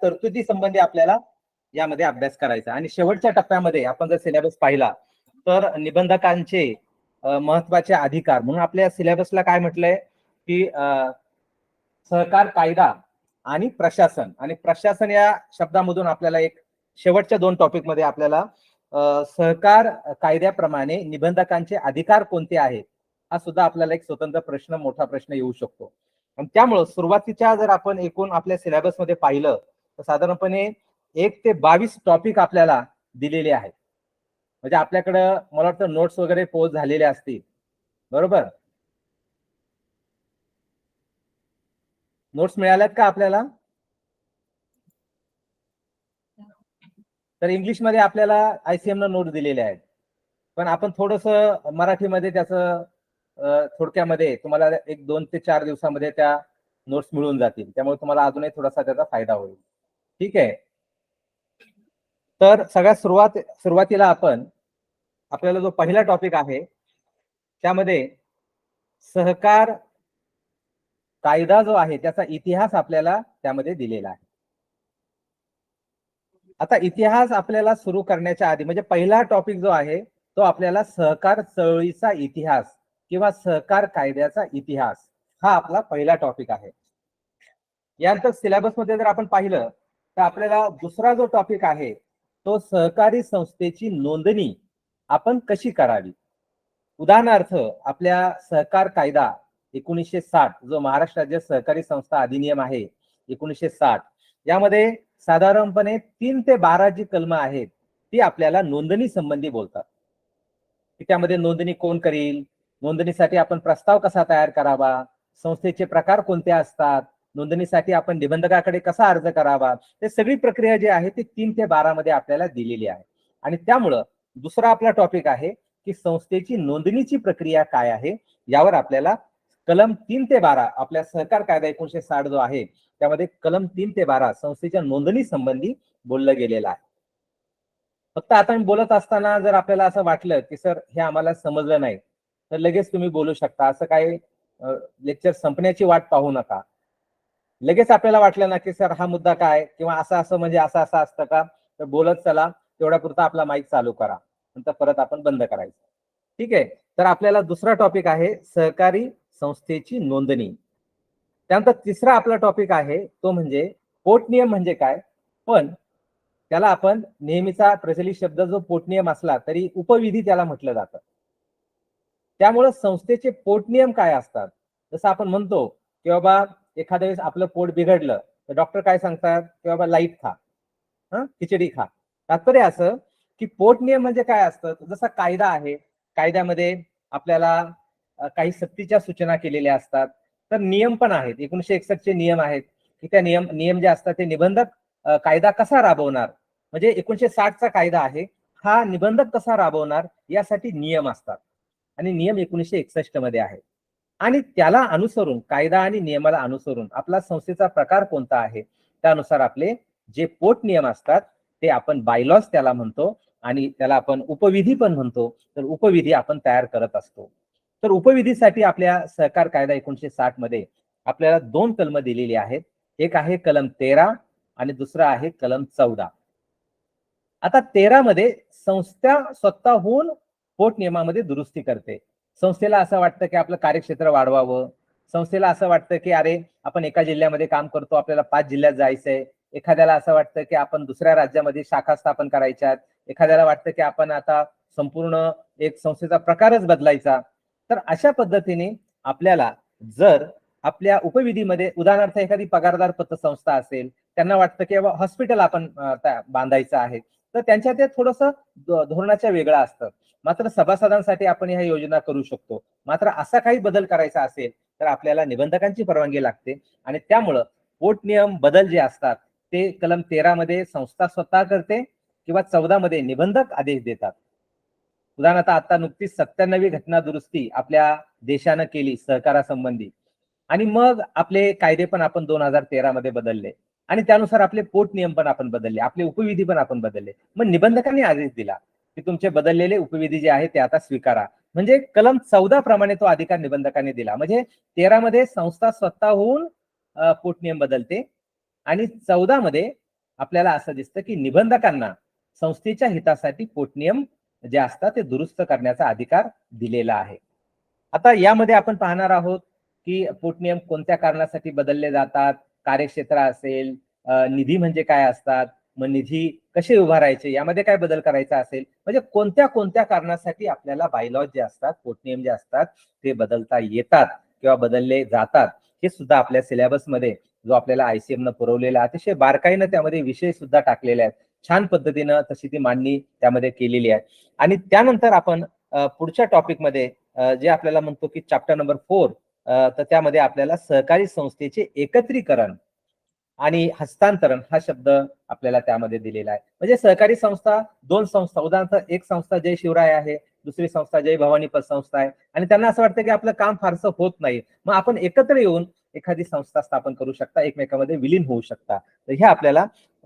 तरतुदी संबंधी आपल्याला यामध्ये अभ्यास करायचा. आणि शेवटच्या टप्प्यामध्ये आपण जर सिलेबस पाहिला तर निबंधकांचे महत्वाचे अधिकार म्हणून आपल्या सिलेबसला काय म्हटलंय की सहकार कायदा आणि प्रशासन या शब्दामधून आपल्याला एक शेवटच्या 2 टॉपिक मध्ये आपल्याला सहकार कायद्याप्रमाणे निबंधकांचे अधिकार कोणते आहेत हा सुद्धा आपल्याला एक स्वतंत्र मोठा प्रश्न येऊ शकतो. आणि त्यामुळे सुरुवातीच्या जर आपण एकूण आपल्या सिलेबस मध्ये पाहिलं तर साधारणपणे 1 ते 22 टॉपिक आपल्याला दिलेले आहेत. म्हणजे आपल्याकडं मला वाटतं नोट्स वगैरे पोस्ट झालेले असतील, बरोबर? नोट्स मिळाल्यात का आपल्याला? तर इंग्लिश मध्ये आपल्याला ICM न नोट दिलेले आहेत, पण आपण थोडस मराठीमध्ये त्याचं थोडक्यामध्ये तुम्हाला 1, 2 ते 4 दिवसामध्ये त्या नोट्स मिळून जातील. त्यामुळे तुम्हाला अजूनही थोडासा त्याचा फायदा होईल. ठीक आहे. तर सगळ्यात सुरुवातीला आपल्याला जो पहिला टॉपिक आहे त्यामध्ये सहकार कायदा जो आहे त्याचा इतिहास आपल्याला त्यामध्ये दिलेला आहे. आता इतिहास आपल्याला सुरू करण्याच्या आधी म्हणजे पहिला टॉपिक जो आहे तो आपल्याला सहकार चळवळीचा इतिहास किंवा सहकार कायद्याचा इतिहास हा आपला पहिला टॉपिक आहे. यानंतर सिलेबस मध्ये जर आपण पाहिलं तर आपल्याला दुसरा जो टॉपिक आहे तो सहकारी संस्थेची नोंदणी आपण कशी करावी. उदाहरणार्थ आपल्या सहकार कायदा 1960 जो महाराष्ट्र राज्य सहकारी संस्था अधिनियम आहे 1960 यामध्ये साधारणपणे 3 ते 12 जी कलम आहेत ती आपल्याला नोंदणी संबंधी बोलतात. त्यामध्ये नोंदणी कोण करील, नोंदणीसाठी आपण प्रस्ताव कसा तयार करावा, संस्थेचे प्रकार कोणते असतात, नोंदणीसाठी आपण निबंधकाकडे कसा अर्ज करावा, ते सगळी प्रक्रिया जी आहे ती 3 ते 12 मध्ये आपल्याला दिलेली आहे. आणि त्यामुळं दुसरा आपला टॉपिक आहे की संस्थेची नोंदणीची प्रक्रिया काय आहे यावर आपल्याला कलम 3 ते 12 आपल्या सहकार कायदा 1960 जो आहे त्यामध्ये कलम 3 ते 12 संस्थेच्या नोंदणी संबंधी बोललं गेलेलं आहे. फक्त आता मी बोलत असताना जर आपल्याला असं वाटलं की सर हे आम्हाला समजलं नाही तर लगेच तुम्ही बोलू शकता. असं काही लेक्चर संपण्याची वाट पाहू नका. लगेच आपल्याला वाटलं ना की सर हा मुद्दा काय किंवा असं म्हणजे असं असतं का तर बोलत चला, तेवढा पुरता आपला माईक चालू करा, नंतर परत आपण बंद करायचं. ठीक आहे. तर आपल्याला दुसरा टॉपिक आहे सहकारी संस्थेची नोंदणी. त्यानंतर तिसरा आपला टॉपिक आहे तो म्हणजे पोटनियम म्हणजे काय, पण त्याला आपण नेहमीचा प्रचलित शब्द जो पोटनियम असला तरी उपविधी त्याला म्हटलं जातं. त्यामुळे संस्थेचे पोटनियम काय असतात, जसं आपण म्हणतो की बाबा एखाद्या वेळेस आपलं पोट बिघडलं तर डॉक्टर काय सांगतात की बाबा लाईट खा, खिचडी खा. तात्पर्य असं की पोटनियम म्हणजे काय असतं, जसा कायदा आहे कायद्यामध्ये आपल्याला काही सक्तीच्या सूचना केलेल्या असतात, तर नियम पण आहेत. 1961 चे नियम आहेत की त्या नियम जे असतात ते निबंधक कायदा कसा राबवणार, म्हणजे 1960 चा कायदा आहे हा निबंधक कसा राबवणार यासाठी नियम असतात आणि नियम 1961 मध्ये आहे. आणि त्याला अनुसरून कायदा आणि नियमाला अनुसरून आपला संस्थेचा प्रकार कोणता आहे त्यानुसार आपले जे पोट नियम असतात ते आपण बायलॉज त्याला म्हणतो आणि त्याला आपण उपविधी पण म्हणतो. तर उपविधी आपण तयार करत असतो. तर उपविधीसाठी आपल्या सहकार कायदा 1960 मध्ये आपल्याला 2 कलम दिलेली आहेत. एक आहे कलम 13 आणि दुसरा आहे कलम 14. आता 13 मध्ये संस्था स्वतःहून पोट नियमामध्ये दुरुस्ती करते. संस्थेला असं वाटतं की आपलं कार्यक्षेत्र वाढवावं, संस्थेला असं वाटतं की अरे आपण एका जिल्ह्यामध्ये काम करतो आपल्याला 5 जिल्ह्यात जायचंय, एखाद्याला असं वाटतं की आपण दुसऱ्या राज्यामध्ये शाखा स्थापन करायच्या, एखाद्याला वाटतं की आपण आता संपूर्ण एक संस्थेचा प्रकारच बदलायचा. तर अशा पद्धतीने आपल्याला जर आपल्या उपविधीमध्ये उदाहरणार्थ एखादी पगारदार पतसंस्था असेल, त्यांना वाटतं की हॉस्पिटल आपण बांधायचं आहे, तर त्यांच्या ते थोडंसं धोरणाच्या वेगळं असतं. मात्र सभासदांसाठी आपण ह्या योजना करू शकतो. मात्र असा काही बदल करायचा असेल तर आपल्याला निबंधकांची परवानगी लागते आणि त्यामुळं पोट नियम बदल जे असतात ते कलम 13 मध्ये संस्था स्वतः करते किंवा 14 मध्ये निबंधक आदेश देतात. उदाहरणार्थ आता नुकतीच 97वी घटना दुरुस्ती आपल्या देशानं केली सहकारासंबंधी आणि मग आपले कायदे पण आपण 2013 मध्ये बदलले आणि त्यानुसार आपले पोट नियम पण आपण बदलले, आपले उपविधी पण आपण बदलले. मग निबंधकांनी आदेश दिला की तुमचे बदललेले उपविधी जे आहे ते आता स्वीकारा. म्हणजे कलम 14 प्रमाणे तो अधिकार निबंधकांनी दिला. म्हणजे 13 मध्ये संस्था स्वतःहून पोट नियम बदलते आणि 14 मध्ये आपल्याला असं दिसतं की निबंधकांना संस्थेच्या हितासाठी पोटनियम जे असतात ते दुरुस्त करण्याचा अधिकार दिलेला आहे. आता यामध्ये आपण पाहणार आहोत की पोटनियम कोणत्या कारणासाठी बदलले जातात, कार्यक्षेत्र असेल, निधी म्हणजे काय असतात, मग निधी कसे उभारायचे, यामध्ये काय बदल करायचा असेल, म्हणजे कोणत्या कोणत्या कारणासाठी आपल्याला बायलॉज जे असतात, पोटनियम जे असतात ते बदलता येतात किंवा बदलले जातात, हे सुद्धा आपल्या सिलेबसमध्ये जो आपल्याला ICM न पुरवलेला अतिशय बारकाईनं त्यामध्ये विषय सुद्धा टाकलेले आहेत. छान पद्धतीनं तशी ती मांडणी त्यामध्ये केलेली आहे. आणि त्यानंतर आपण पुढच्या टॉपिकमध्ये जे आपल्याला म्हणतो की चॅप्टर नंबर 4, तर त्यामध्ये आपल्याला सहकारी संस्थेचे एकत्रीकरण आणि हस्तांतरण हा शब्द आपल्याला त्यामध्ये दिलेला आहे. म्हणजे सहकारी संस्था, दोन संस्था, उदाहरणार्थ एक संस्था जय शिवराय आहे, दुसरी संस्था जय भवानी पतसंस्था आहे, आणि त्यांना असं वाटतं की आपलं काम फारसं होत नाही, मग आपण एकत्र येऊन एखादी संस्था स्थापन करू शकता, एकमेकांमध्ये विलीन होऊ शकता. तर हे आपल्याला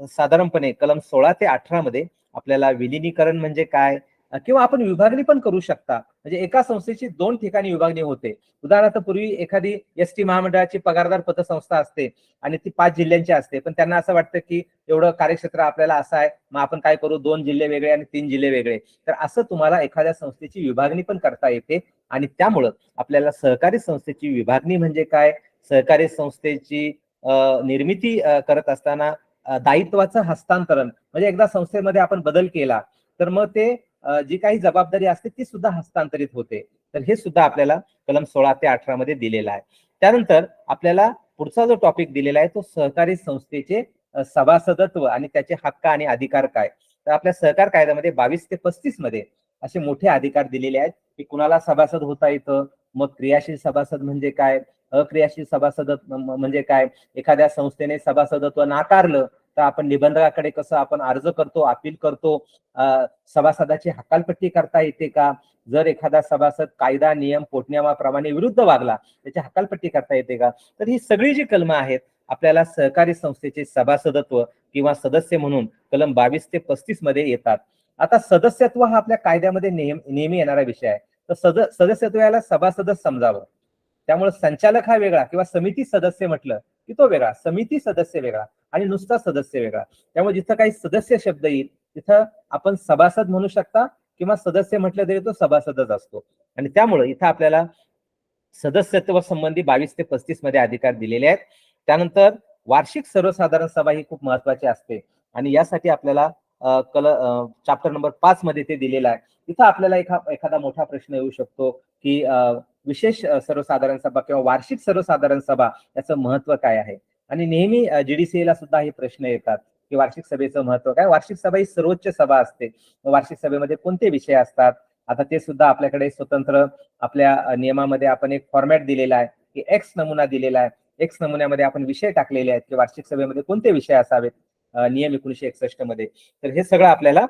साधारणपणे कलम 16 ते 18 मध्ये आपल्याला विलिनीकरण म्हणजे काय, किंवा आपण विभागणी पण करू शकता. म्हणजे एका संस्थेची 2 ठिकाणी विभागणी होते. उदाहरणार्थ पूर्वी एखादी एसटी महामंडळाची पगारदार पतसंस्था असते आणि ती 5 जिल्ह्यांची असते, पण त्यांना असं वाटतं की एवढं कार्यक्षेत्र आपल्याला असं आहे, मग आपण काय करू, 2 जिल्हे वेगळे आणि 3 जिल्हे वेगळे. तर असं तुम्हाला एखाद्या संस्थेची विभागणी पण करता येते. आणि त्यामुळं आपल्याला सहकारी संस्थेची विभागणी म्हणजे काय, सहकारी संस्थेची निर्मिती करत असताना दायित्वाचं हस्तांतरण, म्हणजे एकदा संस्थेमध्ये आपण बदल केला तर मग ते जी काही जबाबदारी असते ती सुद्धा हस्तांतरित होते. तर हे सुद्धा आपल्याला कलम 16 ते 18 मध्ये दिलेलं आहे. त्यानंतर आपल्याला पुढचा जो टॉपिक दिलेला आहे तो सहकारी संस्थेचे सभासदत्व आणि त्याचे हक्क आणि अधिकार काय. तर आपल्या सहकार कायद्यामध्ये 22 ते 35 मध्ये असे मोठे अधिकार दिलेले आहेत की कुणाला सभासद होता येतं, मग क्रियाशील सभासद म्हणजे काय, अक्रियाशील सभासद म्हणजे काय, एखाद्या संस्थेने सभासदत्व नाकारलं तर आपण निबंधकाकडे कसं आपण अर्ज करतो, अपील करतो, सभासदाची हकालपट्टी करता येते का, जर एखादा सभासद कायदा नियम पोटनियमाप्रमाणे विरुद्ध वागला त्याची हकालपट्टी करता येते का. तर ही सगळी जी कलमं आहेत आपल्याला सहकारी संस्थेचे सभासदत्व किंवा सदस्य म्हणून कलम 22 ते 35 मध्ये येतात. आता सदस्यत्व हा आपल्या कायद्यामध्ये नेहमी येणारा विषय आहे. तर सदस्यत्व याला सभासदच समजावं. त्यामुळे संचालक हा वेगळा किंवा समिती सदस्य म्हटलं की तो वेगळा, समिती सदस्य वेगळा आणि नुसता सदस्य वेगळा. त्यामुळे जिथं काही सदस्य शब्द येईल तिथं आपण सभासद म्हणू शकता किंवा सदस्य म्हटलं तरी तो सभासदच असतो. आणि त्यामुळे इथं आपल्याला सदस्यत्व संबंधी 22 ते 35 मध्ये अधिकार दिलेले आहेत. त्यानंतर वार्षिक सर्वसाधारण सभा ही खूप महत्वाची असते आणि यासाठी आपल्याला चॅप्टर नंबर 5 मध्ये ते दिलेलं आहे. इथं आपल्याला एखादा मोठा प्रश्न येऊ शकतो की विशेष सर्वसाधारण सभा किंवा वार्षिक सर्वसाधारण सभा याचं महत्व काय आहे. आणि नेहमी GDCA ला सुद्धा हे प्रश्न येतात की वार्षिक सभेचं महत्व काय. वार्षिक सभा ही सर्वोच्च सभा असते. वार्षिक सभेमध्ये कोणते विषय असतात, आता ते सुद्धा आपल्याकडे स्वतंत्र आपल्या नियमामध्ये आपण एक फॉर्मॅट दिलेला आहे की एक्स नमुना दिलेला आहे. एक्स नमुन्यामध्ये आपण विषय टाकलेले आहेत की वार्षिक सभेमध्ये कोणते विषय असावेत, नियम 1961 मध्ये. तर हे सगळं आपल्याला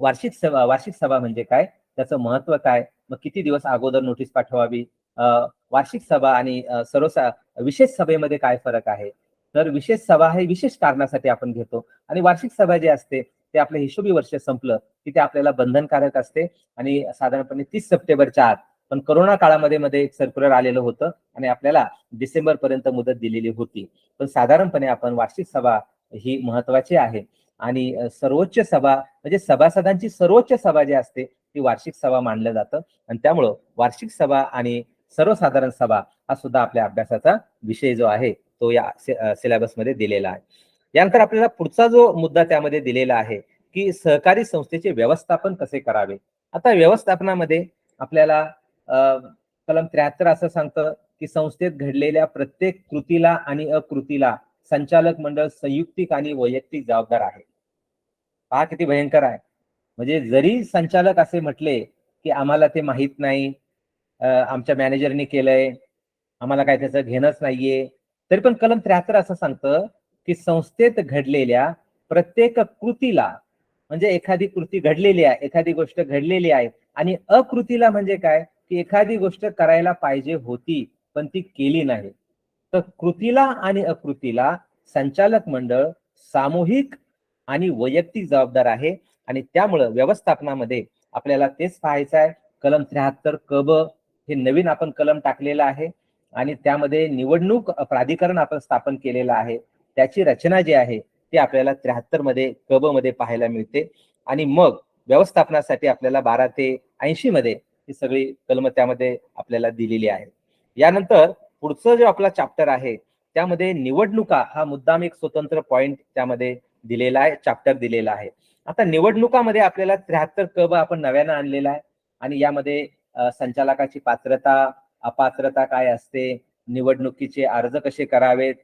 वार्षिक सभा म्हणजे काय, त्याचं महत्व काय, मग किती दिवस अगोदर नोटीस पाठवावी, वार्षिक सभा आणि विशेष सभेमध्ये काय फरक आहे. तर विशेष सभा हे विशेष कारणासाठी आपण घेतो आणि वार्षिक सभा जी असते ते आपलं हिशोबी वर्ष संपलं की ते आपल्याला बंधनकारक असते आणि साधारणपणे 30 सप्टेंबरच्या आत. पण कोरोना काळामध्ये एक सर्क्युलर आलेलं होतं आणि आपल्याला डिसेंबर पर्यंत मुदत दिलेली होती. पण साधारणपणे आपण वार्षिक सभा ही महत्वाची आहे. आणि सर्वोच्च सभा म्हणजे सभासदांची सर्वोच्च सभा जी असते ती वार्षिक सभा मानलं जातं. आणि त्यामुळं वार्षिक सभा आणि सर्वसाधारण सभा हा सुद्धा आपल्या अभ्यासाचा विषय जो आहे तो या सिलेबसमध्ये दिलेला आहे. यानंतर आपल्याला पुढचा जो मुद्दा त्यामध्ये दिलेला आहे की सहकारी संस्थेचे व्यवस्थापन कसे करावे. आता व्यवस्थापनामध्ये आपल्याला कलम 73 असं सांगतं की संस्थेत घडलेल्या प्रत्येक कृतीला आणि अकृतीला संचालक मंडळ संयुक्तिक आणि वैयक्तिक जबाबदार आहे. पहा किती भयंकर आहे. म्हणजे जरी संचालक असे म्हटले की आम्हाला ते माहित नाही, आमच्या मॅनेजरने केलंय, आम्हाला काय त्याचं घेणंच नाहीये, तरी पण कलम 73 असं सांगतं की संस्थेत घडलेल्या प्रत्येक कृतीला, म्हणजे एखादी कृती घडलेली आहे, एखादी गोष्ट घडलेली आहे, आणि अकृतीला म्हणजे काय की एखादी गोष्ट करायला पाहिजे होती पण ती केली नाही. तर कृतीला आणि अकृतीला संचालक मंडळ सामूहिक आणि वैयक्तिक जबाबदार आहे. आणि त्यामुळं व्यवस्थापनामध्ये आपल्याला तेच पाहायचं आहे. कलम 73 क ब हे नवीन आपण कलम टाकलेलं आहे आणि त्यामध्ये निवडणूक प्राधिकरण आपण स्थापन केलेलं आहे. त्याची रचना जी आहे ते आपल्याला 73 मध्ये क ब मध्ये पाहायला मिळते. आणि मग व्यवस्थापनासाठी आपल्याला 12 ते 80 मध्ये ही सगळी कलम त्यामध्ये आपल्याला दिलेली आहे. यानंतर पुढचं जो आपला चॅप्टर आहे त्यामध्ये निवडणुका हा मुद्दाम एक स्वतंत्र पॉइंट त्यामध्ये दिलेला आहे, चॅप्टर दिलेला आहे. आता निवडणुकामध्ये आपल्याला 73 क ब आपण नव्यानं आणलेला आहे आणि यामध्ये संचालकाची पात्रता, अपात्रता काय असते, निवडणुकीचे अर्ज कसे करावेत,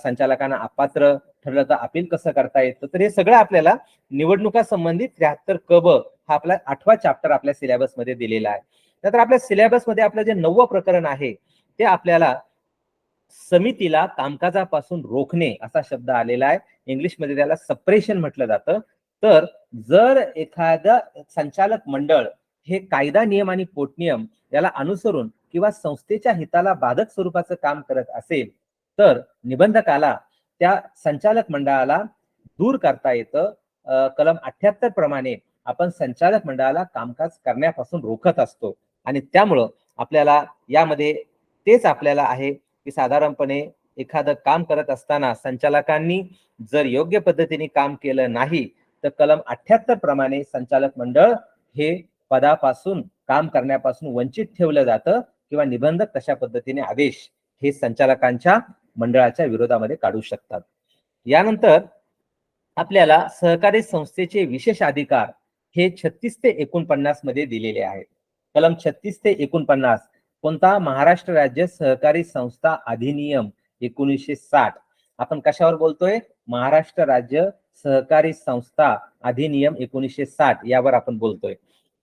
संचालकांना अपात्र ठरलं तर अपील कसं करता येतं, तर हे सगळं आपल्याला निवडणुका संबंधित 73 क ब हा आपला 8वा चॅप्टर आपल्या सिलेबस मध्ये दिलेला आहे. नंतर आपल्या सिलेबस मध्ये आपलं जे 9वं प्रकरण आहे ते आपल्याला समितीला कामकाजापासून रोखणे असा शब्द आलेला आहे. इंग्लिशमध्ये त्याला सप्रेशन म्हटलं जातं. तर जर एखादं संचालक मंडळ हे कायदा नियम आणि पोटनियम याला अनुसरून किंवा संस्थेच्या हिताला बाधक स्वरूपाचं काम करत असेल तर निबंधकाला त्या संचालक मंडळाला दूर करता येतं. कलम 78 प्रमाणे आपण संचालक मंडळाला कामकाज करण्यापासून रोखत असतो आणि त्यामुळं आपल्याला यामध्ये तेच आपल्याला आहे की साधारणपणे एखादं काम करत असताना संचालकांनी जर योग्य पद्धतीने काम केलं नाही तर कलम 78 प्रमाणे संचालक मंडळ हे पदापासून काम करण्यापासून वंचित ठेवलं जातं किंवा निबंधक तशा पद्धतीने आदेश हे संचालकांच्या मंडळाच्या विरोधामध्ये काढू शकतात. यानंतर आपल्याला सहकारी संस्थेचे विशेष अधिकार हे 36 ते 49 मध्ये दिलेले आहेत. कलम 36 ते 49 कोणता? महाराष्ट्र राज्य सहकारी संस्था अधिनियम 1960. आपण कशावर बोलतोय? महाराष्ट्र राज्य सहकारी संस्था अधिनियम 1960 यावर आपण बोलतोय.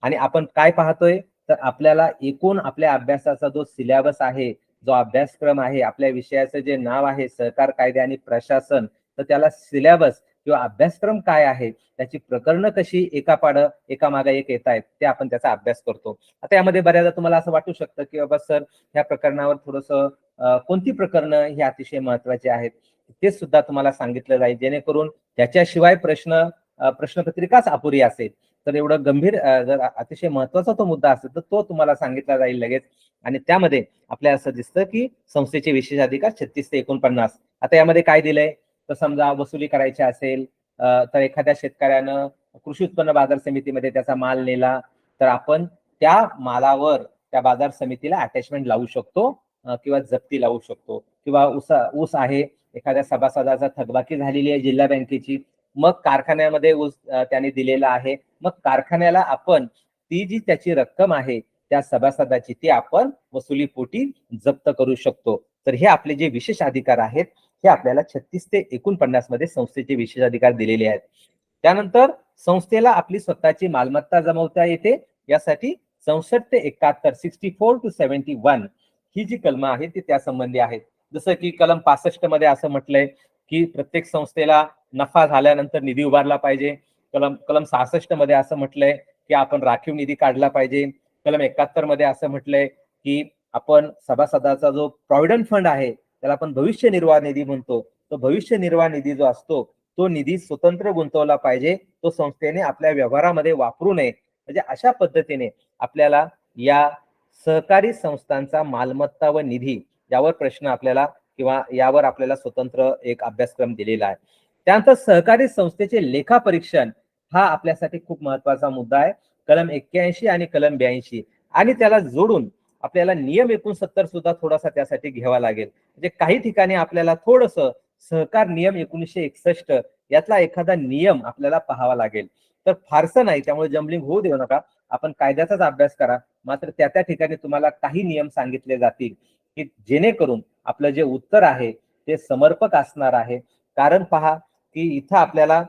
आणि आपण काय पाहतोय तर आपल्याला एकूण आपल्या अभ्यासाचा जो सिलेबस आहे, जो अभ्यासक्रम आहे, आपल्या विषयाचं जे नाव आहे सहकार कायदे आणि प्रशासन, तर त्याला सिलेबस किंवा अभ्यासक्रम काय आहे, त्याची प्रकरणं कशी एकामागे एक येत आहेत ते आपण त्याचा अभ्यास करतो. आता यामध्ये बऱ्याचदा तुम्हाला असं वाटू शकतं की बाबा सर ह्या प्रकरणावर थोडंसं कोणती प्रकरणं ही अतिशय महत्वाची आहेत ते सुद्धा तुम्हाला सांगितलं जाईल, जेणेकरून त्याच्याशिवाय प्रश्नपत्रिकाच अपुरी असेल तर एवढं गंभीर जर अतिशय महत्वाचा तो मुद्दा असेल तर तो तुम्हाला सांगितला जाईल लगेच. आणि त्यामध्ये आपल्याला असं दिसतं की संस्थेचे विशेष अधिकार 36 ते 49. आता यामध्ये काय दिलंय तर समजा वसुली करायची असेल तर एखाद्या शेतकऱ्यानं कृषी उत्पन्न बाजार समितीमध्ये त्याचा माल नेला तर आपण त्या मालावर त्या बाजार समितीला अटॅचमेंट लावू शकतो किंवा जप्ती लावू शकतो. किंवा ऊस आहे, एखाद्या सभासदाचा थकबाकी झालेली आहे जिल्हा बँकेची, मग कारखान्यामध्ये ऊस त्याने दिलेला आहे, मग कारखान्याला आपण ती जी त्याची रक्कम आहे त्या सभासदाची ती आपण वसुलीपोटी जप्त करू शकतो. तर हे आपले जे विशेष अधिकार आहेत हे आपल्याला 36 ते 49 मध्ये संस्थेचे विशेष अधिकार दिलेले आहेत. त्यानंतर संस्थेला आपली स्वतःची मालमत्ता जमवता येते, यासाठी 64 ते 71 64 to 71 ही जी कलम आहेत ती त्या संबंधी आहेत. जसं की कलम 65 मध्ये असं म्हटलंय की प्रत्येक संस्थेला नफा झाल्यानंतर निधी उभारला पाहिजे. कलम 66 मध्ये असं म्हटलंय की आपण राखीव निधी काढला पाहिजे. कलम 71 मध्ये असं म्हटलंय की आपण सभासदाचा जो प्रॉव्हिडंट फंड आहे त्याला आपण भविष्य निर्वाह निधी म्हणतो, तो भविष्य निर्वाह निधी जो असतो तो निधी स्वतंत्र गुंतवला पाहिजे, तो संस्थेने आपल्या व्यवहारामध्ये वापरू नये. म्हणजे अशा पद्धतीने आपल्याला या सहकारी संस्थांचा मालमत्ता व निधी यावर प्रश्न आपल्याला किंवा यावर आपल्याला स्वतंत्र एक अभ्यासक्रम दिलेला आहे. त्यानंतर सहकारी संस्थेचे लेखापरीक्षण हा आपल्यासाठी खूप महत्वाचा मुद्दा आहे. कलम 81 आणि कलम 82 आणि त्याला जोडून आपल्याला नियम 69 सुद्धा थोडासा त्यासाठी घ्यावा लागेल. म्हणजे काही ठिकाणी आपल्याला थोडंसं सहकार नियम 1961 यातला एखादा नियम आपल्याला पाहावा लागेल. तर फारसं नाही, त्यामुळे जम्बलिंग होऊ देऊ नका. आपण कायद्याचाच अभ्यास करा. मात्र त्या ठिकाणी तुम्हाला काही नियम सांगितले जातील की जेणेकरून आपलं जे उत्तर आहे ते समर्पक असणार आहे. कारण पहा की इथं आपल्याला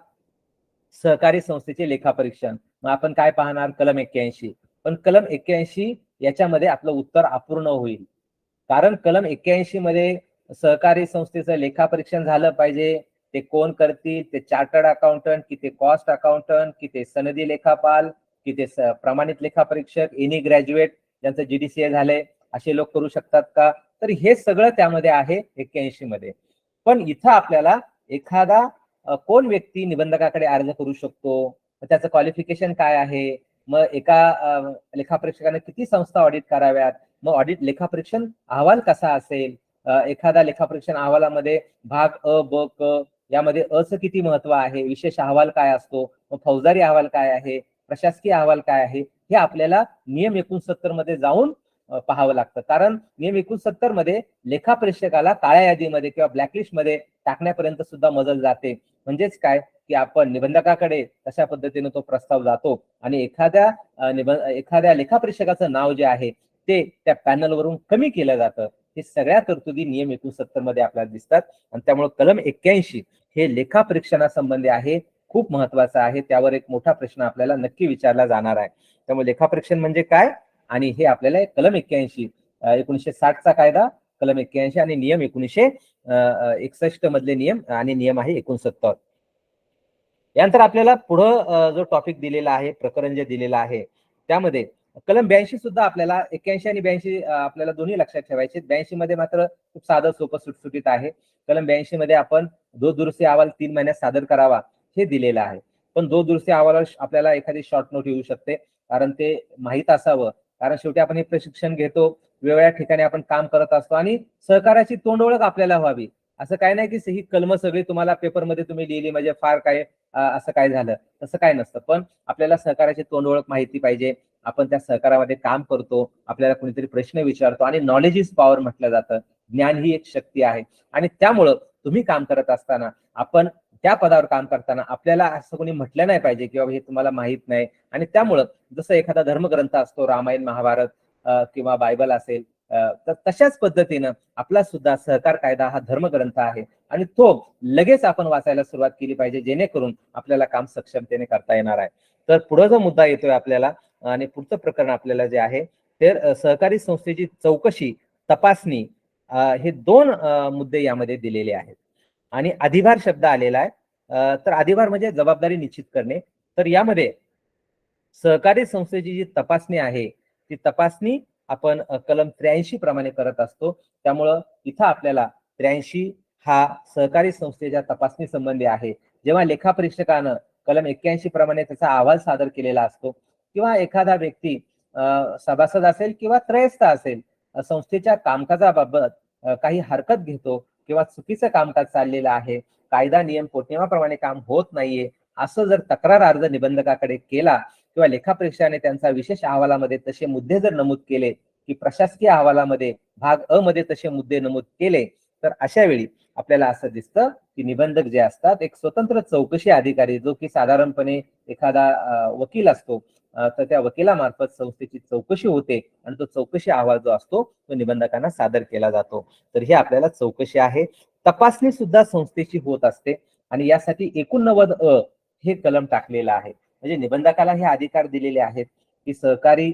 सहकारी संस्थेचे लेखापरीक्षण, मग आपण काय पाहणार? कलम 81. पण कलम 81 याच्यामध्ये आपलं उत्तर अपूर्ण होईल. कारण कलम 81 मध्ये सहकारी संस्थेचं लेखापरीक्षण झालं पाहिजे. ते कोण करतील? ते चार्टर्ड अकाउंटंट की ते कॉस्ट अकाउंटंट की ते सनदी लेखापाल की ते प्रमाणित लेखापरीक्षक, एनी ग्रॅज्युएट ज्यांचं GDCA झालंय असे लोक करू शकतात का? तर हे सगळं त्यामध्ये आहे 81 मध्ये. पण इथं आपल्याला एखादा कोण व्यक्ती निबंधकाकडे अर्ज करू शकतो, त्याचं क्वालिफिकेशन काय आहे, मग एका लेखापरीक्षकाने किती संस्था ऑडिट कराव्यात, मग ऑडिट लेखापरीक्षण अहवाल कसा असेल, एखादा लेखापरीक्षण अहवालामध्ये भाग अ ब क यामध्ये अचं किती महत्व आहे, विशेष अहवाल काय असतो, मग फौजदारी अहवाल काय आहे, प्रशासकीय अहवाल काय आहे, हे आपल्याला नियम 69 मध्ये जाऊन पाहावं लागतं. कारण नियम 69 मध्ये लेखापरीक्षकाला काळ्या यादीमध्ये किंवा ब्लॅकलिस्ट मध्ये टाकण्यापर्यंत सुद्धा मजल जाते. म्हणजेच काय, की आपण निबंधकाकडे तशा पद्धतीने तो प्रस्ताव जातो आणि एखाद्या लेखापरीक्षकाचं नाव जे आहे ते त्या पॅनलवरून कमी केलं जातं. हे सगळ्या तरतुदी नियम 69 मध्ये आपल्याला दिसतात आणि त्यामुळे कलम 81 हे लेखापरीक्षणासंबंधी आहे, खूप महत्वाचं आहे. त्यावर एक मोठा प्रश्न आपल्याला नक्की विचारला जाणार आहे. त्यामुळे लेखापरीक्षण म्हणजे काय आणि हे आपल्याला कलम 81 1960 चा कायदा, कलम 81 आणि नियम 1961 मधले नियम आणि नियम आहे 69. यानंतर आपल्याला पुढं जो टॉपिक दिलेला आहे, प्रकरण जे दिलेलं आहे त्यामध्ये कलम 82 सुद्धा आपल्याला 81 आणि 82 आपल्याला दोन्ही लक्षात ठेवायचे. 82 मध्ये मात्र खूप साधं सोपं सुटसुटीत आहे. कलम 82 मध्ये आपण दूरदृश्य अहवाल 3 महिन्यात सादर करावा हे दिलेलं आहे. पण दूरदृश्य अहवालावर आपल्याला एखादी शॉर्ट नोट येऊ शकते, कारण ते माहीत असावं. कारण शेवटी आपण हे प्रशिक्षण घेतो, वेगवेगळ्या ठिकाणी आपण काम करत असतो आणि सहकार्याची तोंडओळख आपल्याला व्हावी. असं काय नाही की ही कलम सगळी तुम्हाला पेपरमध्ये तुम्ही लिहिली म्हणजे फार काय असं काय झालं, तसं काय नसतं. पण आपल्याला सहकार्याची तोंडओळख माहिती पाहिजे. आपण त्या सहकारामध्ये काम करतो, आपल्याला कोणीतरी प्रश्न विचारतो आणि नॉलेज इज पॉवर म्हटलं जातं. ज्ञान ही एक शक्ती आहे आणि त्यामुळं तुम्ही काम करत असताना, आपण त्या पदावर काम करताना आपल्याला असं कोणी म्हटलं नाही पाहिजे की बाबा हे तुम्हाला माहित नाही. आणि त्यामुळं जसं एखादा धर्मग्रंथ असतो, रामायण, महाभारत किंवा बायबल असेल, तर तशाच पद्धतीनं आपला सुद्धा सहकार कायदा हा धर्मग्रंथ आहे आणि तो लगेच आपण वाचायला सुरुवात केली पाहिजे, जेणेकरून आपल्याला काम सक्षमतेने करता येणार आहे. तर पुढे जो मुद्दा येतोय आपल्याला आणि पुढचं प्रकरण आपल्याला जे आहे ते सहकारी संस्थेची चौकशी, तपासणी, हे दोन मुद्दे यामध्ये दिलेले आहेत. आणि अधिभार शब्द आलेला आहे. तर अधिभार म्हणजे जबाबदारी निश्चित करणे. तर यामध्ये सहकारी संस्थेची जी तपासणी आहे ती तपासणी आपण कलम 83 प्रमाणे करत असतो. त्यामुळं इथं आपल्याला 83 हा सहकारी संस्थेच्या तपासणी संबंधी आहे. जेव्हा लेखापरीक्षकानं कलम 81 प्रमाणे त्याचा अहवाल सादर केलेला असतो किंवा एखादा व्यक्ती सभासद असेल किंवा त्रयस्थ असेल, संस्थेच्या कामकाजाबाबत काही हरकत घेतो किंवा चुकीचं कामकाज चाललेलं आहे, कायदा नियम पोटनियमाप्रमाणे काम होत नाहीये, असं जर तक्रार अर्ज निबंधकाकडे केला किंवा लेखापरीक्षकाने त्यांचा विशेष अहवालामध्ये तसे मुद्दे जर नमूद केले, की प्रशासकीय अहवालामध्ये भाग अ मध्ये तसे मुद्दे नमूद केले, तर अशा वेळी आपल्याला असं दिसतं की निबंधक जे असतात एक स्वतंत्र चौकशी अधिकारी, जो की साधारणपणे एखादा वकील असतो, तर त्या वकिलामार्फत संस्थेची चौकशी होते आणि तो चौकशी अहवाल जो असतो तो निबंधकांना सादर केला जातो. तर ही आपल्याला चौकशी आहे. तपासणी सुद्धा संस्थेची होत असते आणि यासाठी 89 हे कलम टाकलेलं आहे. म्हणजे निबंधकाला हे अधिकार दिलेले आहेत की सहकारी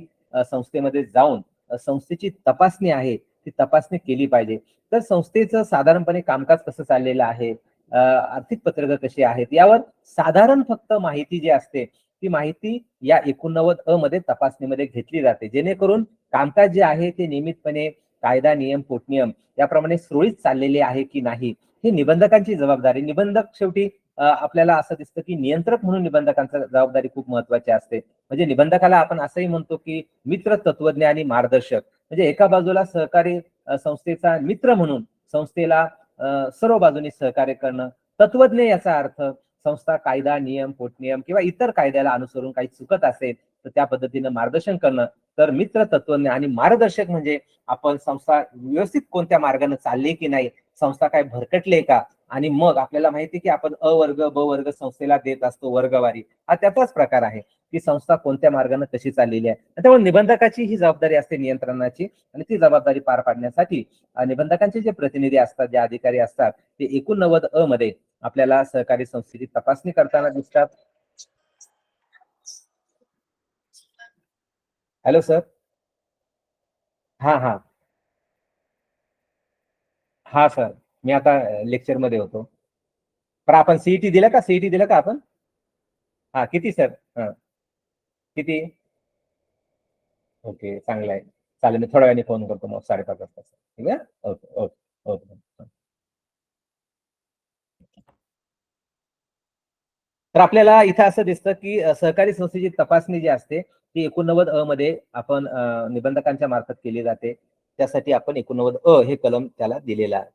संस्थेमध्ये जाऊन संस्थेची तपासणी आहे ती तपासणी केली पाहिजे. तर संस्थेचं साधारणपणे कामकाज कसं चाललेलं आहे, आर्थिक पत्रकं कशी आहेत, यावर साधारण फक्त माहिती जी असते ती माहिती या 89 मध्ये तपासणीमध्ये घेतली जाते, जेणेकरून कामकाज जे आहे ते नियमितपणे कायदा नियम पोटनियम याप्रमाणे सुरळीत चाललेले आहे की नाही, ही निबंधकांची जबाबदारी. निबंधक शेवटी आपल्याला असं दिसतं की नियंत्रक म्हणून निबंधकांची जबाबदारी खूप महत्वाची असते. म्हणजे निबंधकाला आपण असंही म्हणतो की मित्र, तत्वज्ञ आणि मार्गदर्शक. म्हणजे एका बाजूला सहकारी संस्थेचा मित्र म्हणून संस्थेला सर्व बाजूनी सहकार्य करणं, तत्वज्ञ याचा अर्थ संस्था कायदा नियम पोटनियम किंवा इतर कायद्याला अनुसरून काही चुकत असेल तर त्या पद्धतीनं मार्गदर्शन करणं. तर मित्र, तत्वज्ञ आणि मार्गदर्शक म्हणजे आपण संस्था व्यवस्थित कोणत्या मार्गाने चालली की नाही, संस्था काय भरकटले का, आणि मग आपल्याला माहिती की आपण अ वर्ग ब वर्ग संस्थेला देत असतो वर्गवारी, हा त्याचाच प्रकार आहे की संस्था कोणत्या मार्गाने कशी चाललेली आहे. त्यामुळे निबंधकाची ही जबाबदारी असते नियंत्रणाची आणि ती जबाबदारी पार पाडण्यासाठी निबंधकांचे जे प्रतिनिधी असतात, जे अधिकारी असतात, ते 89 मध्ये आपल्याला सहकारी संस्थेची तपासणी करताना दिसतात. Hello sir. हा हा हा सर, मी आता लेक्चर मध्ये होतो. पण आपण सीईटी दिलं का, सीईटी दिलं का आपण? हा किती सर? हा किती? ओके, चांगलं आहे. चालेल, मी थोड्या वेळाने फोन करतो मग 5:30 वाजता. ठीक आहे. Okay okay okay. तर आपल्याला इथं असं दिसतं की सहकारी संस्थेची तपासणी जी असते ती 89 मध्ये आपण निबंधकांच्या मार्फत केली जाते. त्यासाठी आपण 89 हे कलम त्याला दिलेलं आहे.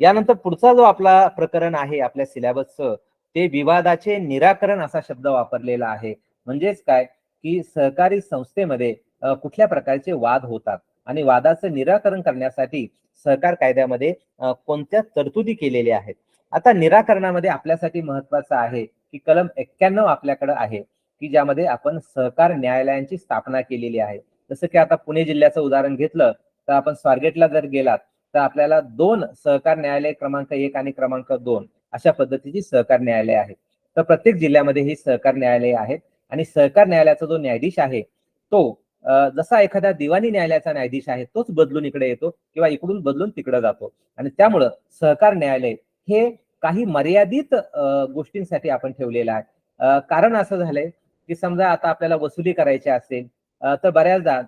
यानंतर पुढचा जो आपला प्रकरण आहे आपल्या सिलेबसचं, ते विवादाचे निराकरण असा शब्द वापरलेला आहे. म्हणजेच काय, की सहकारी संस्थेमध्ये कुठल्या प्रकारचे वाद होतात आणि वादाचं निराकरण करण्यासाठी सहकार कायद्यामध्ये कोणत्या तरतुदी केलेल्या आहेत. आता निराकरणामध्ये आपल्यासाठी महत्वाचं आहे, की कलम 91 आपल्याकडे आहे, की ज्यामध्ये आपण सहकार न्यायालयांची स्थापना केलेली आहे. जसं की आता पुणे जिल्ह्याचं उदाहरण घेतलं, तर आपण स्वारगेटला जर गेलात, तर आपल्याला 2 सहकार न्यायालय क्रमांक 1 आणि क्रमांक 2 अशा पद्धतीची सहकार न्यायालय आहेत. तर प्रत्येक जिल्ह्यामध्ये ही सहकार न्यायालय आहेत आणि सहकार न्यायालयाचा जो न्यायाधीश आहे, तो जसा एखाद्या दिवाणी न्यायालयाचा न्यायाधीश आहे, तोच बदलून इकडे येतो किंवा इकडून बदलून तिकडे जातो आणि त्यामुळं सहकार न्यायालय हे काही मर्यादित गोष्टींसाठी आपण ठेवलेलं आहे. कारण असं झालंय, की समजा आता आपल्याला वसुली करायची असेल, तर बऱ्याचदा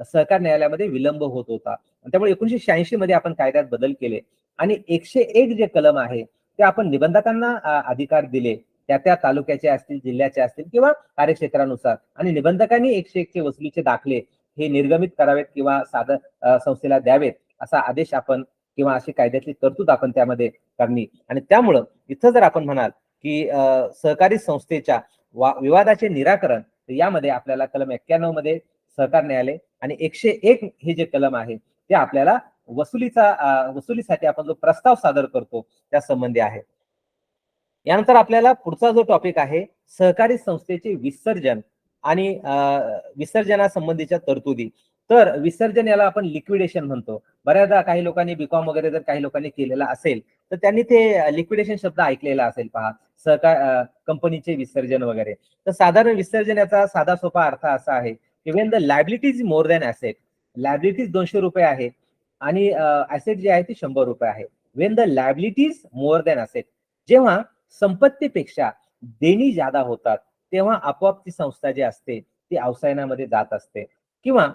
सहकार न्यायालयामध्ये विलंब होत होता. त्यामुळे 1986 मध्ये आपण कायद्यात बदल केले आणि 101 जे कलम आहे ते आपण निबंधकांना अधिकार दिले. त्या तालुक्याचे असतील, जिल्ह्याचे असतील किंवा कार्यक्षेत्रानुसार आणि निबंधकांनी 101 चे वसुलीचे दाखले हे निर्गमित करावेत किंवा संस्थेला द्यावेत असा आदेश आपण किंवा अशी कायद्यातली तरतूद आपण त्यामध्ये करणे आणि त्यामुळं इथं जर आपण म्हणाल की सहकारी संस्थेच्या विवादाचे निराकरण यामध्ये आपल्याला कलम 91 मध्ये सहकार न्यायालय आणि 101 हे जे कलम आहे ते आपल्याला वसुलीसाठी आपण जो प्रस्ताव सादर करतो त्या संबंधी आहे. यानंतर आपल्याला पुढचा जो टॉपिक आहे सहकारी संस्थेचे विसर्जन आणि विसर्जनासंबंधीच्या तरतुदी. तर विसर्जन याला आपण लिक्विडेशन म्हणतो. बऱ्याचदा काही लोकांनी बीकॉम वगैरे जर काही लोकांनी केलेला असेल तर त्यांनी ते लिक्विडेशन शब्द ऐकलेला असेल पहा. कंपनीचे विसर्जन वगैरे. तर साधारण विसर्जन याचा साधा सोपा अर्थ असा आहे की Wien the liability is more than asset. Liabilities 200 रुपये आहे आणि ऍसेट जे आहे ते 100 रुपये आहे. Wien the liabilities more than asset, जेव्हा संपत्तीपेक्षा देणी जादा होतात तेव्हा आपोआप ती संस्था जी असते ती अवसायनामध्ये जात असते किंवा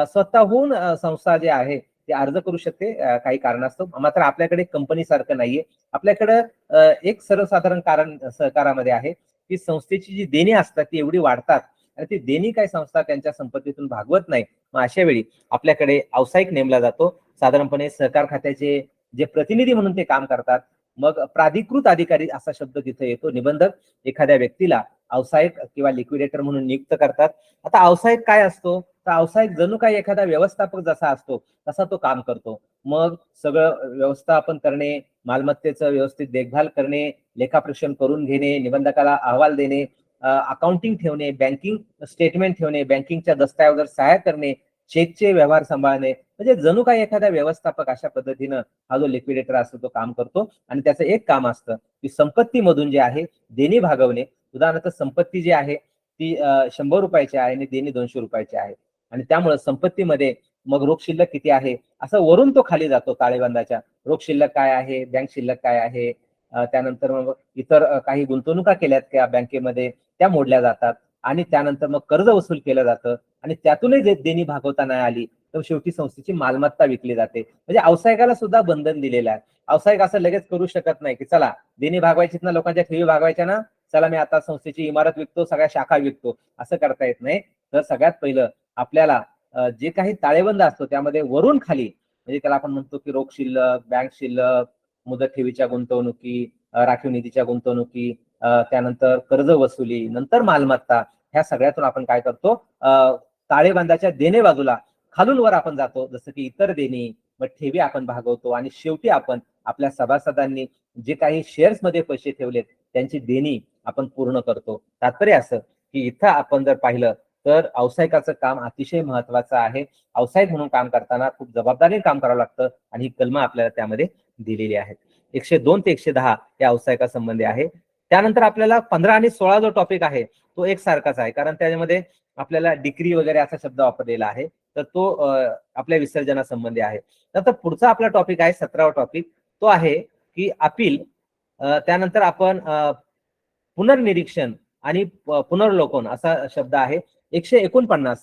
स्वतःहून संस्था जे आहे ते अर्ज करू शकते काही कारणास्तव. मात्र आपल्याकडे कंपनी सारखं नाहीये. आपल्याकडं एक सर्वसाधारण कारण सहकारामध्ये आहे की संस्थेची जी देणी असतात ती एवढी वाढतात आणि ती देणी काही संस्था त्यांच्या संपत्तीतून भागवत नाही. मग अशा वेळी आपल्याकडे व्यावसायिक नेमला जातो. साधारणपणे सहकार खात्याचे जे प्रतिनिधी म्हणून ते काम करतात. मग प्राधिकृत अधिकारी असा शब्द तिथे येतो. निबंधक एखाद्या व्यक्तीला व्यावसायिक किंवा लिक्विडेटर म्हणून नियुक्त करतात. आता व्यावसायिक काय असतो, तर व्यावसायिक जणू काही एखादा व्यवस्थापक जसा असतो तसा तो काम करतो. मग सगळं व्यवस्थापन करणे, मालमत्तेचं व्यवस्थित देखभाल करणे, लेखापरीक्षण करून घेणे, निबंधकाला अहवाल देणे, अकाउंटिंग ठेवणे, बँकिंग स्टेटमेंट ठेवणे, बँकिंगच्या दस्तऐवजावर सहाय्य करणे, चेकचे व्यवहार सांभाळणे, म्हणजे जणू काही एखादा व्यवस्थापक अशा पद्धतीनं हा जो लिक्विडेटर असतो तो काम करतो आणि त्याचं एक काम असतं की संपत्तीमधून जे आहे देणी भागवणे. उदाहरणार्थ संपत्ती जी आहे ती 100 रुपयाची आहे आणि देणी 200 रुपयाची आहे आणि त्यामुळे संपत्तीमध्ये मग रोख शिल्लक किती आहे असं वरून तो खाली जातो ताळेबंदाच्या. रोख शिल्लक काय आहे, बँक शिल्लक काय आहे, त्यानंतर मग इतर काही गुंतवणुका केल्यात त्या बँकेमध्ये त्या मोडल्या जातात आणि त्यानंतर मग कर्ज वसूल केलं जातं आणि त्यातूनही देणी भागवता नाही आली तर शेवटी संस्थेची मालमत्ता विकली जाते. म्हणजे व्यावसायिकाला सुद्धा बंधन दिलेलं आहे. व्यावसायिक असं लगेच करू शकत नाही की चला देणी भागवायचीत ना, लोकांच्या ठेवी भागवायच्या ना, चला मी आता संस्थेची इमारत विकतो, सगळ्या शाखा विकतो, असं करता येत नाही. तर सगळ्यात पहिलं आपल्याला जे काही ताळेबंद असतो त्यामध्ये वरून खाली म्हणजे त्याला आपण म्हणतो की रोख शिल्लक, बँक शिल्लक, मुदत ठेवीच्या गुंतवणुकी, राखीव निधीच्या गुंतवणुकी, त्यानंतर कर्ज वसुली, नंतर मालमत्ता, ह्या सगळ्यातून आपण काय करतो, ताळेबंदाच्या देणे बाजूला खालून वर आपण जातो. जसं की इतर देणी, मग ठेवी आपण भागवतो आणि शेवटी आपण आपल्या सभासदांनी जे काही शेअर्स मध्ये पैसे ठेवलेत त्यांची देणी आपण पूर्ण करतो. तात्पर्य असं की इथं आपण जर पाहिलं तर व्यावसायिकाचं काम अतिशय महत्वाचं आहे. व्यावसायिक म्हणून काम करताना खूप जबाबदारीने काम करावं लागतं आणि ही कलमं आपल्याला त्यामध्ये दिलेली आहेत. 102 ते 110 या व्यावसायिकासंबंधी आहे. त्यानंतर आपल्याला 15 आणि 16 जो टॉपिक आहे तो एकसारखाच आहे, कारण त्यामध्ये आपल्याला डिक्री वगैरे असा शब्द वापरलेला आहे. तर तो आपल्या विसर्जनासंबंधी आहे. तर पुढचा आपला टॉपिक आहे 17वा टॉपिक, तो आहे की अपील. त्यानंतर आपण पुनर्निरीक्षण आणि पुनर्लोकन असा शब्द आहे. 149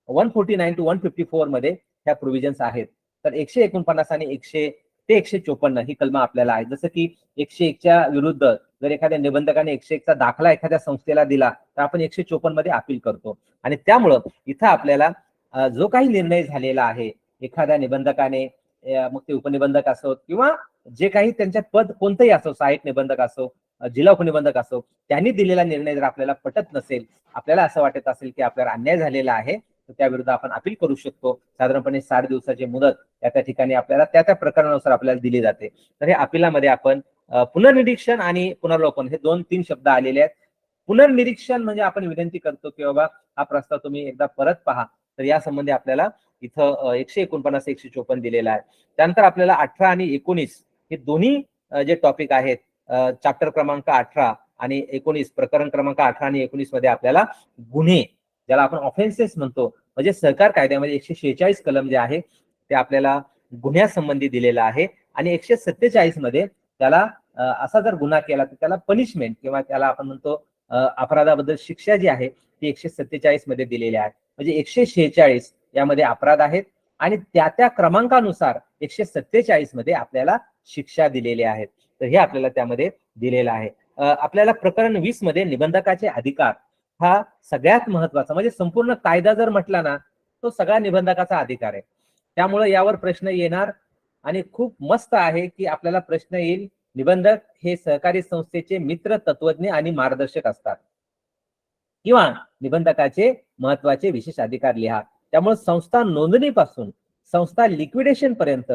149 टू 154 मध्ये ह्या प्रोव्हिजन्स आहेत. तर 149 आणि 100 ते 154 ही कलमं आपल्याला आहेत. जसं की 101 च्या विरुद्ध जर एखाद्या निबंधकाने 101 चा दाखला एखाद्या संस्थेला दिला तर आपण 154 मध्ये अपील करतो आणि त्यामुळं इथं आपल्याला जो काही निर्णय झालेला आहे एखाद्या निबंधकाने, मग ते उपनिबंधक असोत किंवा जे काही त्यांच्या पद कोणतंही असो, सहाय्यक निबंधक असो, जिल्हा उपनिबंधक असो, त्यांनी दिलेला निर्णय जर आपल्याला पटत नसेल, आपल्याला असं वाटत असेल की आपल्याला अन्याय झालेला आहे, तर त्याविरुद्ध आपण अपील करू शकतो. साधारणपणे 60 दिवसाची मुदत त्या ठिकाणी आपल्याला त्या प्रकरणानुसार आपल्याला दिली जाते. तर हे अपिलामध्ये आपण पुनर्निरीक्षण आणि पुनर्लोकन हे 2-3 शब्द आलेले आहेत. पुनर्निरीक्षण म्हणजे आपण विनंती करतो की बाबा हा प्रस्ताव तुम्ही एकदा परत पहा. तर या संबंधी आपल्याला इथं 149 154 दिलेला आहे. त्यानंतर आपल्याला 18 आणि 19 हे दोन्ही जे टॉपिक आहेत, चॅप्टर क्रमांक 18 आणि 19, प्रकरण क्रमांक 18 आणि 19 मध्ये आपल्याला गुन्हे, ज्याला आपण ऑफेन्सेस म्हणतो, म्हणजे सहकार कायद्यामध्ये 146 कलम जे आहे ते आपल्याला गुन्ह्यासंबंधी दिलेला आहे. आणि 147 मध्ये त्याला असा जर गुन्हा केला तर त्याला पनिशमेंट किंवा त्याला आपण म्हणतो अपराधाबद्दल शिक्षा जी आहे ती 147 मध्ये दिलेली आहे. म्हणजे 146 यामध्ये अपराध आहेत आणि त्या क्रमांकानुसार 147 मध्ये आपल्याला शिक्षा दिलेल्या आहेत. तर हे आपल्याला त्यामध्ये दिलेलं आहे. आपल्याला प्रकरण 20 मध्ये निबंधकाचे अधिकार हा सगळ्यात महत्वाचा, म्हणजे संपूर्ण कायदा जर म्हटला ना तो सगळा निबंधकाचा अधिकार आहे. त्यामुळे यावर प्रश्न येणार आणि खूप मस्त आहे की आपल्याला प्रश्न येईल, निबंधक हे सहकारी संस्थेचे मित्र, तत्वज्ञ आणि मार्गदर्शक असतात किंवा निबंधकाचे महत्वाचे विशेष अधिकार लिहा. त्यामुळे संस्था नोंदणीपासून संस्था लिक्विडेशन पर्यंत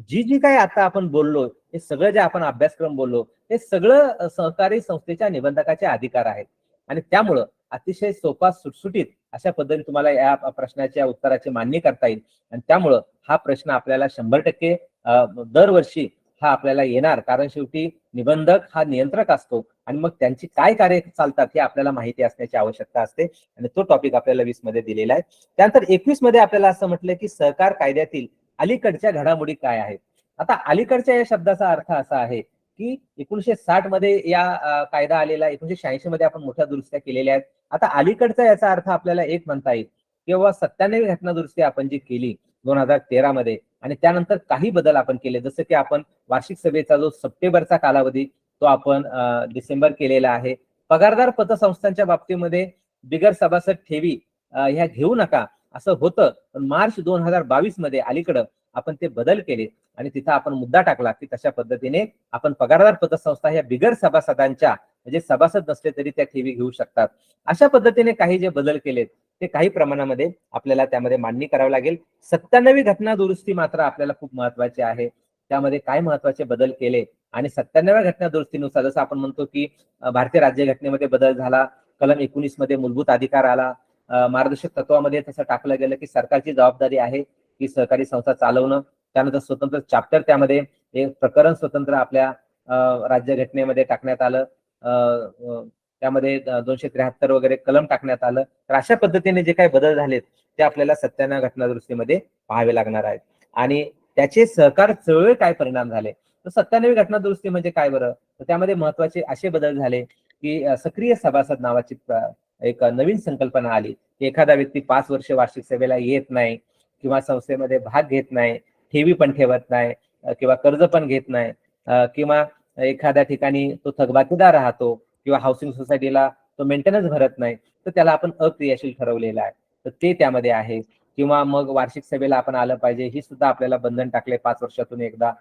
जी जी काही आता आपण बोललो, हे सगळं जे आपण अभ्यासक्रम बोललो, हे सगळं सहकारी संस्थेच्या निबंधकाचे अधिकार आहेत. आणि त्यामुळं अतिशय सोपा, सुटसुटीत अशा पद्धतीने तुम्हाला या प्रश्नाच्या उत्तराची मांडणी करता येईल. आणि त्यामुळं हा प्रश्न आपल्याला 100% दरवर्षी हा आपल्याला येणार, कारण शेवटी निबंधक हा नियंत्रक असतो आणि मग त्यांची काय कार्य चालतात हे आपल्याला माहिती असण्याची आवश्यकता असते. आणि तो टॉपिक आपल्याला 20 मध्ये दिलेला आहे. त्यानंतर 21 मध्ये आपल्याला असं म्हटलं की सहकार कायद्यातील अलीकडच्या घडामोडी काय आहेत. आता अलीकडच्या या शब्दाचा अर्थ असा आहे की 1960 मध्ये या कायदा आलेला, 1986 मध्ये आपण मोठ्या दुरुस्त्या केलेल्या आहेत. आता अलीकडचा याचा अर्थ आपल्याला एक म्हणता येईल किंवा 97वी घटना दुरुस्ती आपण जी केली 2013 मध्ये, आणि त्यानंतर काही बदल आपण केले, जसं की आपण वार्षिक सभेचा जो सप्टेंबरचा कालावधी तो आपण डिसेंबर केलेला आहे. पगारदार पतसंस्थांच्या बाबतीमध्ये बिगर सभासद ठेवी ह्या घेऊ नका असं होतं, पण मार्च 2022 मध्ये अलीकडं आपण ते बदल केले आणि तिथं आपण मुद्दा टाकला की तशा पद्धतीने आपण पगारदार पतसंस्था ह्या बिगर सभासदांच्या, म्हणजे सभासद नसले तरी त्या ठेवी घेऊ शकतात. अशा पद्धतीने काही जे बदल केलेत ते काही प्रमाणामध्ये आपल्याला त्यामध्ये मांडणी करावी लागेल. 97वी घटना दुरुस्ती मात्र आपल्याला खूप महत्वाची आहे. त्यामध्ये काय महत्वाचे बदल केले आणि 97व्या घटना दुरुस्तीनुसार जसं आपण म्हणतो की भारतीय राज्यघटनेमध्ये बदल झाला, कलम 19 मध्ये मूलभूत अधिकार आला, मार्गदर्शक तत्वामध्ये तसं टाकलं गेलं की सरकारची जबाबदारी आहे की सहकारी संस्था चालवणं. त्यानंतर स्वतंत्र चॅप्टर त्यामध्ये एक प्रकरण स्वतंत्र आपल्या राज्यघटनेमध्ये टाकण्यात आलं. त्यामध्ये 273 वगैरे कलम टाकण्यात आलं. तर अशा पद्धतीने जे काही बदल झालेत ते आपल्याला 97व्या घटना दुरुस्तीमध्ये पाहावे लागणार आहेत. आणि त्याचे सहकार चळवळीवर काय परिणाम झाले, तर 97वी घटना दुरुस्ती म्हणजे काय बरं, तर त्यामध्ये महत्वाचे असे बदल झाले की सक्रिय सभासद नावाची एक नवीन संकल्पना आली की एखादा व्यक्ती 5 वर्ष वार्षिक सभेला येत नाही किंवा संस्थेमध्ये भाग घेत नाही, ठेवी पण ठेवत नाही, किंवा कर्ज पण घेत नाही, किंवा एखाद्या ठिकाणी तो थकबाकीदार राहतो किंवा हाऊसिंग सोसायटीला तो मेंटेनन्स भरत नाही, तर त्याला आपण अक्रियाशील ठरवलेलं आहे. तर ते त्यामध्ये आहे. किंवा मग वार्षिक सभेला आपण आलं पाहिजे, ही सुद्धा आपल्याला बंधन टाकले 5 वर्षातून एकदा.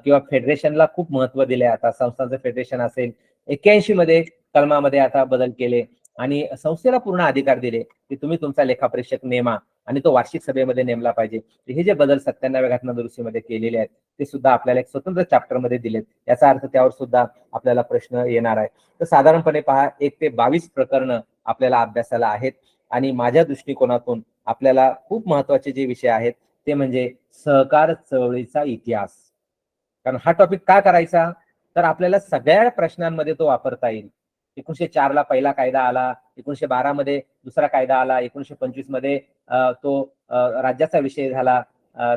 किंवा फेडरेशनला खूप महत्व दिले. आता संस्थांचं फेडरेशन असेल, 81 मध्ये कलमामध्ये आता बदल केले आणि संस्थेला पूर्ण अधिकार दिले की तुम्ही तुमचा लेखापरीक्षक नेमा आणि तो वार्षिक सभेमध्ये नेमला पाहिजे. हे जे बदल 97व्या घटना दुरुस्तीमध्ये केलेले आहेत ते सुद्धा आपल्याला एक स्वतंत्र चॅप्टर मध्ये दिलेत. याचा अर्थ त्यावर सुद्धा आपल्याला प्रश्न येणार आहे. तर साधारणपणे पहा, 1 ते 22 प्रकरणं आपल्याला अभ्यासाला आहेत. आणि माझ्या दृष्टिकोनातून आपल्याला खूप महत्वाचे जे विषय आहेत ते म्हणजे सहकार चळवळीचा इतिहास. कारण हा टॉपिक का करायचा, तर आपल्याला सगळ्या प्रश्नांमध्ये तो वापरता येईल. 1904 ला पहिला कायदा आला, 1912 मध्ये दुसरा कायदा आला, 1925 मध्ये तो राज्याचा विषय झाला.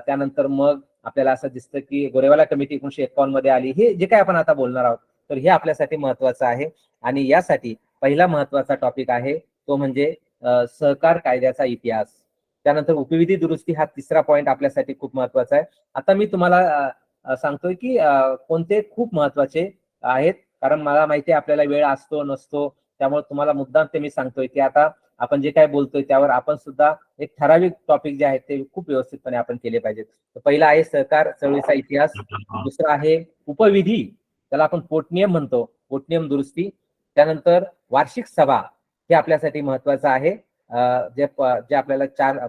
त्यानंतर मग आपल्याला असं दिसतं की गोरेवाला कमिटी 1951 मध्ये आली. हे जे काही आपण आता बोलणार आहोत तर हे आपल्यासाठी महत्वाचं आहे. आणि यासाठी पहिला महत्वाचा टॉपिक आहे तो म्हणजे सहकार कायद्याचा इतिहास. त्यानंतर उपविधी दुरुस्ती हा तिसरा पॉईंट आपल्यासाठी खूप महत्वाचा आहे. आता मी तुम्हाला सांगतोय की कोणते खूप महत्वाचे आहेत, कारण मला माहिती आहे आपल्याला वेळ असतो नसतो, त्यामुळे तुम्हाला मुद्दाम ते मी सांगतोय की आता आपण जे काय बोलतोय त्यावर आपण सुद्धा एक ठराविक टॉपिक जे आहेत ते खूप व्यवस्थितपणे आपण केले पाहिजेत. तर पहिला आहे सहकार चळवळीचा इतिहास, दुसरा आहे उपविधी, त्याला आपण पोटनियम म्हणतो, पोटनियम दुरुस्ती, त्यानंतर वार्षिक सभा, हे आपल्यासाठी महत्वाचं आहे, जे आपल्याला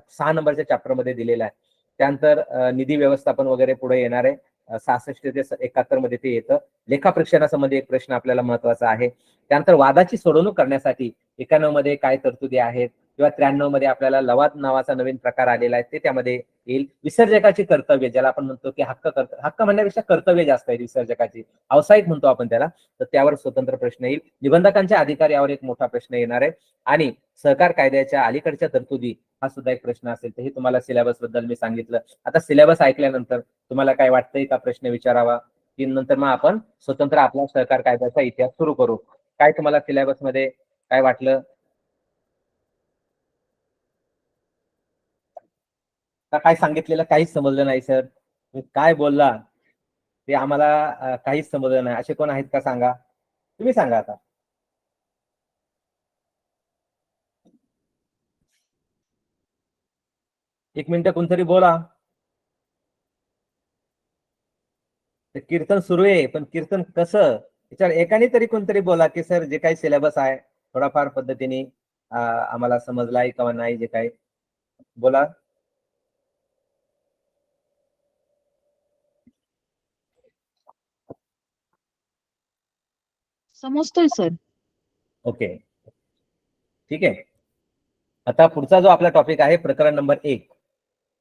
6 नंबरच्या चॅप्टर मध्ये दिलेलं आहे. त्यानंतर निधी व्यवस्थापन वगैरे पुढे येणार आहे, 66 ते 71 मध्ये ते येतं. लेखापरीक्षणासंबंधी एक प्रश्न आपल्याला महत्वाचा आहे. त्यानंतर वादाची सोडवणूक करण्यासाठी 91 मध्ये काय तरतुदी आहेत, किंवा 93 मध्ये आपल्याला लवाद नावाचा नवीन प्रकार आलेला आहे, ते त्यामध्ये येईल. विसर्जकाची कर्तव्य, ज्याला आपण म्हणतो की हक्क म्हणण्यापेक्षा कर्तव्य जास्त आहे विसर्जकाची, व्यावसायिक म्हणतो आपण त्याला, तर त्यावर स्वतंत्र प्रश्न येईल. निबंधकांचे अधिकार यावर एक मोठा प्रश्न येणार आहे. आणि सहकार कायद्याच्या अलीकडच्या तरतुदी हा सुद्धा एक प्रश्न असेल. तर हे तुम्हाला सिलेबस बद्दल मी सांगितलं. आता सिलेबस ऐकल्यानंतर तुम्हाला काय वाटतंय का प्रश्न विचारावा, की नंतर मग आपण स्वतंत्र आपला सहकार कायद्याचा इतिहास सुरू करू? काय तुम्हाला सिलेबस मध्ये काय वाटलं? का काय सांगितलेलं काहीच समजलं नाही सर, काय बोलला ते आम्हाला काहीच समजलं नाही, असे कोण आहेत का सांगा? तुम्ही सांगा आता. एक मिनिट कोणतरी बोला. ते कीर्तन सुरू आहे, पण कीर्तन कसं त्याच्यावर एकाने तरी कोणतरी बोला की सर जे काही सिलेबस आहे थोडाफार पद्धतीने आम्हाला समजलाय किंवा नाही, जे काही बोला. समजतोय सर. ओके, ठीक आहे. आता पुढचा जो आपला टॉपिक आहे प्रकरण नंबर 1,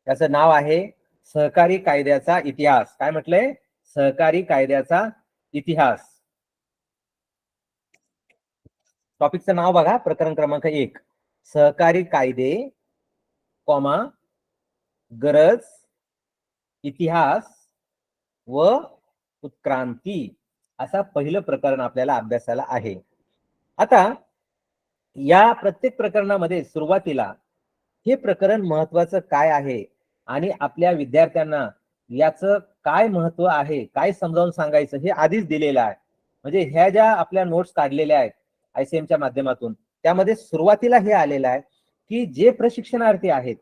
त्याचं नाव आहे सहकारी कायद्याचा इतिहास. काय म्हटलंय? सहकारी कायद्याचा इतिहास. टॉपिकचं नाव बघा, प्रकरण क्रमांक 1, सहकारी कायदे, कॉमा, गरज, इतिहास व उत्क्रांती, असा पहिलं प्रकरण आपल्याला अभ्यासाला आहे. आता या प्रत्येक प्रकरणामध्ये सुरुवातीला हे प्रकरण महत्वाचं काय आहे आणि आपल्या विद्यार्थ्यांना याचं काय महत्व आहे, काय समजावून सांगायचं, हे आधीच दिलेलं आहे. म्हणजे ह्या ज्या आपल्या नोट्स काढलेल्या आहेत ICM च्या माध्यमातून, त्यामध्ये सुरुवातीला हे आलेलं आहे की जे प्रशिक्षणार्थी आहेत,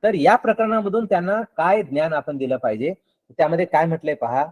तर या प्रकरणामधून त्यांना काय ज्ञान आपण दिलं पाहिजे. त्यामध्ये काय म्हटलंय पहा,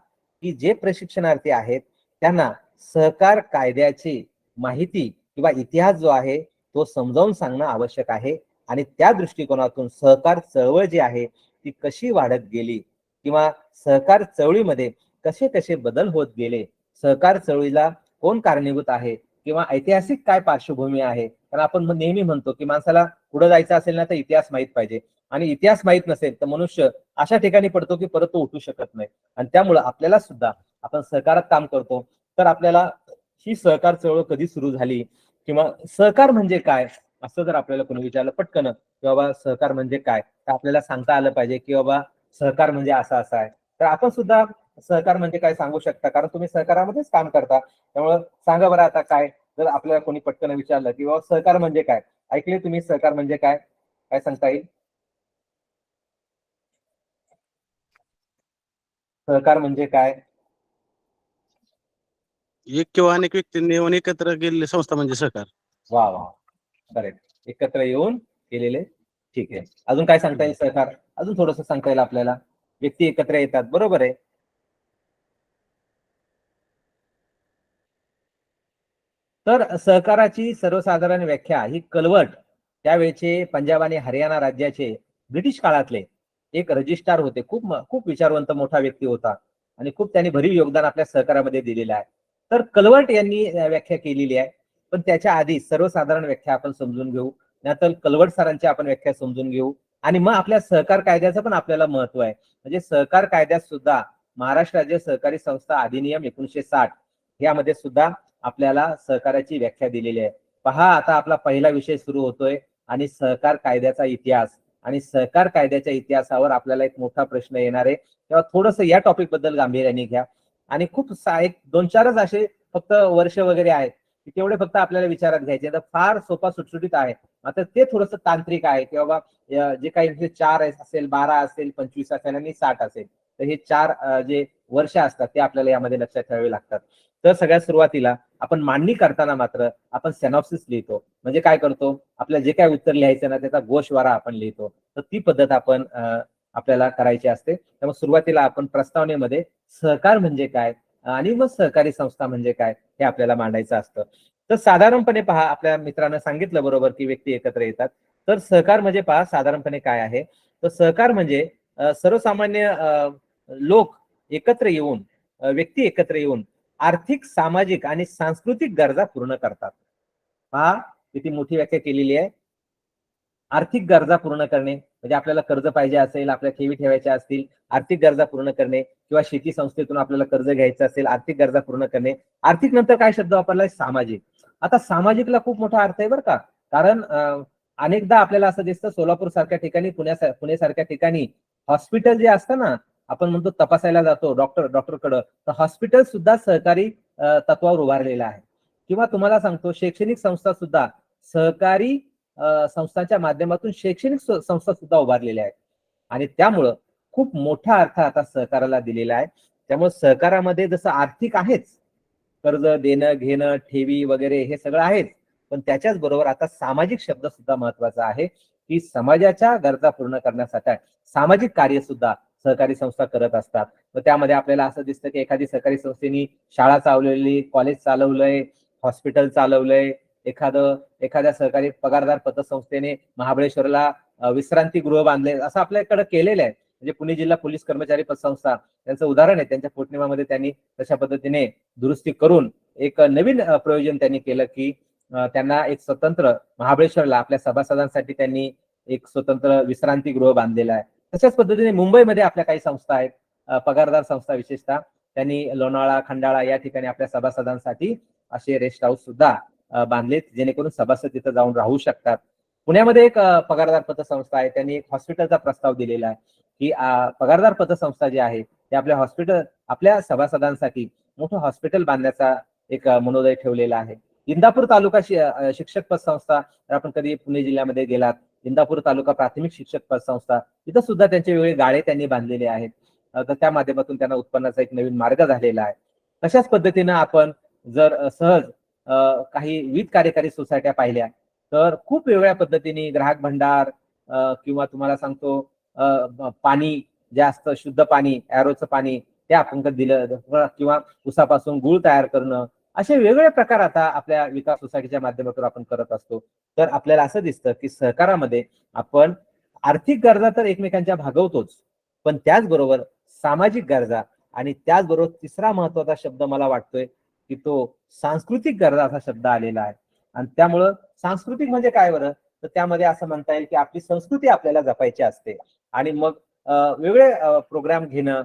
की जे प्रशिक्षणार्थी आहेत त्यांना सहकार कायद्याची माहिती किंवा इतिहास जो आहे तो समजावून सांगणं आवश्यक आहे. आणि त्या दृष्टिकोनातून सहकार चळवळ जी आहे ती कशी वाढत गेली, किंवा सहकार चळवळीमध्ये कसे कसे बदल होत गेले, सहकार चळवळीला कोण कारणीभूत आहे, किंवा ऐतिहासिक काय पार्श्वभूमी आहे. कारण आपण नेहमी म्हणतो की माणसाला पुढे जायचं असेल ना तर इतिहास माहित पाहिजे, आणि इतिहास माहित नसेल तर मनुष्य अशा ठिकाणी पडतो की परत तो उठू शकत नाही. आणि त्यामुळे आपल्याला सुद्धा, आपण सहकारात काम करतो तर आपल्याला ही सहकार चळवळ कधी सुरू झाली, किंवा सहकार म्हणजे काय, असं जर आपल्याला कोणी विचारलं पटकन की बाबा सहकार म्हणजे काय, तर आपल्याला सांगता आलं पाहिजे की बाबा सहकार म्हणजे असं असं आहे. तर आपण सुद्धा सहकार म्हणजे काय सांगू शकता, कारण तुम्ही सहकारामध्येच काम करता. त्यामुळं सांगा बरं आता काय, जर आपल्याला कोणी पटकन विचारलं की बाबा सहकार म्हणजे काय, ऐकले तुम्ही सहकार म्हणजे काय, काय सांगता येईल? सहकार म्हणजे काय? एक किंवा अनेक व्यक्तींनी येऊन एकत्र केलेली संस्था म्हणजे सहकार. वा वा, करेक्ट, एकत्र येऊन केलेले. ठीक आहे, अजून काय सांगता येईल? सहकार अजून थोडस सांगता येईल आपल्याला. व्यक्ती एकत्र येतात, बरोबर आहे. तर सहकाराची सर्वसाधारण व्याख्या ही कलवट त्यावेळेचे पंजाब आणि हरियाणा राज्याचे ब्रिटिश काळातले एक रजिस्ट्रार होते. खूप खूप विचारवंत मोठा व्यक्ती होता आणि खूप त्यांनी भरीव योगदान आपल्या सहकारामध्ये दिलेलं आहे. तर कलवट यांनी व्याख्या केलेली आहे. पण त्याच्या आधी सर्वसाधारण व्याख्या आपण समजून घेऊ, नंतर कलवट सरांची आपण व्याख्या समजून घेऊ, आणि मग आपल्या सहकार कायद्याचं पण आपल्याला महत्व आहे. म्हणजे सहकार कायद्यात सुद्धा महाराष्ट्र राज्य सहकारी संस्था अधिनियम 1960 यामध्ये सुद्धा आपल्याला सहकाराची व्याख्या दिलेली आहे. पहा, आता आपला पहिला विषय सुरू होतोय, आणि सहकार कायद्याचा इतिहास. आणि सहकार कायद्याच्या इतिहासावर आपल्याला एक मोठा प्रश्न येणार आहे, तेव्हा थोडस या टॉपिक बद्दल गांभीर्याने घ्या. आणि खूप एक 2-4च असे फक्त वर्ष वगैरे आहेत की तेवढे फक्त आपल्याला विचारात घ्यायचे. तर फार सोपा सुटसुटीत आहे. आता ते थोडस तांत्रिक आहे की बाबा जे काही 4 असेल, 12 असेल, 25 असेल आणि 60 असेल, तर हे 4 जे वर्ष असतात ते आपल्याला यामध्ये लक्षात ठेवावे लागतात. तर सगळ्यात सुरुवातीला आपण मांडणी करताना मात्र आपण सेनॉप्सिस लिहितो. म्हणजे काय करतो, आपल्याला जे काय उत्तर लिहायचं ना त्याचा गोषवारा आपण लिहितो. तर ती पद्धत आपण आपल्याला करायची असते. त्यामुळे सुरुवातीला आपण प्रस्तावनेमध्ये सहकार म्हणजे काय आणि मग सहकारी संस्था म्हणजे काय हे आपल्याला मांडायचं असतं. तर साधारणपणे पहा, आपल्या मित्रांनं सांगितलं बरोबर की व्यक्ती एकत्र येतात. तर सहकार म्हणजे पहा साधारणपणे काय आहे, तर सहकार म्हणजे सर्वसामान्य लोक एकत्र येऊन, व्यक्ती एकत्र येऊन आर्थिक, सामाजिक आणि सांस्कृतिक गरजा पूर्ण करतात. पहा किती मोठी व्याख्या केलेली आहे. आर्थिक गरजा पूर्ण करणे म्हणजे आपल्याला कर्ज पाहिजे असेल, आपल्या ठेवी ठेवायच्या असतील, आर्थिक गरजा पूर्ण करणे किंवा शेती संस्थेतून आपल्याला कर्ज घ्यायचं असेल, आर्थिक गरजा पूर्ण करणे. आर्थिक नंतर काय शब्द वापरलाय, सामाजिक. आता सामाजिकला खूप मोठा अर्थ आहे बरं का. कारण अनेकदा आपल्याला असं दिसतं सोलापूर सारख्या ठिकाणी, पुणे सारख्या ठिकाणी हॉस्पिटल जे असतं ना, आपण म्हणतो तपासायला जातो डॉक्टरकडं, तर हॉस्पिटल सुद्धा सहकारी तत्वावर उभारलेलं आहे. किंवा तुम्हाला सांगतो शैक्षणिक संस्था सुद्धा सहकारी संस्थांच्या माध्यमातून शैक्षणिक संस्था सुद्धा उभारलेल्या आहेत. आणि त्यामुळं खूप मोठा अर्थ आता सहकाराला दिलेला आहे. त्यामुळे सहकारामध्ये जसं आर्थिक आहेच, कर्ज देणं घेणं, ठेवी वगैरे हे सगळं आहेच, पण त्याच्याच बरोबर आता सामाजिक शब्द सुद्धा महत्वाचा आहे, की समाजाच्या गरजा पूर्ण करण्यासाठी सामाजिक कार्य सुद्धा सहकारी संस्था करत असतात. तर त्यामध्ये आपल्याला असं दिसतं की एखादी सहकारी संस्थेनी शाळा चालवलेली, कॉलेज चालवलंय, हॉस्पिटल चालवलंय, एखाद्या सहकारी पगारदार पतसंस्थेने महाबळेश्वरला विश्रांतीगृह बांधले, असं आपल्याकडे केलेलं आहे. म्हणजे पुणे जिल्हा पोलीस कर्मचारी पतसंस्था त्यांचं उदाहरण आहे. त्यांच्या पोटनियमामध्ये त्यांनी तशा पद्धतीने दुरुस्ती करून एक नवीन प्रयोजन त्यांनी केलं की त्यांना एक स्वतंत्र महाबळेश्वरला आपल्या सभासदांसाठी त्यांनी एक स्वतंत्र विश्रांतीगृह बांधलेलं आहे. तशाच पद्धतीने मुंबईमध्ये आपल्या काही संस्था आहेत, पगारदार संस्था विशेषतः, त्यांनी लोणावळा, खंडाळा या ठिकाणी आपल्या सभासदांसाठी असे रेस्ट हाऊस सुद्धा बांधलेत, जेणेकरून सभासद तिथं जाऊन राहू शकतात. पुण्यामध्ये एक पगारदार पतसंस्था आहे, त्यांनी एक हॉस्पिटलचा प्रस्ताव दिलेला आहे की पगारदार पतसंस्था जी आहे ते आपल्या सभासदांसाठी मोठं हॉस्पिटल बांधण्याचा एक मनोदय ठेवलेला आहे. इंदापूर तालुका शिक्षक पतसंस्था, जर आपण कधी पुणे जिल्ह्यामध्ये गेलात, इंदापूर तालुका प्राथमिक शिक्षक पतसंस्था, तिथं सुद्धा त्यांचे वेगळे गाळे त्यांनी बांधलेले आहेत. तर त्या माध्यमातून त्यांना उत्पन्नाचा एक नवीन मार्ग झालेला आहे. तशाच पद्धतीनं आपण जर सहज काही विविध कार्यकारी सोसायट्या पाहिल्या तर खूप वेगळ्या पद्धतीने ग्राहक भंडार किंवा तुम्हाला सांगतो पाणी जे असतं शुद्ध पाणी, ॲरोचं पाणी ते आपण दिलं, किंवा उसापासून गुळ तयार करणं, असे वेगवेगळे प्रकार आता आपल्या विकास सोसायटीच्या माध्यमातून आपण करत असतो. तर आपल्याला असं दिसतं की सहकारामध्ये आपण आर्थिक गरजा तर एकमेकांच्या भागवतोच, पण त्याचबरोबर सामाजिक गरजा आणि त्याचबरोबर तिसरा महत्वाचा शब्द मला वाटतोय की तो सांस्कृतिक गरजा असा शब्द आलेला आहे. आणि त्यामुळं सांस्कृतिक म्हणजे काय बरं, तर त्यामध्ये असं म्हणता येईल की आपली संस्कृती आपल्याला जपायची असते आणि मग वेगळे प्रोग्राम घेणं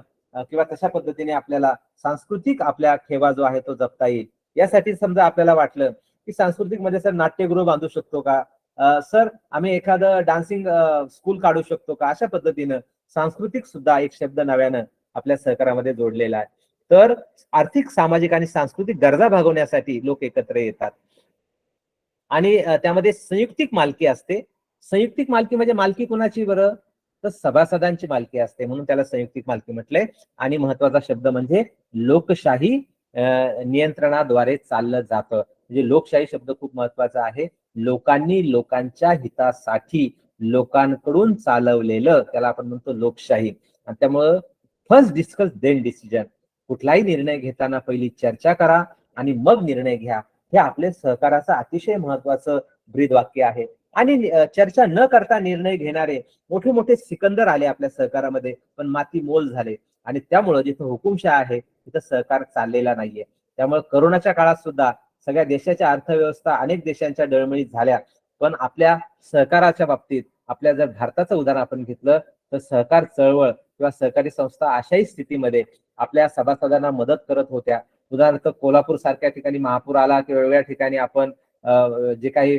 किंवा तशा पद्धतीने आपल्याला सांस्कृतिक आपल्या ठेवा जो आहे तो जपता येईल. यासाठी समजा आपल्याला वाटलं की सांस्कृतिक मध्ये सर नाट्यगृह बांधू शकतो का, सर आम्ही एखादं डान्सिंग स्कूल काढू शकतो का, अशा पद्धतीनं सांस्कृतिक सुद्धा एक शब्द नव्यानं आपल्या सहकारामध्ये जोडलेला आहे. तर आर्थिक, सामाजिक आणि सांस्कृतिक गरजा भागवण्यासाठी लोक एकत्र येतात आणि त्यामध्ये संयुक्तिक मालकी असते. संयुक्तिक मालकी म्हणजे मालकी कुणाची बरं, तर सभासदांची मालकी असते, म्हणून त्याला संयुक्तिक मालकी म्हटलंय. आणि महत्वाचा शब्द म्हणजे लोकशाही नियंत्रणाद्वारे चाललं जातं. म्हणजे लोकशाही शब्द खूप महत्वाचा आहे. लोकांनी लोकांच्या हितासाठी लोकांकडून चालवलेलं त्याला आपण म्हणतो लोकशाही. आणि त्यामुळं फर्स्ट डिस्कस देन डिसिजन, कुठलाही निर्णय घेताना पहिली चर्चा करा आणि मग निर्णय घ्या, हे आपले सहकाराचं अतिशय महत्वाचं ब्रीदवाक्य आहे. आणि चर्चा न करता निर्णय घेणारे मोठे मोठे सिकंदर आले आपल्या सहकारामध्ये, पण माती मोल झाले. आणि त्यामुळं जिथं हुकुमशाह आहे तिथं सहकार चाललेला नाहीये. त्यामुळे करोनाच्या काळात सुद्धा सगळ्या देशाच्या अर्थव्यवस्था अनेक देशांच्या डळमळीत झाल्या, पण आपल्या सहकाराच्या बाबतीत आपल्या जर भारताचं उदाहरण आपण घेतलं तर सहकार चळवळ किंवा सहकारी संस्था अशाही स्थितीमध्ये आपल्या सभासदांना मदत करत होत्या. उदाहरणार्थ कोल्हापूर सारख्या ठिकाणी महापूर आला किंवा वेगवेगळ्या ठिकाणी आपण जे काही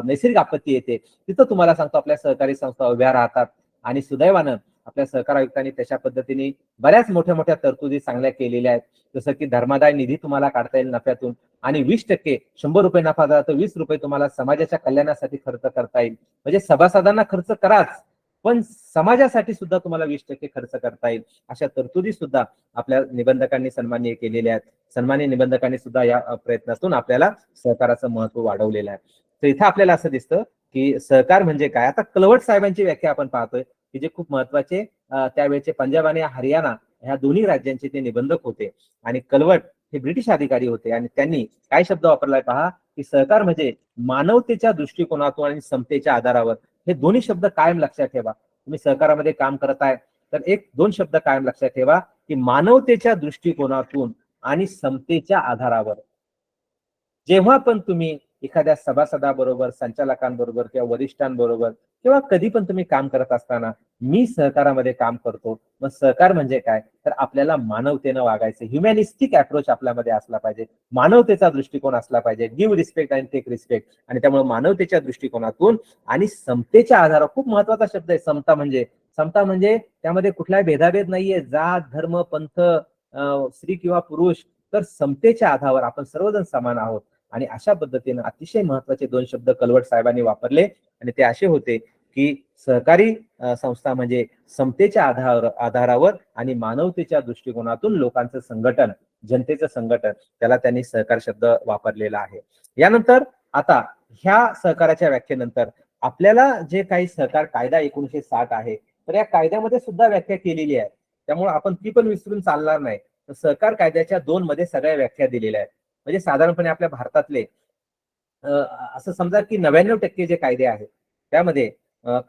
नैसर्गिक आपत्ती येते तिथं तुम्हाला सांगतो आपल्या सहकारी संस्था उभ्या राहतात. आणि सुदैवानं आपल्या सहकार आयुक्तांनी तशा पद्धतीने बऱ्याच मोठ्या मोठ्या तरतुदी चांगल्या केलेल्या आहेत. जसं की धर्मादाय निधी तुम्हाला काढता येईल नफ्यातून, आणि 20% 100 रुपये नफा झाला तर 20 रुपये तुम्हाला समाजाच्या कल्याणासाठी खर्च करता येईल. म्हणजे सभासदांना खर्च कराच, पण समाजासाठी सुद्धा तुम्हाला 20% खर्च करता येईल अशा तरतुदी सुद्धा आपल्या निबंधकांनी सन्माननीय केलेल्या आहेत. सन्माननीय निबंधकांनी सुद्धा या प्रयत्नातून आपल्याला सहकाराचं महत्व वाढवलेलं आहे. तर इथं आपल्याला असं दिसतं की सहकार म्हणजे काय. आता कलवट साहेबांची व्याख्या आपण पाहतोय की जे खूप महत्वाचे त्यावेळेचे पंजाब आणि हरियाणा ह्या दोन्ही राज्यांचे ते निबंधक होते आणि कलवट हे ब्रिटिश अधिकारी होते आणि त्यांनी काय शब्द वापरलाय पहा की सहकार म्हणजे मानवतेच्या दृष्टिकोनातून आणि समतेच्या आधारावर. हे दोन्ही शब्द कायम लक्षात ठेवा. तुम्ही सहकारामध्ये काम करत आहे तर एक दोन शब्द कायम लक्षात ठेवा की मानवतेच्या दृष्टिकोनातून आणि समतेच्या आधारावर. जेव्हा पण तुम्ही एखाद्या सभासदाबरोबर, संचालकांबरोबर किंवा वरिष्ठांबरोबर किंवा कधी पण तुम्ही काम करत असताना मी सहकारामध्ये काम करतो, मग सहकार म्हणजे काय तर आपल्याला मानवतेनं वागायचं, ह्युमॅनिस्टिक अप्रोच आपल्यामध्ये असला पाहिजे, मानवतेचा दृष्टिकोन असला पाहिजे, गिव्ह रिस्पेक्ट आणि टेक रिस्पेक्ट. आणि त्यामुळे मानवतेच्या दृष्टिकोनातून आणि समतेच्या आधारावर. खूप महत्वाचा शब्द आहे समता म्हणजे. समता म्हणजे त्यामध्ये कुठलाही भेदाभेद नाहीये, जात धर्म पंथ स्त्री किंवा पुरुष, तर समतेच्या आधारावर आपण सर्वजण समान आहोत. आणि अशा पद्धतीने अतिशय महत्वाचे दोन शब्द कलवट साहेबांनी वापरले आणि ते असे होते की सहकारी संस्था म्हणजे समतेच्या आधारावर आणि मानवतेच्या दृष्टिकोनातून लोकांचं संघटन, जनतेचं संघटन, त्याला त्यांनी सहकार शब्द वापरलेला आहे. यानंतर आता ह्या सहकाराच्या व्याख्येनंतर आपल्याला जे काही सहकार कायदा 1960 आहे तर या कायद्यामध्ये सुद्धा व्याख्या केलेली आहे, त्यामुळे आपण ती पण विसरून चालणार नाही. तर सहकार कायद्याच्या 2 मध्ये सगळ्या व्याख्या दिलेल्या आहेत. म्हणजे साधारणपणे आपल्या भारतातले असं समजा की 99% जे कायदे आहेत त्यामध्ये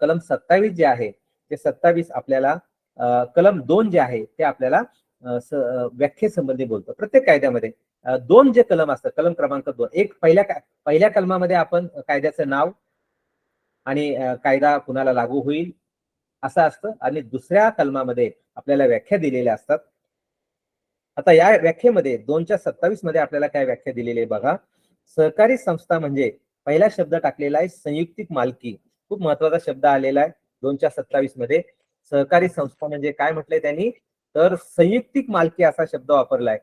कलम 27 जे आहे ते 27 आपल्याला कलम 2 जे आहे ते आपल्याला व्याख्येसंबंधी बोलतो. प्रत्येक कायद्यामध्ये 2 जे कलम असतात, कलम क्रमांक 2, एक पहिल्या कलमामध्ये आपण कायद्याचं नाव आणि कायदा कुणाला लागू होईल असं असतं आणि दुसऱ्या कलमामध्ये आपल्याला व्याख्या दिलेल्या असतात. आता या व्याख्येमध्ये 2:27 मध्ये आपल्याला काय व्याख्या दिलेली आहे बघा. सहकारी संस्था म्हणजे पहिला शब्द टाकलेला आहे संयुक्तिक मालकी. खूप महत्वाचा शब्द आलेला आहे 2:27 मध्ये. सहकारी संस्था म्हणजे काय म्हटलंय त्यांनी तर संयुक्तिक मालकी असा शब्द वापरलाय.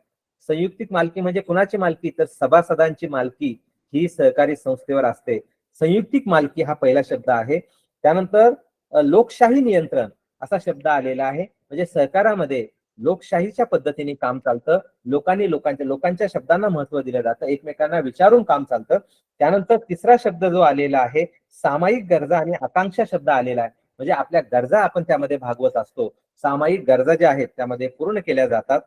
संयुक्तिक मालकी म्हणजे कुणाची मालकी तर सभासदांची मालकी ही सहकारी संस्थेवर असते. संयुक्तिक मालकी हा पहिला शब्द आहे. त्यानंतर लोकशाही नियंत्रण असा शब्द आलेला आहे. म्हणजे सहकारामध्ये लोकशाहीच्या पद्धतीने काम चालतं. लोकांच्या शब्दांना महत्व दिलं जातं, एकमेकांना विचारून काम चालतं. त्यानंतर तिसरा शब्द जो आलेला आहे सामायिक गरजा आणि आकांक्षा शब्द आलेला आहे. म्हणजे आपल्या गरजा आपण त्यामध्ये भागवत असतो, सामायिक गरजा ज्या आहेत त्यामध्ये पूर्ण केल्या जातात.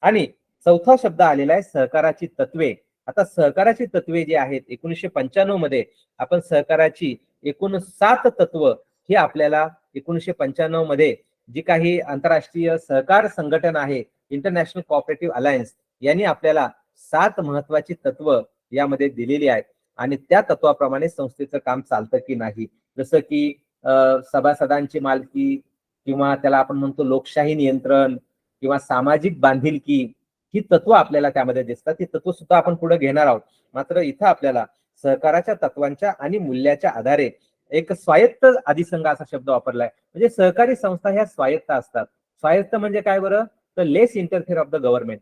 आणि चौथा शब्द आलेला आहे सहकाराची तत्वे. आता सहकाराची तत्वे जी आहेत 1995 मध्ये आपण सहकाराची एकूण 7 तत्व ही आपल्याला 1995 मध्ये जी काही आंतरराष्ट्रीय सहकार संघटन आहे इंटरनॅशनल कोऑपरेटिव्ह अलायन्स यांनी आपल्याला 7 महत्वाची तत्व यामध्ये दिलेली आहेत आणि त्या तत्वाप्रमाणे संस्थेचं काम चालतं की नाही. जसं की सभासदांची मालकी किंवा त्याला आपण म्हणतो लोकशाही नियंत्रण किंवा सामाजिक बांधिलकी ही तत्व आपल्याला त्यामध्ये दिसतात. ती तत्व सुद्धा आपण पुढे घेणार आहोत. मात्र इथं आपल्याला सहकाराच्या तत्वांच्या आणि मूल्याच्या आधारे एक स्वायत्त अधिसंघ असा शब्द वापरलाय. म्हणजे सहकारी संस्था ह्या स्वायत्त असतात. स्वायत्त म्हणजे काय बरं तर लेस इंटरफेअर ऑफ द गव्हर्नमेंट,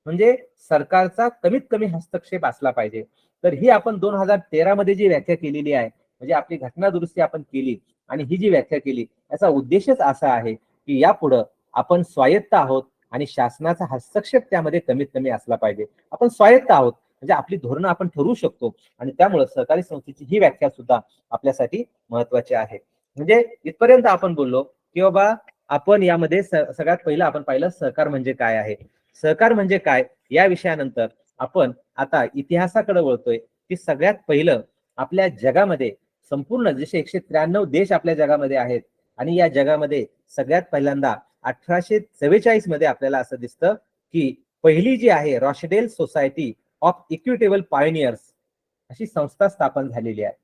म्हणजे सरकारचा कमीत कमी हस्तक्षेप असला पाहिजे. तर ही आपण 2013 मध्ये जी व्याख्या केलेली आहे म्हणजे आपली घटना दुरुस्ती आपण केली आणि ही जी व्याख्या केली याचा उद्देशच असा आहे की यापुढे आपण स्वायत्त आहोत आणि शासनाचा हस्तक्षेप त्यामध्ये कमीत कमी असला पाहिजे. आपण स्वायत्त आहोत म्हणजे आपली धोरणं आपण ठरवू शकतो आणि त्यामुळे सहकारी संस्थेची ही व्याख्या सुद्धा आपल्यासाठी महत्वाची आहे. म्हणजे इथपर्यंत आपण बोललो की बाबा आपण यामध्ये सगळ्यात पहिलं आपण पाहिलं सहकार म्हणजे काय आहे. सहकार म्हणजे काय या विषयानंतर आपण आता इतिहासाकडे वळतोय की सगळ्यात पहिलं आपल्या जगामध्ये संपूर्ण जसे 193 देश आपल्या जगामध्ये आहेत आणि या जगामध्ये सगळ्यात पहिल्यांदा 1844 मध्ये आपल्याला असं दिसतं की पहिली जी आहे रॉशडेल सोसायटी ऑफ इक्विटेबल पायोनियर्स अशी संस्था स्थापन झालेली आहे.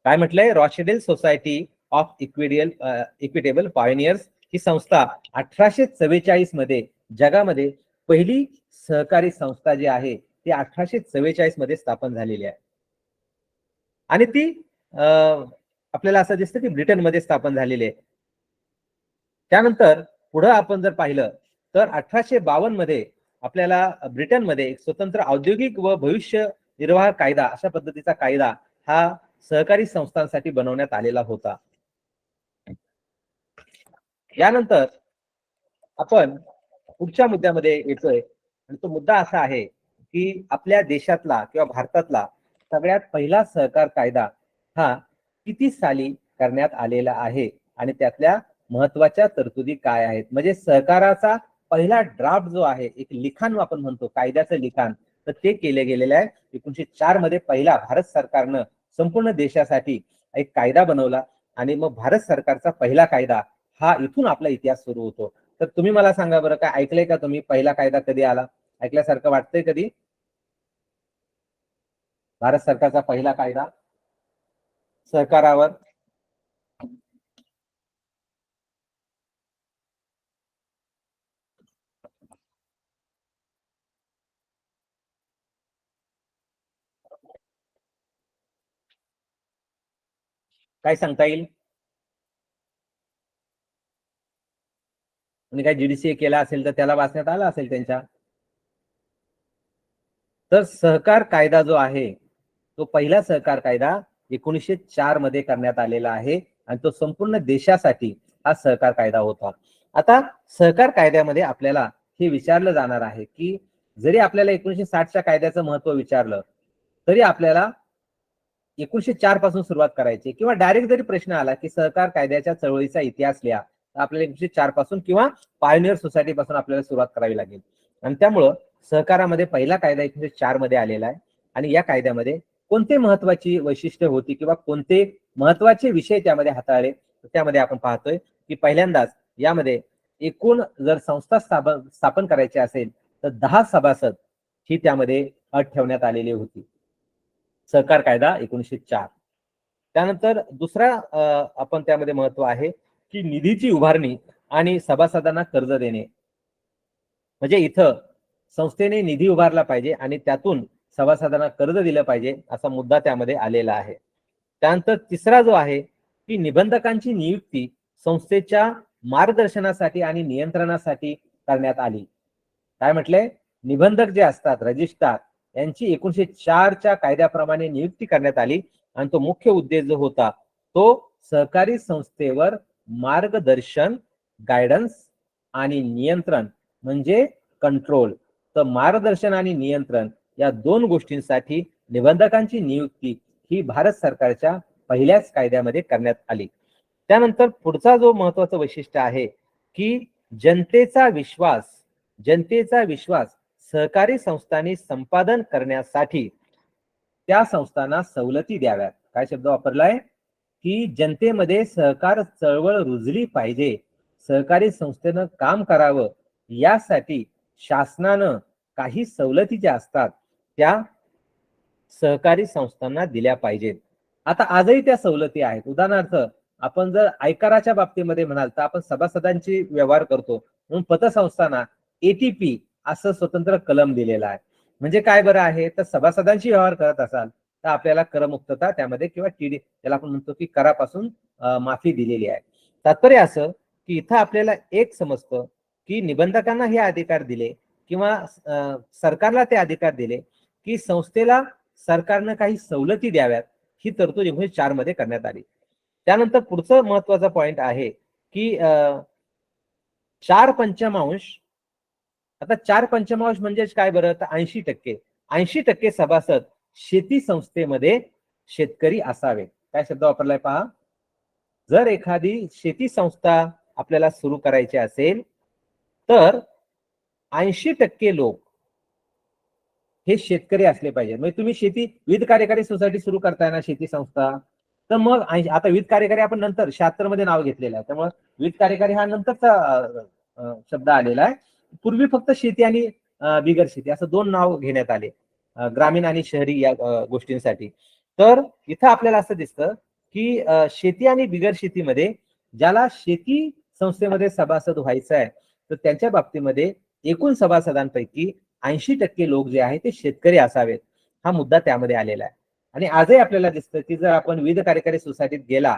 काय म्हटलंय रॉशडेल सोसायटी ऑफ इक्विटेबल पायोनियर्स ही संस्था 1844 मध्ये जगामध्ये पहिली सहकारी संस्था जी आहे ती 1844 मध्ये स्थापन झालेली आहे आणि ती आपल्याला असं दिसतं की ब्रिटनमध्ये स्थापन झालेली आहे. त्यानंतर पुढे आपण जर पाहिलं तर 1852 मध्ये आपल्याला ब्रिटनमध्ये एक स्वतंत्र औद्योगिक व भविष्य निर्वाह कायदा अशा पद्धतीचा कायदा हा सहकारी संस्थांसाठी बनवण्यात आलेला होता. यानंतर आपण पुढच्या मुद्द्यामध्ये येतोय आणि तो मुद्दा असा आहे की आपल्या देशातला किंवा भारतातला सगळ्यात पहिला सहकार कायदा हा किती साली करण्यात आलेला आहे आणि त्यातल्या महत्वाच्या तरतुदी काय आहेत. म्हणजे सहकाराचा पहिला ड्राफ्ट जो आहे, एक लिखाण आपण म्हणतो कायद्याचं लिखाण, तर ते केले गेलेलं आहे 1904 मध्ये. पहिला भारत सरकारनं संपूर्ण देशासाठी एक कायदा बनवला आणि मग भारत सरकारचा पहिला कायदा हा इथून आपला इतिहास सुरू होतो. तर तुम्ही मला सांगा बरं, काय ऐकलंय का तुम्ही पहिला कायदा कधी आला? ऐकल्यासारखं वाटतंय कधी? भारत सरकारचा पहिला कायदा सहकारावर. काय सांगता येईल? आणि काय जीडीसीए केला असेल तर त्याला वाचण्यात आला असेल त्यांच्या. तर सहकार कायदा जो आहे तो पहिला सहकार कायदा 1904 मध्ये करण्यात आलेला आहे आणि तो संपूर्ण देशासाठी हा सहकार कायदा होता. आता सहकार कायद्यामध्ये आपल्याला हे विचारलं जाणार आहे की जरी आपल्याला 1960च्या कायद्याचं महत्व विचारलं तरी आपल्याला 1904 पासून सुरुवात करायची, किंवा डायरेक्ट जरी प्रश्न आला की सहकार कायद्याच्या चळवळीचा इतिहास लिहा, तर आपल्याला 1904 पासून किंवा पायोनियर सोसायटी पासून आपल्याला सुरुवात करावी लागेल. आणि त्यामुळं सहकारामध्ये पहिला कायदा 1904 मध्ये आलेला आहे आणि या कायद्यामध्ये कोणते महत्वाची वैशिष्ट्य होती किंवा कोणते महत्वाचे विषय त्यामध्ये हाताळले, त्यामध्ये आपण पाहतोय की पहिल्यांदाच यामध्ये एकूण जर संस्था स्थापन करायची असेल तर 10 सभासद ही त्यामध्ये अट ठेवण्यात आलेली होती. सहकार कायदा 1904. त्यानंतर दुसरा आपण त्यामध्ये महत्व आहे की निधीची उभारणी आणि सभासदांना कर्ज देणे. म्हणजे इथं संस्थेने निधी उभारला पाहिजे आणि त्यातून सभासदांना कर्ज दिलं पाहिजे असा मुद्दा त्यामध्ये आलेला आहे. त्यानंतर तिसरा जो आहे की निबंधकांची नियुक्ती संस्थेच्या मार्गदर्शनासाठी आणि नियंत्रणासाठी करण्यात आली. काय म्हटलंय? निबंधक जे असतात, रजिस्ट्रार, यांची 1904च्या कायद्याप्रमाणे नियुक्ती करण्यात आली आणि तो मुख्य उद्देश जो होता तो सहकारी संस्थेवर मार्गदर्शन, गायडन्स आणि नियंत्रण म्हणजे कंट्रोल. तर मार्गदर्शन आणि नियंत्रण या दोन गोष्टींसाठी निबंधकांची नियुक्ती ही भारत सरकारच्या पहिल्याच कायद्यामध्ये करण्यात आली. त्यानंतर पुढचा जो महत्वाचं वैशिष्ट्य आहे की जनतेचा विश्वास सहकारी संस्थांनी संपादन करण्यासाठी त्या संस्थांना सवलती द्याव्यात. काय शब्द वापरलाय? की जनतेमध्ये सहकार चळवळ रुजली पाहिजे, सहकारी संस्थेनं काम करावं, यासाठी शासनानं काही सवलती ज्या असतात त्या सहकारी संस्थांना दिल्या पाहिजेत. आता आजही त्या सवलती आहेत. उदाहरणार्थ आपण जर आयकराच्या बाबतीमध्ये म्हणाल तर आपण सभासदांची व्यवहार करतो म्हणून पतसंस्थांना एटीपी असं स्वतंत्र कलम दिलेला आहे. म्हणजे काय बरं आहे, तर सभासदांशी व्यवहार करत असाल तर आपल्याला करमुक्तता त्यामध्ये किंवा टीडी त्याला आपण म्हणतो की करापासून माफी दिलेली आहे. तात्पर्य असं की इथं आपल्याला एक समजतं की निबंधकांना हे अधिकार दिले किंवा सरकारला ते अधिकार दिले की संस्थेला सरकारनं काही सवलती द्याव्यात, ही तरतूद 1904 मध्ये करण्यात आली. त्यानंतर पुढचं महत्वाचा पॉइंट आहे की 4/5. आता 4/5 म्हणजे काय बरं? तर 80% सभासद शेती संस्थेमध्ये शेतकरी असावे. काय शब्द वापरलाय पहा? जर एखादी शेती संस्था आपल्याला सुरू करायची असेल तर 80% लोक हे शेतकरी असले पाहिजे. म्हणजे तुम्ही शेती विविध कार्यकारी सोसायटी सुरू करताय ना, शेती संस्था, तर मग आता विविध कार्यकारी आपण नंतर 76 मध्ये नाव घेतलेलं आहे, त्यामुळे विविध कार्यकारी हा नंतरचा शब्द आलेला आहे. पूर्वी फक्त शेती आणि बिगर शेती असं दोन नाव घेण्यात आले, ग्रामीण आणि शहरी या गोष्टींसाठी. तर इथं आपल्याला असं दिसतं की शेती आणि बिगर शेतीमध्ये ज्याला शेती संस्थेमध्ये सभासद व्हायचं आहे तर त्यांच्या बाबतीमध्ये एकूण सभासदांपैकी 80% लोक जे आहेत ते शेतकरी असावेत, हा मुद्दा त्यामध्ये आलेला आहे. आणि आजही आपल्याला दिसतं की जर आपण विविध कार्यकारी सोसायटीत गेला,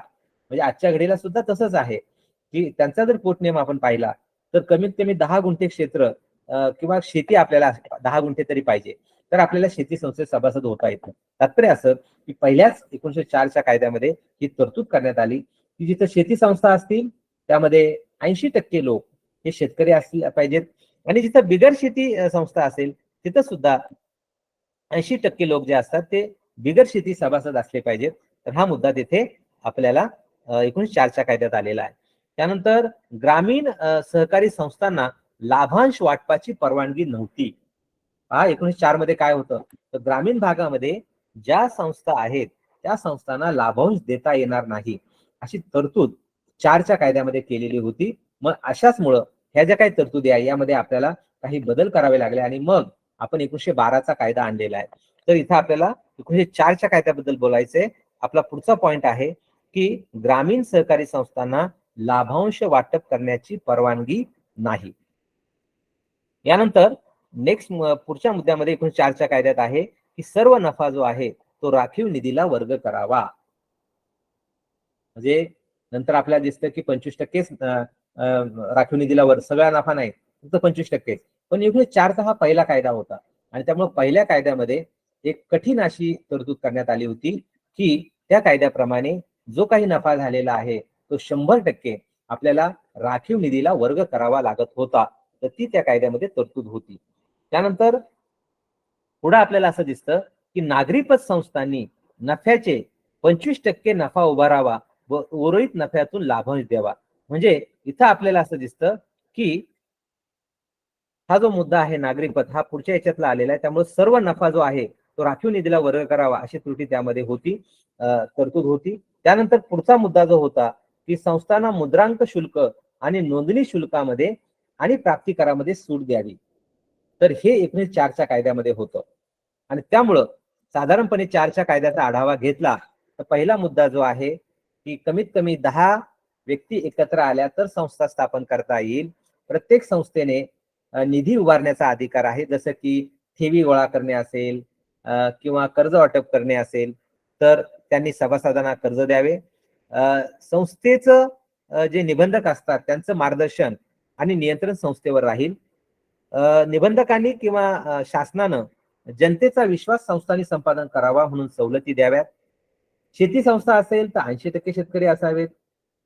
म्हणजे आजच्या घडीला सुद्धा तसंच आहे की त्यांचा जर पोटनियम आपण पाहिला तर कमीत कमी 10 गुंठे क्षेत्र किंवा शेती आपल्याला 10 गुंठे तरी पाहिजे, तर आपल्याला शेती संस्थेत सभासद होता येतं. तात्पर्य असं की पहिल्याच 1904च्या कायद्यामध्ये ही तरतूद करण्यात आली की जिथं शेती संस्था असतील त्यामध्ये 80% लोक हे शेतकरी असले पाहिजेत आणि जिथं बिगर शेती संस्था असेल तिथं सुद्धा 80% लोक जे असतात ते बिगर शेती सभासद असले पाहिजेत. तर हा मुद्दा तिथे आपल्याला 1904च्या कायद्यात आलेला आहे. त्यानंतर ग्रामीण सहकारी संस्थांना लाभांश वाटपाची परवानगी नव्हती. हा 1904 मध्ये काय होतं, तर ग्रामीण भागामध्ये ज्या संस्था आहेत त्या संस्थांना लाभांश देता येणार नाही अशी तरतूद 4च्या कायद्यामध्ये केलेली होती. मग अशाचमुळं ह्या ज्या काही तरतुदी आहे यामध्ये आपल्याला काही बदल करावे लागले आणि मग आपण 1912चा कायदा आणलेला आहे. तर इथं आपल्याला 1904च्या कायद्याबद्दल बोलायचंय. आपला पुढचा पॉइंट आहे की ग्रामीण सहकारी संस्थांना लाभांश वाटप करण्याची परवानगी नाही. यानंतर नेक्स्ट पुढच्या मुद्द्यामध्ये 1904च्या कायद्यात आहे की सर्व नफा जो आहे तो राखीव निधीला वर्ग करावा. म्हणजे नंतर आपल्याला दिसतं की 25% राखीव निधीला सगळा नफा नाही, फक्त 25%. पण 1904चा हा पहिला कायदा होता आणि त्यामुळे पहिल्या कायद्यामध्ये एक कठीण अशी तरतूद करण्यात आली होती की त्या कायद्याप्रमाणे जो काही नफा झालेला आहे तो 100% आपल्याला राखीव निधीला वर्ग करावा लागत होता. तर ती त्या कायद्यामध्ये तरतूद होती. त्यानंतर पुढे आपल्याला असं दिसतं की नागरी पतसंस्थांनी नफ्याचे 25% नफा उभारावा व उर्वरित नफ्यातून लाभांश द्यावा. म्हणजे इथं आपल्याला असं दिसतं की हा जो मुद्दा आहे नागरी पत हा पुढच्या याच्यातला आलेला आहे. त्यामुळे सर्व नफा जो आहे तो राखीव निधीला वर्ग करावा अशी त्रुटी त्यामध्ये होती, तरतूद होती. त्यानंतर पुढचा मुद्दा जो होता की संस्थांना मुद्रांक शुल्क आणि नोंदणी शुल्कामध्ये आणि प्राप्ती करामध्ये सूट द्यावी. तर हे 1904च्या कायद्यामध्ये होतं आणि त्यामुळं साधारणपणे 4च्या कायद्याचा आढावा घेतला तर पहिला मुद्दा जो आहे की कमीत कमी 10 व्यक्ती एकत्र आल्या तर संस्था स्थापन करता येईल. प्रत्येक संस्थेने निधी उभारण्याचा अधिकार आहे. जसं की ठेवी गोळा करणे असेल किंवा कर्ज वाटप करणे असेल तर त्यांनी सभासदांना कर्ज द्यावे. संस्थेचं जे निबंधक असतात त्यांचं मार्गदर्शन आणि नियंत्रण संस्थेवर राहील. निबंधकांनी किंवा शासनानं जनतेचा विश्वास संस्थांनी संपादन करावा म्हणून सवलती द्याव्यात. शेती संस्था असेल तर 80% शेतकरी असावेत,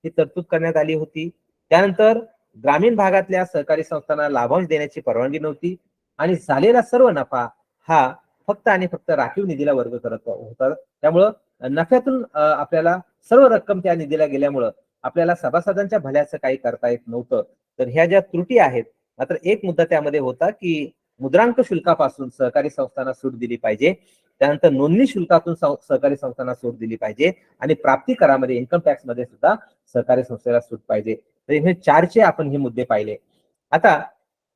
ही तरतूद करण्यात आली होती. त्यानंतर ग्रामीण भागातल्या सहकारी संस्थांना लाभांश देण्याची परवानगी नव्हती आणि झालेला सर्व नफा हा फक्त आणि फक्त राखीव निधीला वर्ग करत होता. त्यामुळं नफ्यातून आपल्याला सर्व रक्कम त्या निधीला गेल्यामुळं आपल्याला सभासदांच्या भल्याचं काही करता येत नव्हतं. तर ह्या ज्या त्रुटी आहेत, मात्र एक मुद्दा त्यामध्ये होता की मुद्रांक शुल्कापासून सहकारी संस्थांना सूट दिली पाहिजे. त्यानंतर नोंदणी शुल्कातून सहकारी संस्थांना सूट दिली पाहिजे आणि प्राप्ती करामध्ये इन्कम टॅक्स मध्ये सुद्धा सहकारी संस्थेला सूट पाहिजे. तर हे 4चे आपण हे मुद्दे पाहिले. आता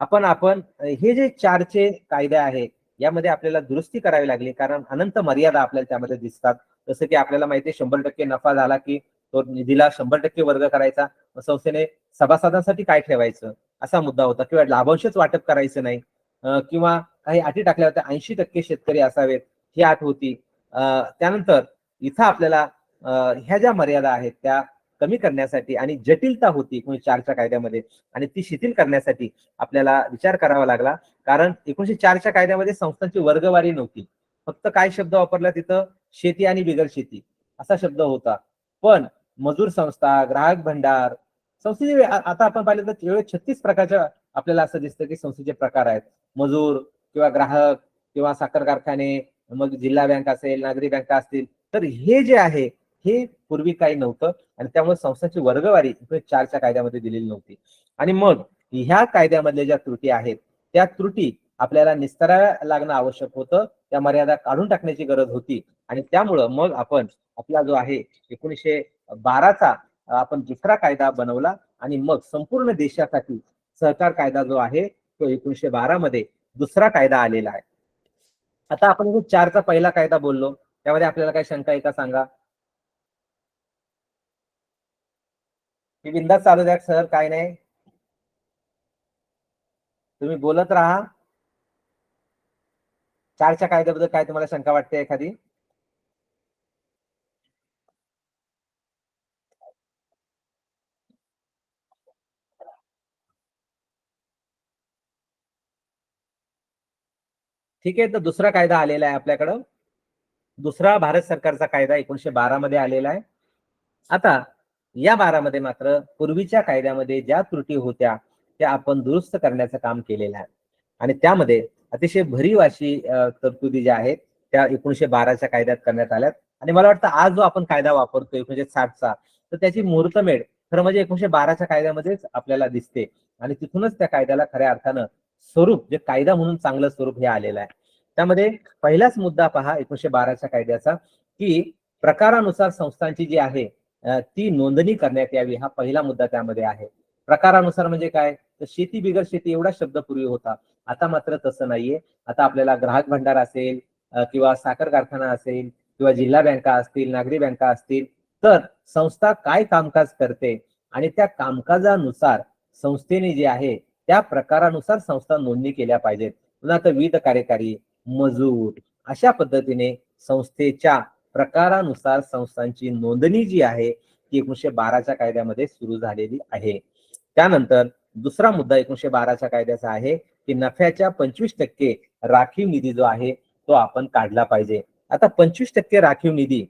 आपण हे जे 4चे कायदे आहे यामध्ये आपल्याला दुरुस्ती करावी लागली कारण अनंत मर्यादा आपल्याला त्यामध्ये दिसतात. जसं की आपल्याला माहिती आहे 100% नफा झाला की तो निधीला 100% वर्ग करायचा. संस्थेने सभासदांसाठी काय ठेवायचं असा मुद्दा होता किंवा लाभांशच वाटप करायचं नाही किंवा काही अटी टाकल्या होत्या 80% शेतकरी असावेत ही अट होती. त्यानंतर इथं आपल्याला ह्या ज्या मर्यादा आहेत त्या कमी करण्यासाठी आणि जटिलता होती 1904च्या कायद्यामध्ये आणि ती शिथिल करण्यासाठी आपल्याला विचार करावा लागला. कारण 1904च्या कायद्यामध्ये संस्थांची वर्गवारी नव्हती. फक्त काय शब्द वापरला तिथं शेती आणि बिगर शेती असा शब्द होता. पण मजूर संस्था, ग्राहक भंडार संस्थेचे आता आपण पाहिलं तर 36 प्रकारच्या आपल्याला असं दिसतं की संस्थेचे प्रकार आहेत. मजूर किंवा ग्राहक किंवा साखर कारखाने, मग जिल्हा बँक असेल, नागरी बँका असतील. तर हे जे आहे हे पूर्वी काही नव्हतं आणि त्यामुळे संस्थांची वर्गवारी 4च्या कायद्यामध्ये दिलेली नव्हती. आणि मग ह्या कायद्यामधल्या ज्या त्रुटी आहेत त्या त्रुटी आपल्याला निस्तराव्या लागणं आवश्यक होतं. त्या मर्यादा काढून टाकण्याची गरज होती आणि त्यामुळं मग आपण आपला जो आहे 1912चा आपण दुसरा कायदा बनवला आणि मग संपूर्ण देशासाठी सहकार कायदा जो आहे तो 1912 मध्ये दुसरा कायदा आलेला आहे. आता आपण 4चा पहिला कायदा बोललो त्यामध्ये आपल्याला काय शंका आहे का सांगा? मी बिंदास चालू द्या सर, काय नाही, तुम्ही बोलत राहा. 4च्या कायद्याबद्दल काय तुम्हाला शंका वाटते एखादी? ठीक आहे, तर दुसरा कायदा आलेला आहे आपल्याकडं. दुसरा भारत सरकारचा कायदा 1912 मध्ये आलेला आहे. आता या 12 मध्ये मात्र पूर्वीच्या कायद्यामध्ये ज्या त्रुटी होत्या त्या आपण दुरुस्त करण्याचं काम केलेलं आहे. आणि त्यामध्ये अतिशय भरीव अशी तरतुदी ज्या आहेत त्या 1912च्या कायद्यात करण्यात आल्यात. आणि मला वाटतं आज जो आपण कायदा वापरतोय 1960चा, तर त्याची मुहूर्तमेढ खरं म्हणजे 1912च्या कायद्यामध्येच आपल्याला दिसते. आणि तिथूनच त्या कायद्याला खऱ्या अर्थानं स्वरूप, जे कायदा म्हणून चांगलं स्वरूप हे आलेलं आहे. त्यामध्ये पहिलाच मुद्दा पहा 1912च्या कायद्याचा, की प्रकारानुसार संस्थांची जी आहे ती नोंदणी करण्यात यावी, हा पहिला मुद्दा त्यामध्ये आहे. प्रकारानुसार म्हणजे काय, तर शेती बिगर शेती एवढा शब्द पूर्वी होता. आता मात्र तसं नाहीये. आता आपल्याला ग्राहक भंडार असेल किंवा साखर कारखाना असेल किंवा जिल्हा बँका असतील, नागरी बँका असतील, तर संस्था काय कामकाज करते आणि त्या कामकाजानुसार संस्थेने जे आहे त्या प्रकारानुसार संस्था नोंदणी केल्या पाहिजेत. उदाहरणार्थ विविध कार्यकारी, मजूर, अशा पद्धतीने संस्थेच्या प्रकारानुसार संस्थांची नोंदणी जी आहे ती 1912च्या कायद्यामध्ये सुरू झालेली आहे. त्यानंतर दुसरा मुद्दा 1912च्या कायद्याचा आहे की नफ्याच्या 25% राखीव निधी जो आहे तो आपण काढला पाहिजे. आता 25% राखीव निधी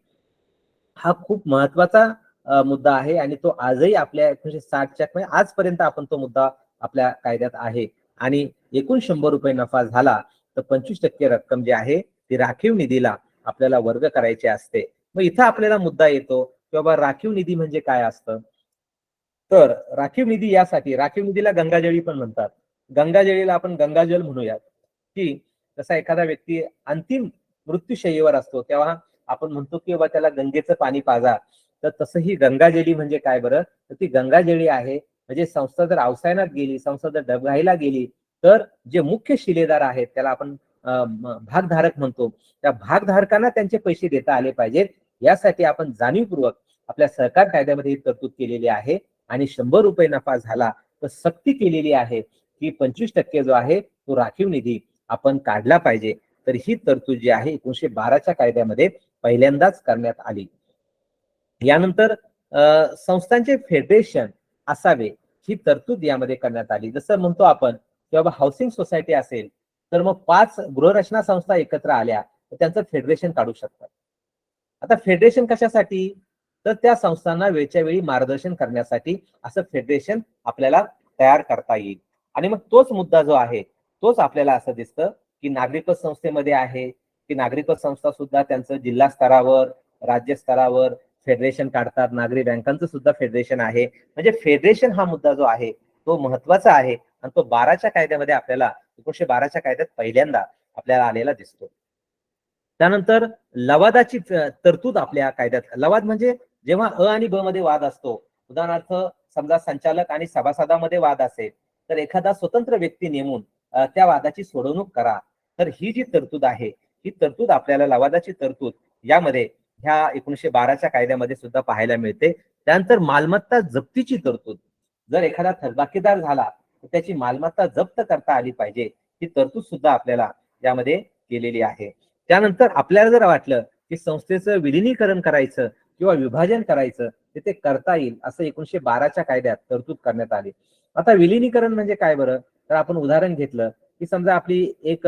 हा खूप महत्वाचा मुद्दा आहे आणि तो आजही आपल्या 1960च्या म्हणजे आजपर्यंत आपण तो मुद्दा आपल्या कायद्यात आहे. आणि एकूण 100 रुपये नफा झाला तर 25% रक्कम जी आहे ती राखीव निधीला आपल्याला वर्ग करायची असते. मग इथं आपल्याला मुद्दा येतो की बाबा राखीव निधी म्हणजे काय असतं. तर राखीव निधी यासाठी, राखीव निधीला गंगाजळी पण म्हणतात. गंगाजळीला आपण गंगाजल म्हणूयात, की जसा एखादा व्यक्ती अंतिम मृत्यूशय्येवर असतो तेव्हा आपण म्हणतो की बाबा त्याला गंगेचं पाणी पाजा. तर तसं ही गंगाजळी म्हणजे काय बरं, तर ती गंगाजळी आहे म्हणजे संस्था जर अवसायनात गेली, संस्था जर डबघाईला गेली, तर जे मुख्य शिलेदार आहेत त्याला आपण भागधारक म्हणतो, त्या भागधारकांना त्यांचे पैसे देता आले पाहिजेत. यासाठी आपण जाणीवपूर्वक आपल्या सहकार कायद्यामध्ये ही तरतूद केलेली आहे. आणि 100 रुपये नफा झाला तर सक्ती केलेली आहे की 25% जो आहे तो राखीव निधी आपण काढला पाहिजे. तर ही तरतूद जी आहे 1912च्या कायद्यामध्ये पहिल्यांदाच करण्यात आली. यानंतर संस्थांचे फेडरेशन असावे ही तरतूद यामध्ये करण्यात आली. जसं म्हणतो आपण की बाबा हाऊसिंग सोसायटी असेल तर मग 5 गृहरचना संस्था एकत्र आल्या तर त्यांचं फेडरेशन काढू शकतात. आता फेडरेशन कशासाठी, तर त्या संस्थांना वेळच्या वेळी मार्गदर्शन करण्यासाठी असं फेडरेशन आपल्याला तयार करता येईल. आणि मग तोच मुद्दा जो आहे तोच आपल्याला असं दिसतं की नागरिकत्व संस्थेमध्ये आहे की नागरिकत्व संस्था सुद्धा त्यांचं जिल्हा स्तरावर, राज्य स्तरावर फेडरेशन काढतात. नागरी बँकांचं सुद्धा फेडरेशन आहे. म्हणजे फेडरेशन हा मुद्दा जो आहे तो महत्वाचा आहे आणि तो 12च्या कायद्यामध्ये आपल्याला 1912च्या कायद्यात पहिल्यांदा आपल्याला आलेला दिसतो. त्यानंतर लवादाची तरतूद आपल्या कायद्यात. लवाद म्हणजे जेव्हा अ आणि ब मध्ये वाद असतो, उदाहरणार्थ समजा संचालक आणि सभासदामध्ये वाद असेल तर एखादा स्वतंत्र व्यक्ती नेमून त्या वादाची सोडवणूक करा. तर ही जी तरतूद आहे ही तरतूद आपल्याला लवादाची तरतूद यामध्ये ह्या 1912च्या कायद्यामध्ये सुद्धा पाहायला मिळते. त्यानंतर मालमत्ता जप्तीची तरतूद, जर एखादा थकबाकीदार झाला तर त्याची मालमत्ता जप्त करता आली पाहिजे, ही तरतूद सुद्धा आपल्याला यामध्ये केलेली आहे. त्यानंतर आपल्याला जर वाटलं की संस्थेचं विलिनीकरण करायचं किंवा विभाजन करायचं तर ते करता येईल असं 1912च्या कायद्यात तरतूद करण्यात आली. आता विलिनीकरण म्हणजे काय बरं, तर आपण उदाहरण घेतलं की समजा आपली एक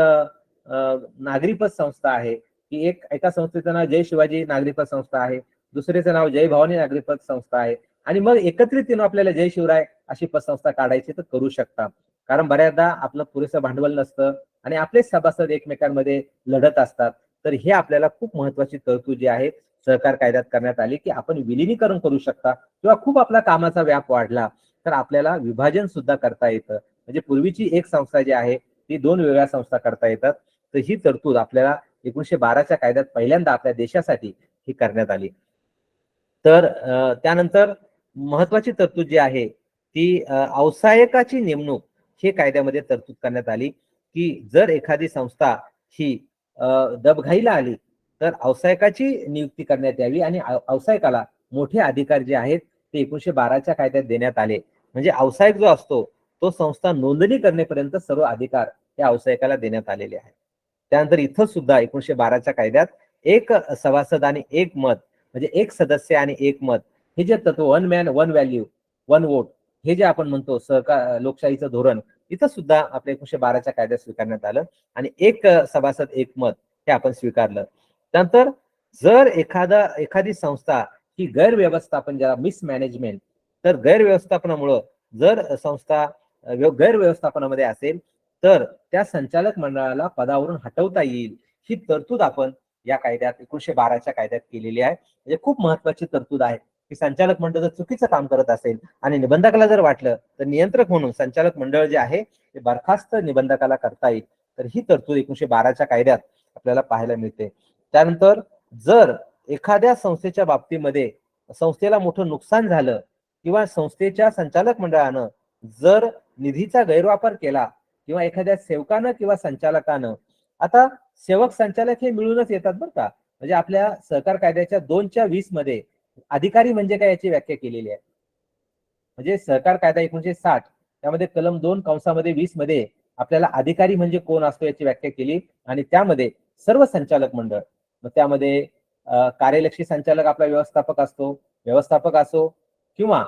नागरी पत संस्था आहे की एका संस्थेचं नाव जय शिवाजी नागरी पत संस्था आहे, दुसरेचं नाव जय भवानी नागरी पत संस्था आहे आणि मग एकत्रित आपल्याला जय शिवराय अशी पतसंस्था काढायची तर करू शकता. कारण बऱ्याचदा आपलं पुरेसं भांडवल नसतं आणि आपलेच सभासद एकमेकांमध्ये लढत असतात. तर हे आपल्याला खूप महत्वाची तरतूद जी आहे सहकार कायद्यात करण्यात आली की आपण विलिनीकरण करू शकता किंवा खूप आपला कामाचा व्याप वाढला तर आपल्याला विभाजन सुद्धा करता येतं. म्हणजे पूर्वीची एक संस्था जी आहे ती 2 वेगळ्या संस्था करता येतात. तर ही तरतूद आपल्याला 1912च्या कायद्यात पहिल्यांदा आपल्या देशासाठी ही करण्यात आली. तर त्यानंतर महत्वाची तरतूद जी आहे ती अवसायकाची नेमणूक हे कायद्यामध्ये तरतूद करण्यात आली की जर एखादी संस्था ही डबघाईला आली तर अवसायकाची नियुक्ती करण्यात यावी आणि अवसायकाला मोठे अधिकार जे आहेत ते 1912च्या कायद्यात देण्यात आले. म्हणजे अवसायक जो असतो तो संस्था नोंदणी करण्यापर्यंत सर्व अधिकार या अवसायकाला देण्यात आलेले आहेत. त्यानंतर इथं सुद्धा 1912च्या कायद्यात एक सभासद आणि एक मत म्हणजे एक सदस्य आणि एक मत हे जे तत्व, one man one value one vote, हे जे आपण म्हणतो सहकार लोकशाहीचं धोरण, इथं सुद्धा आपल्या 1912च्या कायद्यात स्वीकारण्यात आलं आणि एक सभासद एक मत हे आपण स्वीकारलं. त्यानंतर जर एखादी संस्था की गैरव्यवस्थापन, ज्याला मिसमॅनेजमेंट, तर गैरव्यवस्थापनामुळं जर संस्था गैरव्यवस्थापनामध्ये असेल तर त्या संचालक मंडळाला पदावरून हटवता येईल, ही तरतूद आपण या कायद्यात 1912च्या कायद्यात केलेली आहे. म्हणजे खूप महत्वाची तरतूद आहे की संचालक मंडळ जर चुकीचं काम करत असेल आणि निबंधकाला जर वाटलं तर नियंत्रक म्हणून संचालक मंडळ जे आहे ते बरखास्त निबंधकाला करता येईल. तर ही तरतूद 1912च्या कायद्यात आपल्याला पाहायला मिळते. त्यानंतर जर एखाद्या संस्थेच्या बाबतीमध्ये संस्थेला मोठं नुकसान झालं किंवा संस्थेच्या संचालक मंडळानं जर निधीचा गैरवापर केला किंवा एखाद्या सेवकानं किंवा संचालकानं, आता सेवक संचालक हे मिळूनच येतात बरं का, म्हणजे आपल्या सहकार कायद्याच्या 2:20 मध्ये अधिकारी म्हणजे काय याची व्याख्या केलेली आहे. म्हणजे सहकार कायदा 1960 त्यामध्ये कलम 2 कंसामध्ये 20 मध्ये आपल्याला अधिकारी म्हणजे कोण असतो याची व्याख्या केली आणि त्यामध्ये सर्व संचालक मंडळ, मग त्यामध्ये कार्यलक्षी संचालक आपला व्यवस्थापक असो किंवा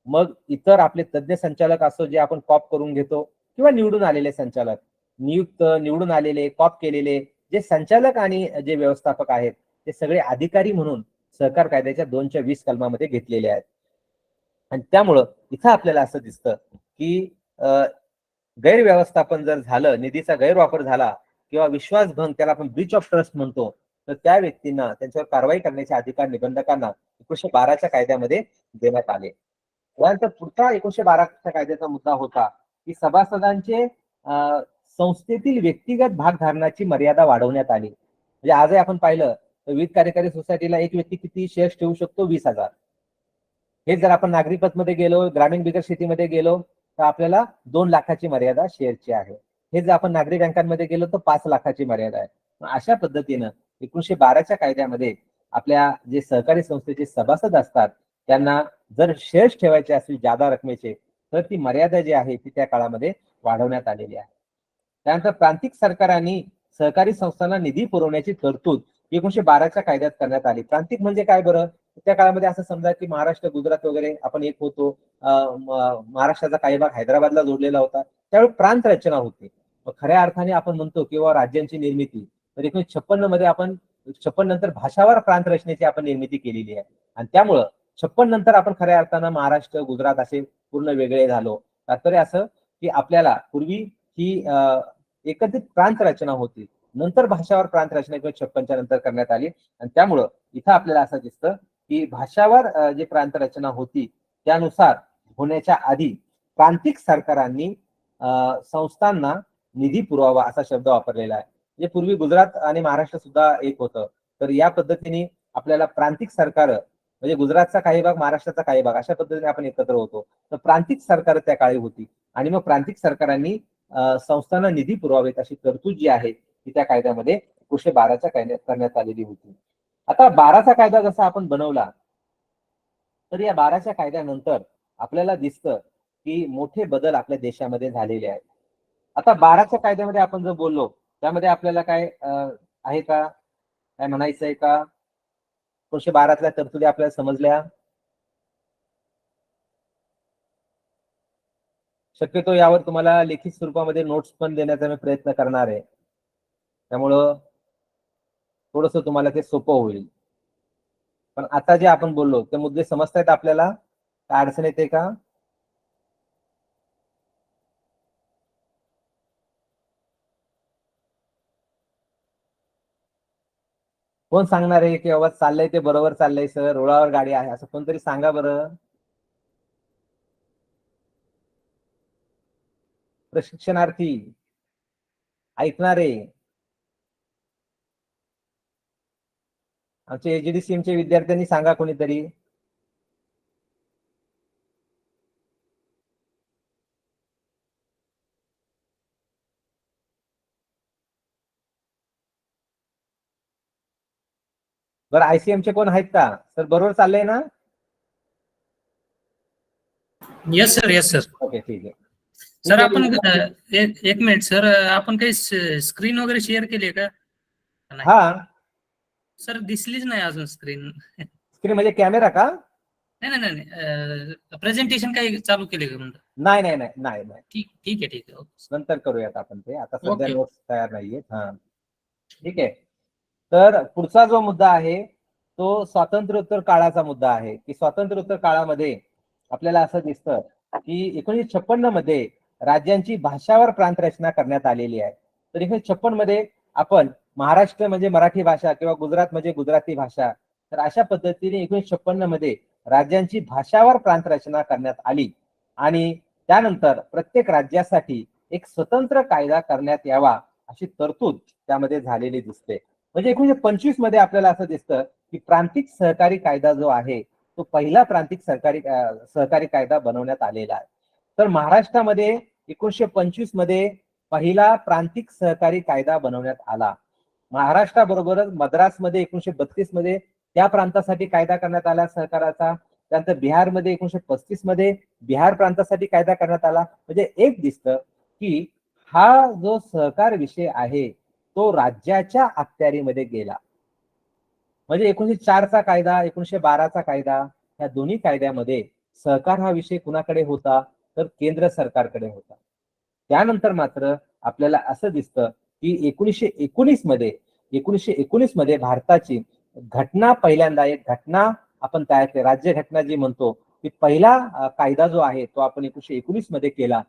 मग इतर आपले तज्ज्ञ संचालक असो जे आपण कॉप करून घेतो किंवा निवडून आलेले संचालक, निवडून आलेले कॉप केलेले जे संचालक आणि जे व्यवस्थापक आहेत ते सगळे अधिकारी म्हणून सहकार कायद्याच्या 2:20 कलमामध्ये घेतलेले आहेत. आणि त्यामुळं इथं आपल्याला असं दिसतं की गैरव्यवस्थापन जर झालं, निधीचा गैरवापर झाला किंवा विश्वासभंग, त्याला आपण ब्रीच ऑफ ट्रस्ट म्हणतो, तर त्या व्यक्तींना त्यांच्यावर कारवाई करण्याचे अधिकार निबंधकांना 1912च्या कायद्यामध्ये देण्यात आले. त्यानंतर पुढचा 1912च्या कायद्याचा मुद्दा होता की सभासदांचे संस्थेतील व्यक्तिगत भागधारणाची मर्यादा वाढवण्यात आली. म्हणजे आजही आपण पाहिलं तर विविध कार्यकारी सोसायटीला एक व्यक्ती किती शेअर्स ठेवू शकतो? 20,000. हे जर आपण नागरी पतमध्ये गेलो, ग्रामीण बिगर शेतीमध्ये गेलो तर आपल्याला 2 लाखाची मर्यादा शेअरची आहे. हे जर आपण नागरी बँकांमध्ये गेलो तर 5 लाखाची मर्यादा आहे. अशा पद्धतीनं 1912च्या कायद्यामध्ये आपल्या जे सहकारी संस्थेचे सभासद असतात त्यांना जर शेअर्स ठेवायचे असतील जादा रकमेचे तर ती मर्यादा जी आहे ती त्या काळामध्ये वाढवण्यात आलेली आहे. त्यानंतर प्रांतिक सरकारांनी सहकारी संस्थांना निधी पुरवण्याची तरतूद 1912च्या कायद्यात करण्यात आली. प्रांतिक म्हणजे काय बरं? त्या काळामध्ये असं समजा की महाराष्ट्र, गुजरात वगैरे आपण एक होतो. महाराष्ट्राचा काही भाग हैदराबादला जोडलेला होता. त्यावेळी प्रांत रचना होती. मग खऱ्या अर्थाने आपण म्हणतो किंवा राज्यांची निर्मिती तर 1956 मध्ये आपण 56 नंतर भाषावार प्रांत रचनेची आपण निर्मिती केलेली आहे आणि त्यामुळं 56 नंतर आपण खऱ्या अर्थानं महाराष्ट्र, गुजरात असे पूर्ण वेगळे झालो. तात्पर्य असं की आपल्याला पूर्वी ही एकत्रित प्रांत रचना होती, नंतर भाषावार प्रांत रचना 1956च्या नंतर करण्यात आली आणि त्यामुळं इथं आपल्याला असं दिसतं की भाषावार जे प्रांत रचना होती त्यानुसार होण्याच्या आधी प्रांतिक सरकारांनी संस्थांना निधी पुरवावा असा शब्द वापरलेला आहे. म्हणजे पूर्वी गुजरात आणि महाराष्ट्र सुद्धा एक होतं, तर या पद्धतीने आपल्याला प्रांतिक सरकार म्हणजे गुजरातचा काही भाग, महाराष्ट्राचा काही भाग अशा पद्धतीने आपण एकत्र होतो. तर प्रांतिक सरकार त्या काळी होती आणि मग प्रांतिक सरकारांनी संस्थांना निधी पुरवावेत अशी तरतूद जी आहे ती त्या कायद्यामध्ये 1912च्या कायद्यात करण्यात आलेली होती. आता 12चा कायदा जसा आपण बनवला तर या 12च्या कायद्यानंतर आपल्याला दिसतं की मोठे बदल आपल्या देशामध्ये झालेले आहेत. आता 12च्या कायद्यामध्ये आपण जर बोललो त्यामध्ये आपल्याला काय आहे का, काय म्हणायचंय का? 1912तल्या तरतुदी आपल्याला समजल्या? शक्यतो यावर तुम्हाला लिखित स्वरूपामध्ये नोट्स पण देण्याचा मी प्रयत्न करणार आहे, त्यामुळं थोडस तुम्हाला ते सोपं होईल. पण आता जे आपण बोललो ते मुद्दे समजतायत आपल्याला? काय अडचण येते का? कोण सांगणार आहे की बाबा चाललंय ते बरोबर चाललंय सर, रुळावर गाडी आहे, असं कोणतरी सांगा बरं. प्रशिक्षणार्थी, ऐकणारे, आमचे AGDCM चे विद्यार्थ्यांनी सांगा कोणीतरी. बरं ICM चे कोण आहेत का सर? बरोबर चाललंय ना? Yes sir, yes sir. Okay, ठीक आहे. सर आपण एक मिनिट सर, आपण काही स्क्रीन वगैरे शेअर केली आहे का? हा सर दिसलीच नाही अजून स्क्रीन. स्क्रीन म्हणजे कॅमेरा का? नाही नाही नाही, प्रेझेंटेशन काही चालू केले का म्हणतो? नाही नाही नाही नाही नाही, ठीक आहे. नंतर करूयात आपण ते, आता सध्या ओके. नोट्स तयार नाहीयेत. हा ठीक आहे. तर पुढचा जो मुद्दा आहे तो स्वातंत्र्योत्तर काळाचा मुद्दा आहे की स्वातंत्र्योत्तर काळामध्ये आपल्याला असं दिसतं की 1956 मध्ये राज्यांची भाषावर प्रांत रचना करण्यात आलेली आहे. तर 1956 मध्ये आपण महाराष्ट्र म्हणजे मराठी भाषा किंवा गुजरात म्हणजे गुजराती भाषा, तर अशा पद्धतीने 1956 मध्ये राज्यांची भाषावर प्रांत रचना करण्यात आली आणि त्यानंतर प्रत्येक राज्यासाठी एक स्वतंत्र कायदा करण्यात यावा अशी तरतूद त्यामध्ये झालेली दिसते. म्हणजे 1925 मध्ये आपल्याला असं दिसतं की प्रांतिक सहकारी कायदा जो आहे तो पहिला प्रांतिक सहकारी कायदा बनवण्यात आलेला आहे. तर महाराष्ट्रामध्ये 1925 मध्ये पहिला प्रांतिक सहकारी कायदा बनवण्यात आला. महाराष्ट्राबरोबरच मद्रासमध्ये 1932 मध्ये त्या प्रांतासाठी कायदा करण्यात आला सहकाराचा. त्यानंतर बिहारमध्ये 1935 मध्ये बिहार प्रांतासाठी कायदा करण्यात आला. म्हणजे एक दिसतं की हा जो सहकार विषय आहे तो राज्याच्या अखत्यारीमध्ये गेला. म्हणजे 1904 चा कायदा, 1912 चा कायदा, या दोन्ही कायद्यामध्ये सहकार हा विषय कुणाकडे होता तर केंद्र सरकारकडे होता. त्यानंतर मात्र आपल्याला असं दिसतं की 1919 मध्ये भारताची घटना पहिल्यांदा एक घटना आपण तयार केली, राज्य घटना जी म्हणतो की पहिला कायदा जो आहे तो आपण 1919 मध्ये केला.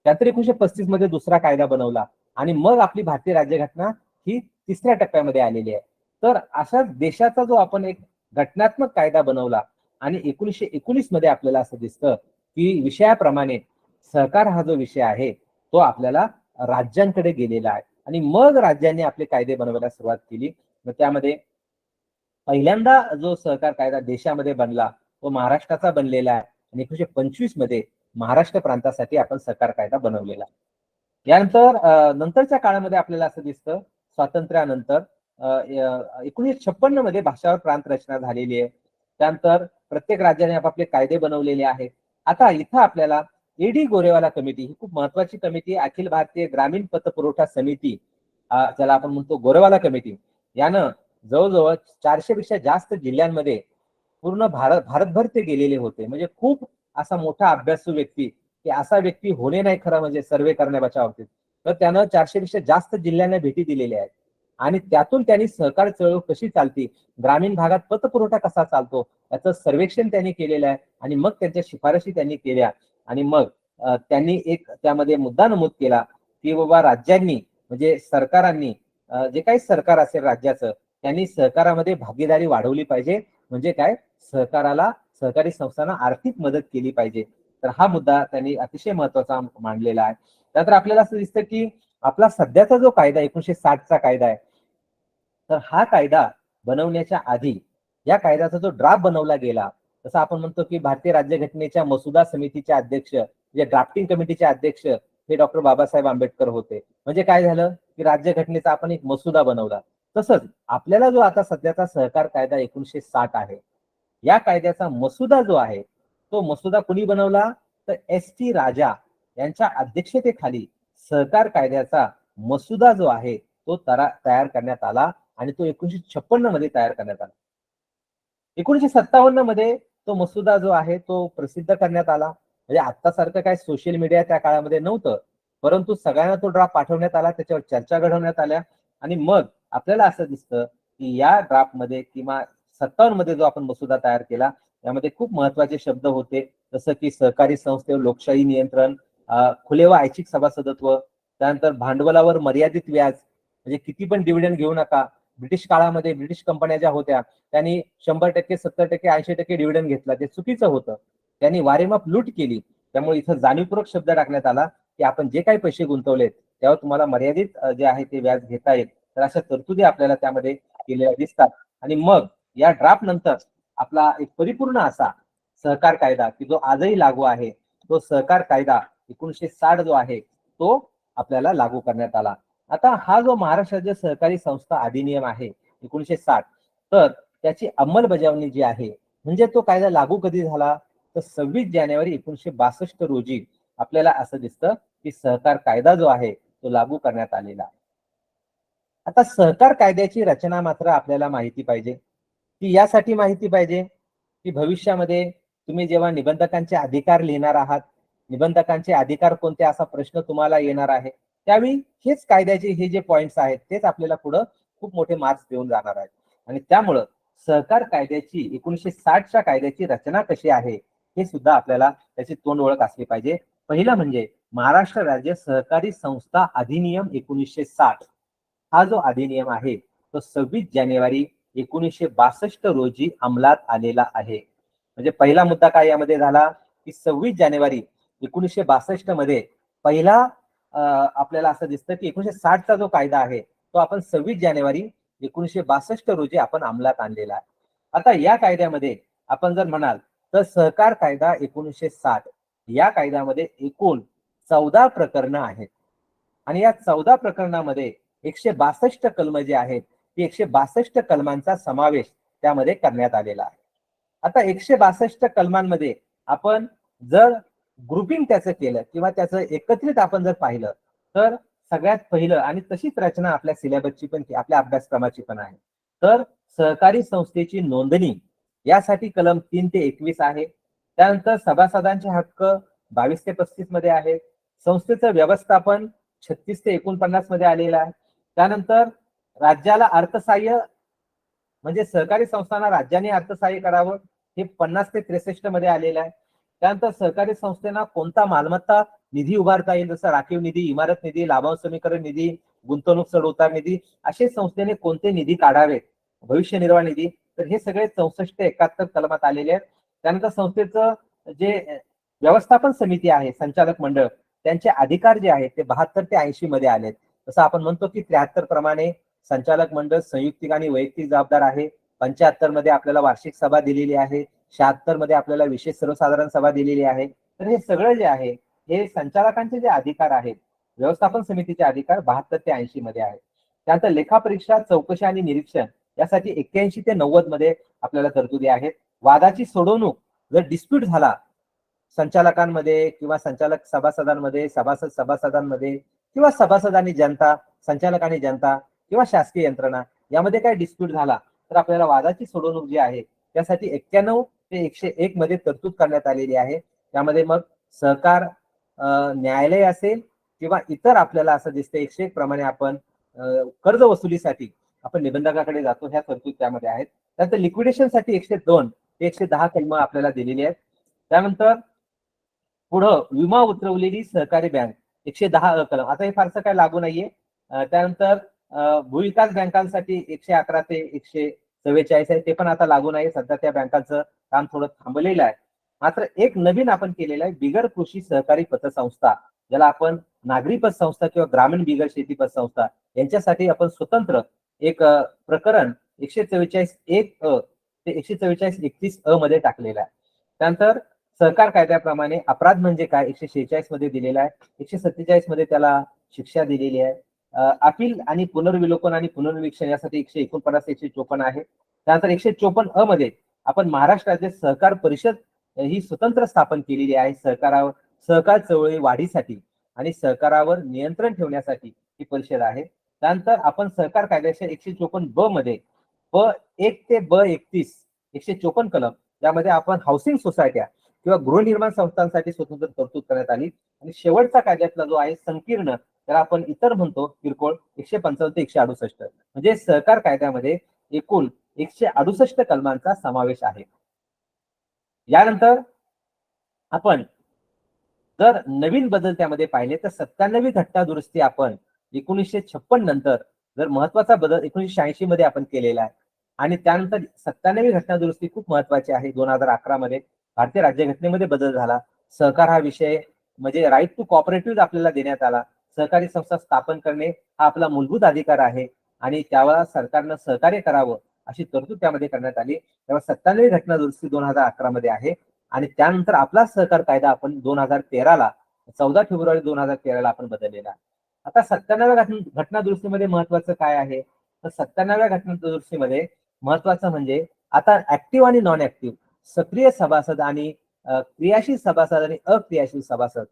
त्यानंतर 1935 मध्ये दुसरा कायदा बनवला आणि मग आपली भारतीय राज्यघटना ही तिसऱ्या टप्प्यामध्ये आलेली आहे. तर अशा देशाचा जो आपण एक घटनात्मक कायदा बनवला आणि 1919 मध्ये आपल्याला असं दिसतं की विषयाप्रमाणे सहकार हा जो विषय आहे तो आपल्याला राज्यांकडे गेलेला आहे आणि मग राज्यांनी आपले कायदे बनवायला सुरुवात केली. मग त्यामध्ये पहिल्यांदा जो सहकार कायदा देशामध्ये बनला तो महाराष्ट्राचा बनलेला आहे आणि 1925 मध्ये महाराष्ट्र प्रांतासाठी आपण सहकार कायदा बनवलेला आहे. यानंतर नंतरच्या काळामध्ये आपल्याला असं दिसतं स्वातंत्र्यानंतर 1956 मध्ये भाषावर प्रांत रचना झालेली आहे. त्यानंतर प्रत्येक राज्याने आपापले कायदे बनवलेले आहेत. आता इथं आपल्याला एडी गोरेवाला कमिटी ही खूप महत्वाची कमिटी, अखिल भारतीय ग्रामीण पतपुरवठा समिती, ज्याला आपण म्हणतो गोरेवाला कमिटी, यानं जवळजवळ 400 पेक्षा जास्त जिल्ह्यांमध्ये पूर्ण भारतभर ते गेलेले होते. म्हणजे खूप असा मोठा अभ्यासू व्यक्ती, की असा व्यक्ती होणे नाही खरं म्हणजे सर्वे करण्याच्या बाबतीत. तर त्यानं 400 पेक्षा जास्त जिल्ह्यांना भेटी दिलेल्या आहेत आणि त्यातून त्यांनी सहकार चळवळ कशी चालते, ग्रामीण भागात पतपुरवठा कसा चालतो याचं सर्वेक्षण त्यांनी केलेलं आहे आणि मग त्यांच्या शिफारशी त्यांनी केल्या आणि मग त्यांनी एक त्यामध्ये मुद्दा नमूद केला की बाबा राज्यांनी म्हणजे सरकारांनी जे काही सरकार असेल राज्याचं त्यांनी सहकारामध्ये भागीदारी वाढवली पाहिजे. म्हणजे काय, सहकारी संस्थांना आर्थिक मदत केली पाहिजे. तर हा मुद्दा त्यांनी अतिशय महत्वाचा मांडलेला आहे. त्यानंतर आपल्याला असं दिसतं की आपला सध्याचा जो कायदा 1960 चा कायदा आहे तर हा कायदा बनवण्याच्या आधी या कायद्याचा जो ड्राफ्ट बनवला गेला, जसं आपण म्हणतो की भारतीय राज्यघटनेच्या मसुदा समितीचे अध्यक्ष म्हणजे ड्राफ्टिंग कमिटीचे अध्यक्ष हे डॉक्टर बाबासाहेब आंबेडकर होते. म्हणजे काय झालं की राज्यघटनेचा आपण एक मसुदा बनवला. तसंच आपल्याला जो आता सध्याचा सहकार कायदा 1960 आहे या कायद्याचा मसुदा जो आहे तो मसुदा कुणी बनवला तर S.T. राजा यांच्या अध्यक्षतेखाली सहकार कायद्याचा मसुदा जो आहे तो तयार करण्यात आला आणि तो 1956 मध्ये तयार करण्यात आला. 1957 मध्ये तो मसुदा जो आहे तो प्रसिद्ध करण्यात आला. म्हणजे आतासारखं काय सोशल मीडिया त्या काळामध्ये नव्हतं, परंतु सगळ्यांना तो ड्राफ्ट पाठवण्यात आला, त्याच्यावर चर्चा घडवण्यात आल्या आणि मग आपल्याला असं दिसतं की या ड्राफ्ट मध्ये किंवा 57 मध्ये जो आपण मसुदा तयार केला त्यामध्ये खूप महत्वाचे शब्द होते, जसं की सहकारी संस्थेवर लोकशाही नियंत्रण, खुले व ऐच्छिक सभासदत्व, त्यानंतर भांडवलावर मर्यादित व्याज म्हणजे किती पण डिव्हिडंड घेऊ नका. ब्रिटिश काळामध्ये ब्रिटिश कंपन्या ज्या होत्या त्यांनी 100%, 70%, 80% डिव्हिडंड घेतला, ते चुकीचं होतं. त्यांनी वारेमाप लूट केली. त्यामुळे इथं जाणीवपूर्वक शब्द टाकण्यात आला की आपण जे काही पैसे गुंतवलेत त्यावर तुम्हाला मर्यादित जे आहे ते व्याज घेता येईल. तर अशा तरतुदी आपल्याला त्यामध्ये केलेल्या दिसतात आणि मग या ड्राफ्ट नंतर आपला एक परिपूर्ण असा सहकार कायदा की जो आजही लागू आहे तो सहकार कायदा 1960 जो आहे तो आपल्याला लागू करण्यात आला. आता हा जो महाराष्ट्र राज्य सहकारी संस्था अधिनियम आहे 1960, तर त्याची अंमलबजावणी जी आहे म्हणजे तो कायदा लागू कधी झाला तर 26 जानेवारी 1962 रोजी आपल्याला असं दिसतं की सहकार कायदा जो आहे तो लागू करण्यात आलेला आहे. आता सहकार कायद्याची रचना मात्र आपल्याला माहिती पाहिजे. ती यासाठी माहिती पाहिजे की भविष्यामध्ये तुम्ही जेव्हा निबंधकांचे अधिकार लिहिणार आहात, निबंधकांचे अधिकार कोणते असा प्रश्न तुम्हाला येणार आहे, त्यावेळी हेच कायद्याचे हे जे पॉइंट्स आहेत तेच आपल्याला पुढं खूप मोठे मार्क्स देऊन जाणार आहेत आणि त्यामुळं सहकार कायद्याची 1960च्या कायद्याची रचना कशी आहे हे सुद्धा आपल्याला त्याची तोंड ओळख असली पाहिजे. पहिलं म्हणजे महाराष्ट्र राज्य सहकारी संस्था अधिनियम 1960. हा जो अधिनियम आहे तो 26 जानेवारी 1962 रोजी अंमलात आलेला आहे. म्हणजे पहिला मुद्दा काय यामध्ये झाला की 26 जानेवारी 1962 मध्ये पहिला आपल्याला असं दिसतं की 1960चा जो कायदा आहे तो आपण 26 जानेवारी 1962 रोजी आपण अंमलात आणलेला आहे. आता या कायद्यामध्ये आपण जर म्हणाल तर सहकार कायदा 1960 या कायद्यामध्ये एकूण 14 प्रकरणं आहेत आणि या 14 प्रकरणामध्ये 162 कलम जे आहेत ती 162 कलमांचा समावेश त्यामध्ये करण्यात आलेला आहे. आता 162 कलमांमध्ये आपण जर ग्रुपिंग त्याचं केलं किंवा त्याचं एकत्रित आपण जर पाहिलं तर सगळ्यात पहिलं आणि तशीच रचना आपल्या सिलेबसची पण आपल्या अभ्यासक्रमाची पण आहे. तर सहकारी संस्थेची नोंदणी यासाठी कलम 3 ते 21 आहे. त्यानंतर सभासदांचे हक्क 22 ते 35 मध्ये आहे. संस्थेचं व्यवस्थापन 36 ते 49 मध्ये आलेलं आहे. त्यानंतर राज्याला अर्थसहाय्य म्हणजे सहकारी संस्थांना राज्याने अर्थसहाय्य करावं हे 50 ते 63 मध्ये आलेलं आहे. त्यानंतर सहकारी संस्थेना कोणता मालमत्ता निधी उभारता येईल जसं राखीव निधी, इमारत निधी, लाभांश समीकरण निधी, गुंतवणूक चढउतार निधी असे संस्थेने कोणते निधी काढावेत, भविष्य निर्वाह निधी, तर हे सगळे 64 ते 71 कलमात आलेले आहेत. त्यानंतर संस्थेचं जे व्यवस्थापन समिती आहे, संचालक मंडळ, त्यांचे अधिकार जे आहेत ते 72 ते 80 मध्ये आलेत. जसं आपण म्हणतो की 73 प्रमाणे संचालक मंडळ संयुक्तिक आणि वैयक्तिक जबाबदार आहे. 75 मध्ये आपल्याला वार्षिक सभा दिलेली आहे. 76 मध्ये आपल्याला विशेष सर्वसाधारण सभा दिलेली आहे. तर हे सगळं जे आहे हे संचालकांचे जे अधिकार आहेत, व्यवस्थापन समितीचे अधिकार 72 ते 80 मध्ये आहेत. त्यानंतर लेखापरीक्षा, चौकशी आणि निरीक्षण यासाठी 81 ते 90 मध्ये आपल्याला तरतुदी आहेत. वादाची सोडवणूक जर डिस्प्यूट झाला संचालकांमध्ये किंवा संचालक सभासदांमध्ये, सभासद सभासदांमध्ये किंवा सभासद आणि जनता, संचालक आणि जनता किंवा शासकीय यंत्रणा यामध्ये काय डिस्प्यूट झाला तर आपल्याला वादाची सोडवणूक जी आहे त्यासाठी 91 ते 101 मध्ये तरतूद करण्यात आलेली आहे. त्यामध्ये मग सहकार न्यायालय असेल किंवा इतर आपल्याला असं दिसतं 101 प्रमाणे आपण कर्ज वसुलीसाठी आपण निबंधकाकडे जातो, ह्या तरतूद त्यामध्ये आहेत. त्यानंतर लिक्विडेशनसाठी 102 ते 110 कलम आपल्याला दिलेली आहेत. त्यानंतर पुढं विमा उतरवलेली सहकारी बँक 110 कलम, आता हे फारसं काय लागू नाहीये. त्यानंतर भूविकास बँकांसाठी 111 ते 144 आहे, ते पण आता लागू नाही. सध्या त्या बँकांचं काम थोडं थांबलेलं आहे. मात्र एक नवीन आपण केलेलं आहे बिगर कृषी सहकारी पतसंस्था, ज्याला आपण नागरी पतसंस्था किंवा ग्रामीण बिगर शेती पतसंस्था यांच्यासाठी आपण स्वतंत्र एक प्रकरण 144(1) ते 144(31) मध्ये टाकलेलं आहे. त्यानंतर सहकार कायद्याप्रमाणे अपराध म्हणजे काय 146 मध्ये दिलेला आहे. 147 मध्ये त्याला शिक्षा दिलेली आहे. अपील आणि पुनर्विलोकन आणि पुनर्निरीक्षण यासाठी 149 154 आहे. त्यानंतर 154 मध्ये आपण महाराष्ट्र राज्य सहकार परिषद ही स्वतंत्र स्थापन केलेली आहे. सहकार चळवळी वाढीसाठी आणि सहकारावर नियंत्रण ठेवण्यासाठी ही परिषद आहे. त्यानंतर आपण सहकार कायद्याच्या 154 मध्ये ब1 ते ब31 154 कलम यामध्ये आपण हाऊसिंग सोसायट्या किंवा गृहनिर्माण संस्थांसाठी स्वतंत्र तरतूद करण्यात आली. आणि शेवटचा कायद्यातला जो आहे संकीर्ण त्याला आपण इतर म्हणतो किरकोळ 155 ते 168. म्हणजे सहकार कायद्यामध्ये एकूण 168 कलमांचा समावेश आहे. यानंतर आपण जर नवीन बदल त्यामध्ये पाहिले तर 97वी घटना दुरुस्ती आपण 1956 नंतर जर महत्वाचा बदल 1986 मध्ये आपण केलेला आहे. आणि त्यानंतर 97वी घटना दुरुस्ती खूप महत्वाची आहे. 2011 मध्ये भारतीय राज्यघटनेमध्ये बदल झाला. सहकार हा विषय म्हणजे राईट टू कॉपरेटिव्ह आपल्याला देण्यात आला. सहकारी संस्था स्थापन करणे हा आपला मूलभूत अधिकार आहे आणि त्यावेळेला सरकारनं सहकार्य करावं अशी तरतूद त्यामध्ये करण्यात आली. तेव्हा 97वी घटना दुरुस्ती 2011 मध्ये आहे. आणि त्यानंतर आपला सहकार कायदा आपण 2013ला 14 फेब्रुवारी 2013ला आपण बदललेला आहे. आता 97व्या घटना दुरुस्तीमध्ये महत्वाचं काय आहे तर 97व्या घटना दुरुस्तीमध्ये महत्वाचं म्हणजे आता ऍक्टिव्ह आणि नॉन ऍक्टिव्ह, सक्रिय सभासद आणि क्रियाशील सभासद आणि अक्रियाशील सभासद,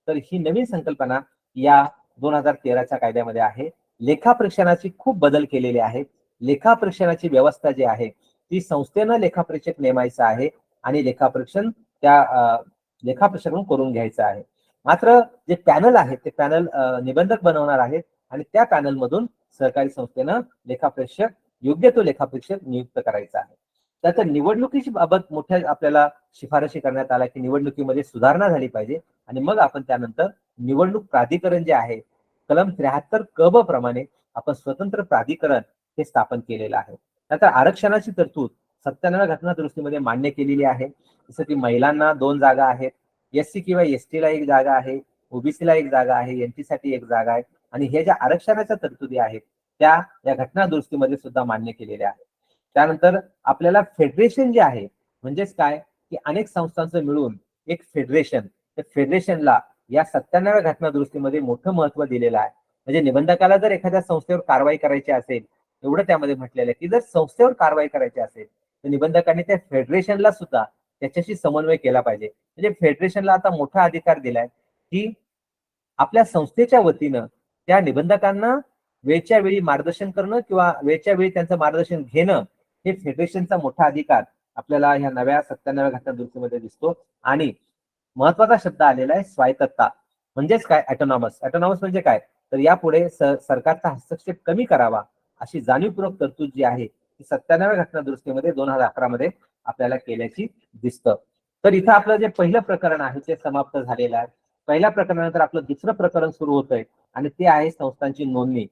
तर ही नवीन संकल्पना या 2013च्या कायद्यामध्ये आहे. लेखापरीक्षणाची खूप बदल केलेले आहेत. लेखापरीक्षणाची व्यवस्था जी आहे ती संस्थेनं लेखापरीक्षक नेमायचं आहे आणि लेखापरीक्षण त्या लेखापरीक्षकांकडून करून घ्यायचं आहे. मात्र जे पॅनल आहे ते पॅनल निबंधक बनवणार आहेत आणि त्या पॅनल मधून सहकारी संस्थेनं लेखापरीक्षक योग्य तो लेखापरीक्षक नियुक्त करायचा आहे. त्याच्या निवडणुकीची बाबत मोठ्या आपल्याला शिफारशी करण्यात आल्या की निवडणुकीमध्ये सुधारणा झाली पाहिजे आणि मग आपण त्यानंतर निवडणूक प्राधिकरण जे आहे कलम 73 क ब प्रमाणे आपण स्वतंत्र प्राधिकरण हे स्थापन केलेलं आहे. त्यानंतर आरक्षणाची तरतूद 97व्या घटना दुरुस्तीमध्ये मान्य केलेली आहे. जसं की महिलांना 2 जागा आहेत, एससी किंवा एसटीला 1 जागा आहे, ओबीसीला 1 जागा आहे, एनटी साठी 1 जागा आहे आणि हे ज्या आरक्षणाच्या तरतुदी आहेत त्या या घटना दुरुस्तीमध्ये सुद्धा मान्य केलेल्या आहेत. त्यानंतर आपल्याला फेडरेशन जे आहे म्हणजेच काय की अनेक संस्थांचं मिळून एक फेडरेशन, त्या फेडरेशनला या 97व्या घटना दुरुस्तीमध्ये मोठं महत्व दिलेलं आहे. म्हणजे निबंधकाला जर एखाद्या संस्थेवर कारवाई करायची असेल, एवढं त्यामध्ये म्हटलेलं आहे की जर संस्थेवर कारवाई करायची असेल तर निबंधकांनी त्या फेडरेशनला सुद्धा त्याच्याशी समन्वय केला पाहिजे. म्हणजे फेडरेशनला आता मोठा अधिकार दिलाय की आपल्या संस्थेच्या वतीनं त्या निबंधकांना वेळच्या वेळी मार्गदर्शन करणं किंवा वेळच्या वेळी त्यांचं मार्गदर्शन घेणं हे फेडरेशनचा मोठा अधिकार आपल्याला ह्या नव्या 97व्या घटना दुरुस्तीमध्ये दिसतो. आणि महत्वाचा शब्द आलेला आहे स्वायत्तता. म्हणजेच काय ऑटोनॉमस. ऑटोनॉमस म्हणजे काय तर यापुढे सरकारचा हस्तक्षेप कमी करावा अशी जाणीवपूर्वक तरतूद जी आहे ती 97व्या घटना दुरुस्तीमध्ये 2011 मध्ये आपल्याला केल्याची दिसतं. तर इथं आपलं जे पहिलं प्रकरण आहे ते समाप्त झालेलं आहे. पहिल्या प्रकरणानंतर आपलं दुसरं प्रकरण सुरू होतंय आणि ते आहे संस्थांची नोंदणी.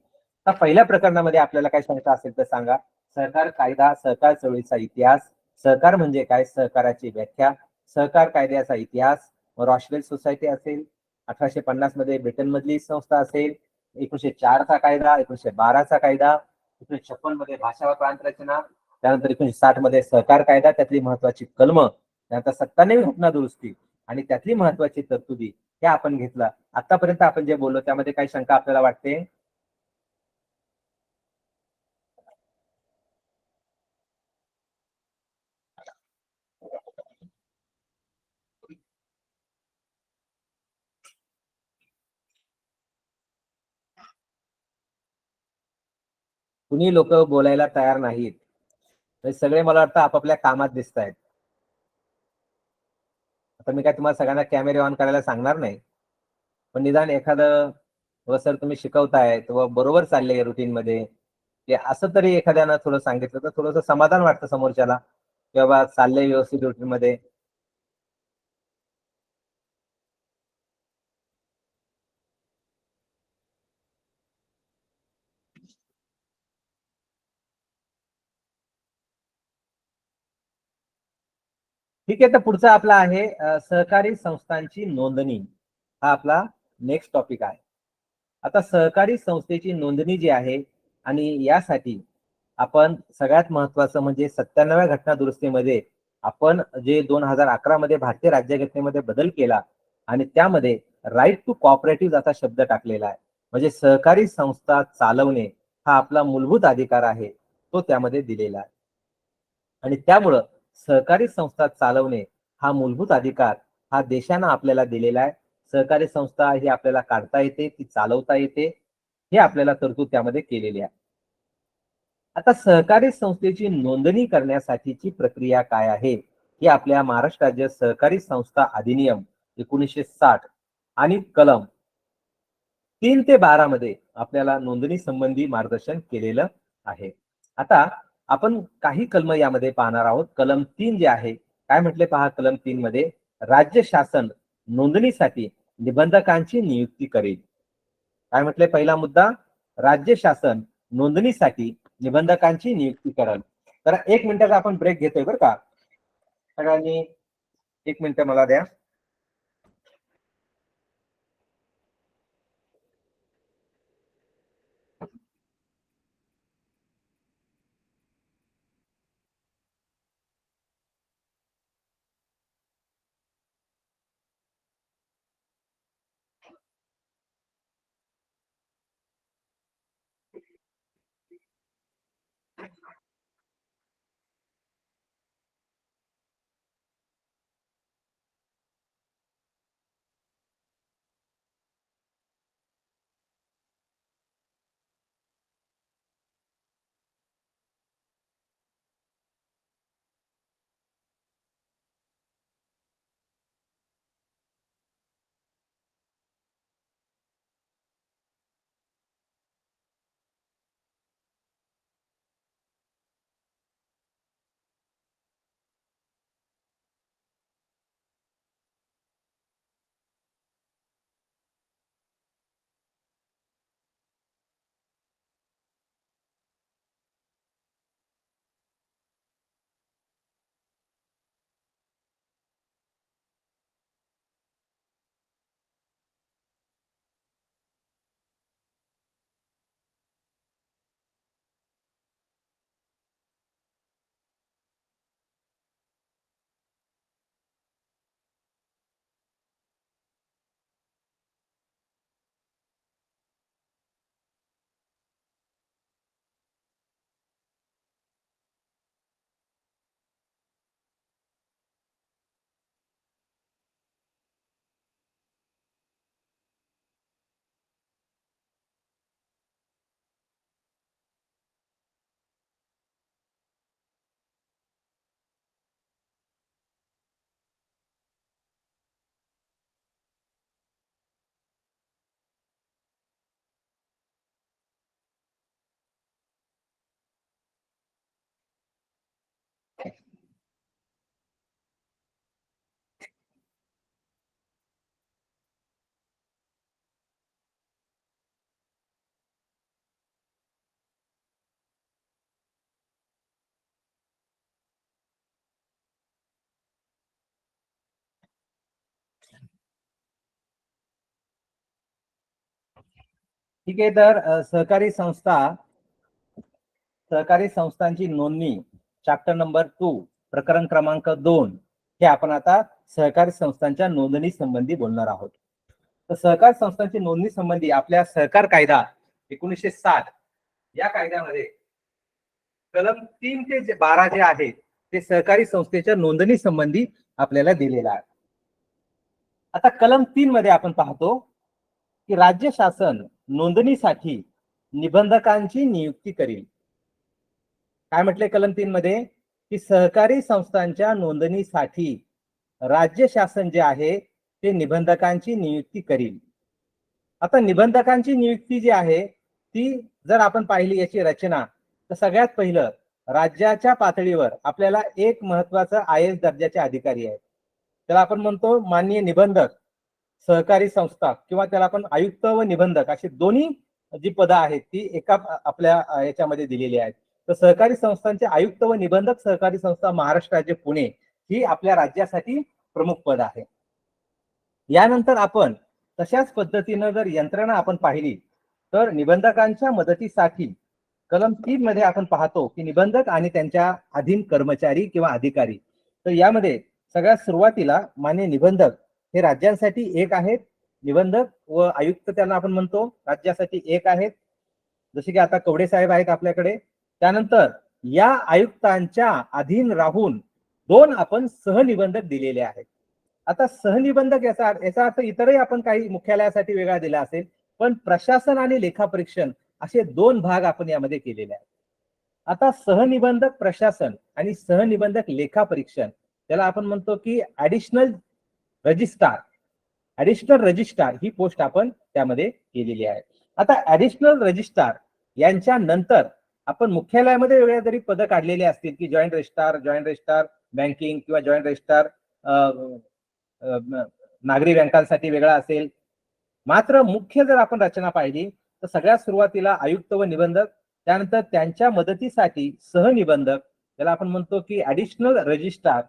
तर पहिल्या प्रकरणामध्ये आपल्याला काय शंका असेल तर सांगा. सहकार कायदा, सहकार चळवळीचा इतिहास, सहकार म्हणजे काय, सहकाराची व्याख्या, सहकार कायद्याचा इतिहास, रॉशवेल सोसायटी असेल, 1850 मध्ये ब्रिटन मधली संस्था असेल, 1904 चा कायदा, 1912 चा कायदा, 1956 मध्ये भाषा व प्रांत रचना, त्यानंतर 1960 मध्ये सहकार कायदा, त्यातली महत्वाची कलम, त्यानंतर 97वी घटना दुरुस्ती आणि त्यातली महत्वाची तरतुदी हे आपण घेतलं. आतापर्यंत आपण जे बोललो त्यामध्ये काही शंका आपल्याला वाटते? कुणी लोक बोलायला तयार नाहीत. सगळे मला वाटतं आपापल्या कामात दिसत आहेत. आता मी काय तुम्हाला सगळ्यांना कॅमेरे ऑन करायला सांगणार नाही, पण निदान एखादं सर तुम्ही शिकवताय तेव्हा बरोबर चाललंय रुटीन मध्ये की असं तरी एखाद्यानं थोडं सांगितलं तर थोडंसं समाधान वाटतं समोरच्याला किंवा चाललंय व्यवस्थित रुटीन मध्ये. ठीक आहे, तर पुढचा आपला आहे सहकारी संस्थांची नोंदणी. हा आपला नेक्स्ट टॉपिक आहे. आता सहकारी संस्थेची नोंदणी जी आहे आणि यासाठी आपण सगळ्यात महत्वाचं म्हणजे 97व्या घटना दुरुस्तीमध्ये आपण जे 2011 मध्ये भारतीय राज्यघटनेमध्ये बदल केला आणि त्यामध्ये राईट टू कॉपरेटिव्ह असा शब्द टाकलेला आहे. म्हणजे सहकारी संस्था चालवणे हा आपला मूलभूत अधिकार आहे, तो त्यामध्ये दिलेला आहे. आणि त्यामुळं सहकारी संस्था चालवणे हा मूलभूत अधिकार हा देशानं आपल्याला दिलेला आहे. सहकारी संस्था ही आपल्याला काढता येते, ती चालवता येते, हे आपल्याला तरतूद त्यामध्ये केलेली आहे. आता सहकारी संस्थेची नोंदणी करण्यासाठीची प्रक्रिया काय आहे ही आपल्या महाराष्ट्र राज्य सहकारी संस्था अधिनियम 1960 आणि कलम 3 ते 12 मध्ये आपल्याला नोंदणी संबंधी मार्गदर्शन केलेलं आहे. आता आपण काही कलम यामध्ये पाहणार आहोत. कलम 3 जे आहे काय म्हटले पहा, कलम 3 मध्ये राज्य शासन नोंदणीसाठी निबंधकांची नियुक्ती करेल. काय म्हटले पहिला मुद्दा, राज्य शासन नोंदणीसाठी निबंधकांची नियुक्ती करेल. तर 1 मिनिटाचा आपण ब्रेक घेतोय बरं का सगळ्यांनी. 1 मिनिट मला द्या. ठीक आहे. तर सहकारी संस्थांची नोंदणी चॅप्टर नंबर 2 प्रकरण क्रमांक 2 हे आपण आता सहकारी संस्थांच्या नोंदणी संबंधी बोलणार आहोत. तर सहकार संस्थांची नोंदणी संबंधी आपल्या सहकार कायदा 1960 या कायद्यामध्ये कलम 3 ते 12 जे आहे ते सहकारी संस्थेच्या नोंदणी संबंधी आपल्याला दिलेला आहे. आता कलम 3 मध्ये आपण पाहतो की राज्य शासन नोंदणीसाठी निबंधकांची नियुक्ती करील. काय म्हटले कलम 3 मध्ये की सहकारी संस्थांच्या नोंदणीसाठी राज्य शासन जे आहे ते निबंधकांची नियुक्ती करील. आता निबंधकांची नियुक्ती जी आहे ती जर आपण पाहिली याची रचना, तर सगळ्यात पहिलं राज्याच्या पातळीवर आपल्याला एक महत्वाचा IAS दर्जाचे अधिकारी आहे, त्याला आपण म्हणतो माननीय निबंधक सहकारी संस्था, किंवा त्याला आपण आयुक्त व निबंधक अशी दोन्ही जी पदं आहेत ती एका आपल्या याच्यामध्ये दिलेली आहेत. तर सहकारी संस्थांचे आयुक्त व निबंधक सहकारी संस्था महाराष्ट्र राज्य पुणे ही आपल्या राज्यासाठी प्रमुख पद आहे. यानंतर आपण तशाच पद्धतीनं जर यंत्रणा आपण पाहिली तर निबंधकांच्या मदतीसाठी कलम 3 मध्ये आपण पाहतो की निबंधक आणि त्यांच्या अधीन कर्मचारी किंवा अधिकारी. तर यामध्ये सगळ्यात सुरुवातीला मान्य निबंधक हे राज्यांसाठी एक आहेत, निबंधक व आयुक्त त्यांना आपण म्हणतो राज्यासाठी एक आहेत, जसे की आता कवडे साहेब आहेत आपल्याकडे. त्यानंतर या आयुक्तांच्या अधीन राहून 2 आपण सहनिबंधक दिलेले आहेत. आता सहनिबंधक याचा अर्थ इतरही आपण काही मुख्यालयासाठी वेगळा दिला असेल, पण प्रशासन आणि लेखापरीक्षण असे 2 भाग आपण यामध्ये केलेले आहेत. आता सहनिबंधक प्रशासन आणि सहनिबंधक लेखापरीक्षण त्याला आपण म्हणतो की ऍडिशनल रजिस्ट्रार ही पोस्ट आपण त्यामध्ये केलेली आहे. आता ऍडिशनल रजिस्ट्रार यांच्या नंतर आपण मुख्यालयामध्ये वेगळ्या जरी पद काढलेले असतील की जॉईंट रजिस्ट्रार बँकिंग किंवा जॉईंट रजिस्ट्रार नागरी बँकांसाठी वेगळा असेल, मात्र मुख्य जर आपण रचना पाहिली तर सगळ्यात सुरुवातीला आयुक्त व निबंधक, त्यानंतर त्यांच्या मदतीसाठी सहनिबंधक त्याला आपण म्हणतो की ऍडिशनल रजिस्ट्रार,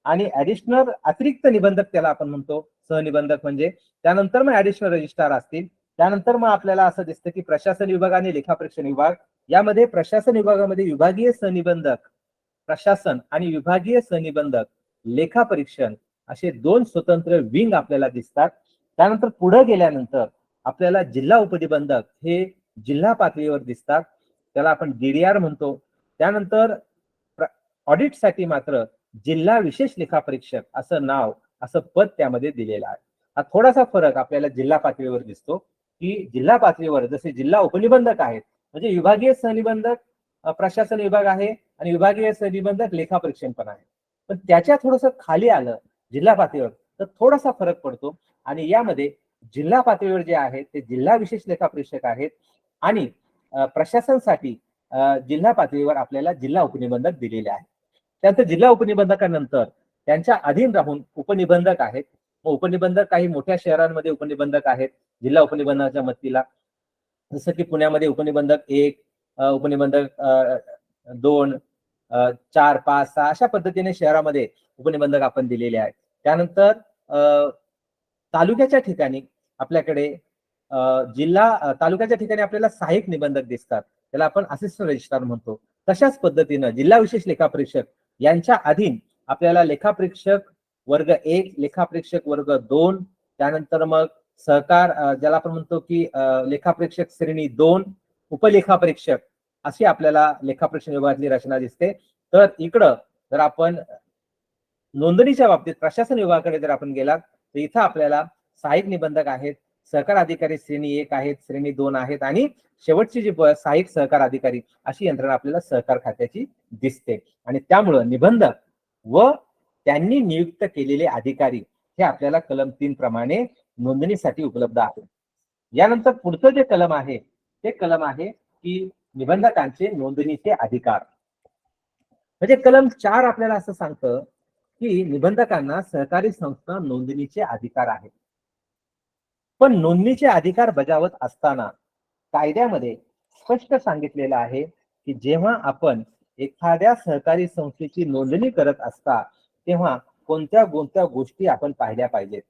आणि ऍडिशनल अतिरिक्त निबंधक त्याला आपण म्हणतो सहनिबंधक म्हणजे. त्यानंतर मग ऍडिशनल रजिस्ट्रार असतील. त्यानंतर मग आपल्याला असं दिसतं की प्रशासन विभाग आणि लेखापरीक्षण विभाग, यामध्ये प्रशासन विभागामध्ये विभागीय सहनिबंधक प्रशासन आणि विभागीय सहनिबंधक लेखापरीक्षण असे 2 स्वतंत्र विंग आपल्याला दिसतात. त्यानंतर पुढे गेल्यानंतर आपल्याला जिल्हा उपनिबंधक हे जिल्हा पातळीवर दिसतात, त्याला आपण DDR म्हणतो. त्यानंतर ऑडिटसाठी मात्र जिल्हा विशेष लेखापरीक्षक असं पद त्यामध्ये दिलेलं आहे. हा थोडासा फरक आपल्याला जिल्हा पातळीवर दिसतो की जिल्हा पातळीवर जसे जिल्हा उपनिबंधक आहेत म्हणजे विभागीय सहनिबंधक प्रशासन विभाग आहे आणि विभागीय सहनिबंधक लेखापरीक्षण पण आहे, पण त्याच्या थोडंसं खाली आलं जिल्हा पातळीवर तर थोडासा फरक पडतो. आणि यामध्ये जिल्हा पातळीवर जे आहे ते जिल्हा विशेष लेखापरीक्षक आहेत आणि प्रशासनासाठी जिल्हा पातळीवर आपल्याला जिल्हा उपनिबंधक दिलेले आहेत. त्यानंतर जिल्हा उपनिबंधकानंतर त्यांच्या अधीन राहून उपनिबंधक आहेत. उपनिबंधक काही मोठ्या शहरांमध्ये उपनिबंधक आहेत जिल्हा उपनिबंधकाच्या मदतीला, जसं की पुण्यामध्ये उपनिबंधक 1, उपनिबंधक 2, 4, 5, 6 अशा पद्धतीने शहरामध्ये उपनिबंधक आपण दिलेले आहेत. त्यानंतर तालुक्याच्या ठिकाणी आपल्याकडे तालुक्याच्या ठिकाणी आपल्याला सहाय्यक निबंधक दिसतात, त्याला आपण असिस्टंट रजिस्ट्रार म्हणतो. तशाच पद्धतीनं जिल्हा विशेष लेखापरीक्षक यांच्या अधीन आपल्याला लेखापरीक्षक वर्ग 1, लेखापरीक्षक वर्ग 2, त्यानंतर मग सहकार ज्याला आपण म्हणतो की लेखापरीक्षक श्रेणी 2, उपलेखापरीक्षक अशी आपल्याला लेखापरीक्षण विभागातली रचना दिसते. तर इकडं जर आपण नोंदणीच्या बाबतीत प्रशासन विभागाकडे जर आपण गेलात तर इथं आपल्याला सहाय्यक निबंधक आहेत, सहकार अधिकारी श्रेणी 1 आहेत, श्रेणी 2 आहेत आणि शेवटची जी सहाय्यक सहकार अधिकारी अशी यंत्रणा आपल्याला सहकार खात्याची दिसते. आणि त्यामुळं निबंधक व त्यांनी नियुक्त केलेले अधिकारी हे आपल्याला कलम 3 प्रमाणे नोंदणीसाठी उपलब्ध आहे. यानंतर पुढचं जे कलम आहे ते कलम आहे की निबंधकांचे नोंदणीचे अधिकार. म्हणजे कलम 4 आपल्याला असं सांगतं की निबंधकांना सहकारी संस्था नोंदणीचे अधिकार आहेत. पण नोंदणीचे अधिकार बजावत असताना कायद्यामध्ये स्पष्ट सांगितलेलं आहे की जेव्हा आपण एखाद्या सहकारी संस्थेची नोंदणी करत असता तेव्हा कोणत्या कोणत्या गोष्टी आपण पाहिल्या पाहिजेत.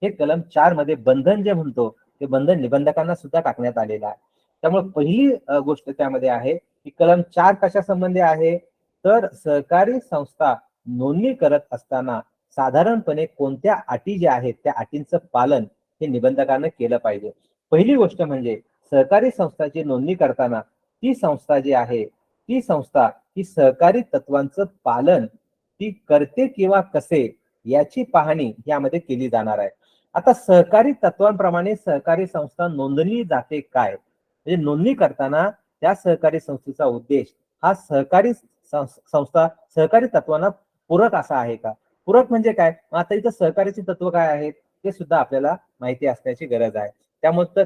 हे कलम 4 मध्ये बंधन जे म्हणतो ते बंधन निबंधकांना सुद्धा टाकण्यात आलेलं आहे. त्यामुळे पहिली गोष्ट त्यामध्ये आहे की कलम 4 कशा संबंधी आहे, तर सहकारी संस्था नोंदणी करत असताना साधारणपणे कोणत्या अटी ज्या आहेत त्या अटींचं पालन हे निबंधकानं केलं पाहिजे. पहिली गोष्ट म्हणजे सहकारी संस्थाची नोंदणी करताना ती संस्था जी आहे ती संस्था ही सहकारी तत्वांचं पालन ती करते किंवा कसे याची पाहणी यामध्ये केली जाणार आहे. आता सहकारी तत्वांप्रमाणे सहकारी संस्था नोंदली जाते काय, म्हणजे नोंदणी करताना त्या सहकारी संस्थेचा उद्देश हा सहकारी संस्था सहकारी तत्वांना पूरक असा आहे का. पूरक म्हणजे काय, आता इथं सहकार्याची तत्व काय आहेत ते सुद्धा आपल्याला माहिती असण्याची गरज आहे. त्यामुळे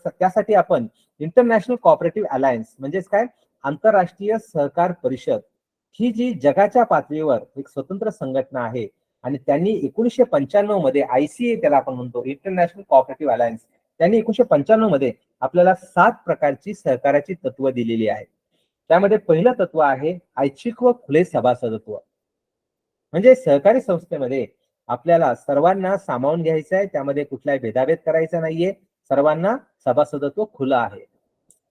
त्यासाठी आपण इंटरनॅशनल कोऑपरेटिव्ह अलायन्स म्हणजेच काय, आंतरराष्ट्रीय सहकार परिषद ही जी जगाच्या पातळीवर एक स्वतंत्र संघटना आहे आणि त्यांनी 1995 मध्ये ICA त्याला आपण म्हणतो इंटरनॅशनल कोऑपरेटिव्ह अलायन्स, त्यांनी 1995 मध्ये आपल्याला 7 प्रकारची सहकार्याची तत्व दिलेली आहेत. त्यामध्ये पहिलं तत्व आहे ऐच्छिक व खुले सभासदत्व. म्हणजे सहकारी संस्थेमध्ये आपल्याला सर्वांना सामावून घ्यायचं आहे, त्यामध्ये कुठलाही भेदाभेद करायचा नाहीये, सर्वांना सभासदत्व खुलं आहे.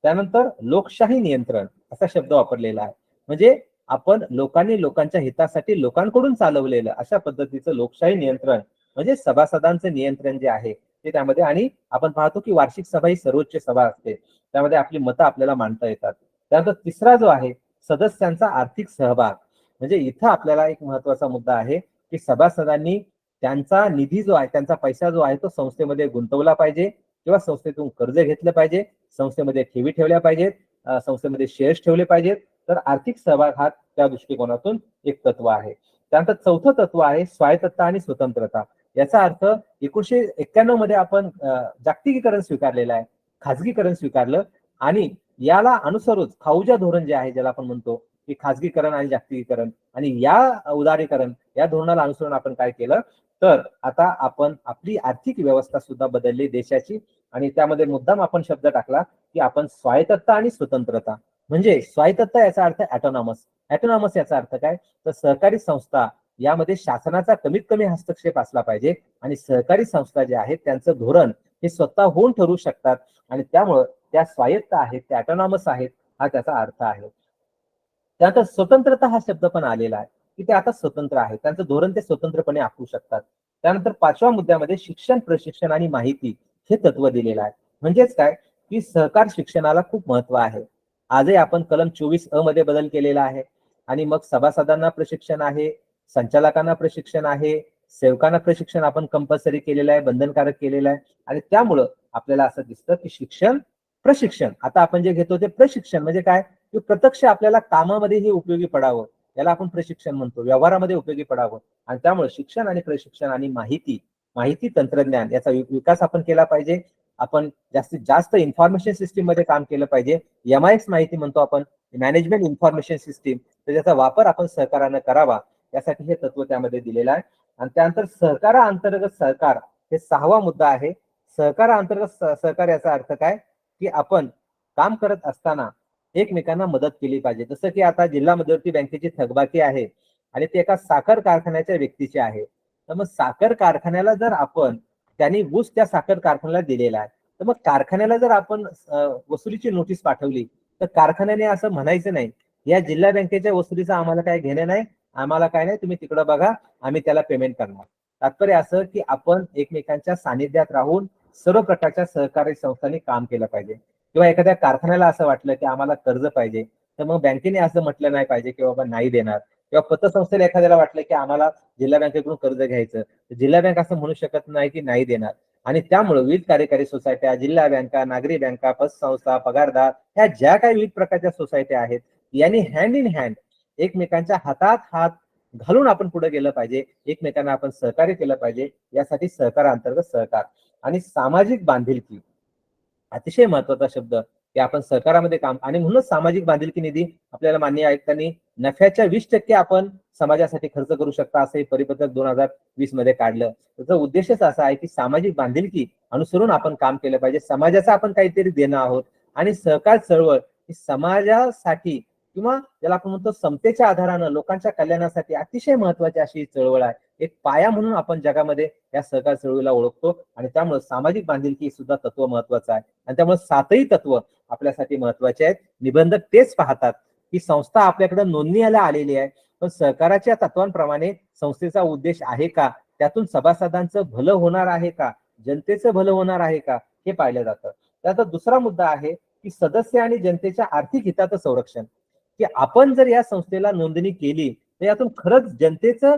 त्यानंतर लोकशाही नियंत्रण असा शब्द वापरलेला आहे, म्हणजे आपण लोकांच्या हितासाठी लोकांकडून चालवलेलं अशा पद्धतीचं लोकशाही नियंत्रण म्हणजे सभासदांचं नियंत्रण जे आहे ते त्यामध्ये. आणि आपण पाहतो की वार्षिक सभा ही सर्वोच्च सभा असते, त्यामध्ये आपली मतं आपल्याला मांडता येतात. त्यानंतर तिसरा जो आहे सदस्यांचा आर्थिक सहभाग, म्हणजे इथं आपल्याला एक महत्वाचा मुद्दा आहे की सभासदांनी त्यांचा निधी जो आहे त्यांचा पैसा जो आहे तो संस्थेमध्ये गुंतवला पाहिजे किंवा संस्थेतून कर्ज घेतलं पाहिजे, संस्थेमध्ये ठेवी ठेवल्या पाहिजेत, संस्थेमध्ये शेअर्स ठेवले पाहिजेत. तर आर्थिक सहभाग हा त्या दृष्टिकोनातून एक तत्व आहे. त्यानंतर चौथं तत्व आहे स्वायत्तता आणि स्वतंत्रता. याचा अर्थ 1991 मध्ये आपण जागतिकीकरण स्वीकारलेलं आहे, खाजगीकरण स्वीकारलं आणि याला अनुसरून खाऊजा धोरण जे आहे ज्याला आपण म्हणतो की खाजगीकरण आणि जागतिकीकरण आणि या उदारीकरण या धोरणाला अनुसरून आपण काय केलं, तर आता आपण आपली आर्थिक व्यवस्था सुद्धा बदलली देशाची. आणि त्यामध्ये मुद्दाम आपण शब्द टाकला की आपण स्वायत्तता आणि स्वतंत्रता. म्हणजे स्वायत्तता याचा अर्थ ॲटोनॉमस. ॲटोनॉमस याचा अर्थ काय, तर सहकारी संस्था यामध्ये शासनाचा कमीत कमी हस्तक्षेप असला पाहिजे आणि सहकारी संस्था ज्या आहेत त्यांचं धोरण हे स्वतःहून ठरवू शकतात आणि त्यामुळं त्या स्वायत्त आहेत, त्या ॲटोनॉमस आहेत, हा त्याचा अर्थ आहे. त्यानंतर स्वतंत्रता हा शब्द पण आलेला आहे की ते आता स्वतंत्र आहे, त्यांचं धोरण ते स्वतंत्रपणे आखू शकतात. त्यानंतर 5व्या मुद्द्यामध्ये शिक्षण, प्रशिक्षण आणि माहिती हे तत्व दिलेलं आहे. म्हणजेच काय की सहकार शिक्षणाला खूप महत्व आहे. आजही आपण कलम 24A मध्ये बदल केलेला आहे आणि मग सभासदांना प्रशिक्षण आहे, संचालकांना प्रशिक्षण आहे, सेवकांना प्रशिक्षण आपण कंपल्सरी केलेलं आहे, बंधनकारक केलेलं आहे. आणि त्यामुळं आपल्याला असं दिसतं की शिक्षण, प्रशिक्षण आता आपण जे घेतो ते प्रशिक्षण म्हणजे काय की प्रत्यक्ष आपल्याला कामामध्ये हे उपयोगी पडावं, याला आपण प्रशिक्षण म्हणतो, व्यवहारामध्ये उपयोगी पडावं. आणि त्यामुळे शिक्षण आणि प्रशिक्षण आणि माहिती तंत्रज्ञान याचा विकास आपण केला पाहिजे. आपण जास्तीत जास्त इन्फॉर्मेशन सिस्टीम मध्ये काम केलं पाहिजे. MIS माहिती म्हणतो आपण, मॅनेजमेंट इन्फॉर्मेशन सिस्टीम, तर त्याचा वापर आपण सहकारानं करावा यासाठी हे तत्व त्यामध्ये दिलेलं आहे. आणि त्यानंतर सहकाराअंतर्गत सहकार हे 6वा मुद्दा आहे. सहकाराअंतर्गत सहकार याचा अर्थ काय की आपण काम करत असताना एकमेकांना मदत केली पाहिजे. जसं की आता जिल्हा मध्यवर्ती बँकेची थकबाकी आहे आणि ते एका साखर कारखान्याच्या व्यक्तीची आहे, तर मग साखर कारखान्याला जर आपण त्यांनी ऊस त्या साखर कारखान्याला दिलेला आहे, तर मग कारखान्याला जर आपण वसुलीची नोटीस पाठवली तर कारखान्याने असं म्हणायचं नाही या जिल्हा बँकेच्या वसुलीचं आम्हाला काय घेणं नाही, आम्हाला काय नाही, तुम्ही तिकडं बघा, आम्ही त्याला पेमेंट करणार. तात्पर्य असं की आपण एकमेकांच्या सानिध्यात राहून सर्व प्रकारच्या सहकारी संस्थांनी काम केलं पाहिजे. किंवा एखाद्या कारखान्याला असं वाटलं की आम्हाला कर्ज पाहिजे, तर मग बँकेने असं म्हटलं नाही पाहिजे की बाबा नाही देणार. किंवा पतसंस्थेला एखाद्याला वाटलं की आम्हाला जिल्हा बँकेकडून कर्ज घ्यायचं, तर जिल्हा बँक असं म्हणू शकत नाही की नाही देणार. आणि त्यामुळे विविध कार्यकारी सोसायट्या, जिल्हा बँका, नागरी बँका, पतसंस्था, पगारदार ह्या ज्या काही विविध प्रकारच्या सोसायट्या आहेत यांनी हँड इन हँड एकमेकांच्या हातात हात घालून आपण पुढे गेलं पाहिजे, एकमेकांना आपण सहकार्य केलं पाहिजे. यासाठी सहकाराअंतर्गत सहकार आणि सामाजिक बांधिलकी अतिशय महत्वाचा शब्द की आपण सहकारामध्ये काम. आणि म्हणूनच सामाजिक बांधिलकी निधी आपल्याला मान्य आयुक्तांनी नफ्याच्या 20% आपण समाजासाठी खर्च करू शकता असं हे परिपत्रक 2020 मध्ये काढलं. त्याचा उद्देशच असा आहे की सामाजिक बांधिलकी अनुसरून आपण काम केलं पाहिजे, समाजाचं आपण काहीतरी देणं आहोत. आणि सहकार चळवळ ही समाजासाठी किंवा ज्याला आपण म्हणतो समतेच्या आधारानं लोकांच्या कल्याणासाठी अतिशय महत्वाची अशी ही चळवळ आहे. एक पाया म्हणून आपण जगामध्ये या सहकार चळवळीला ओळखतो आणि त्यामुळे सामाजिक बांधिलकी सुद्धा तत्व महत्वाचं आहे आणि त्यामुळे सातही तत्व आपल्यासाठी महत्वाचे आहेत. निबंधक तेच पाहतात की संस्था आपल्याकडे नोंदणीला आलेली आहे, पण सहकाराच्या तत्वांप्रमाणे संस्थेचा उद्देश आहे का, त्यातून सभासदांचं भलं होणार आहे का, जनतेचं भलं होणार आहे का, हे पाहिलं जातं. त्याचा दुसरा मुद्दा आहे की सदस्य आणि जनतेच्या आर्थिक हिताचं संरक्षण, की आपण जर या संस्थेला नोंदणी केली तर यातून खरंच जनतेचं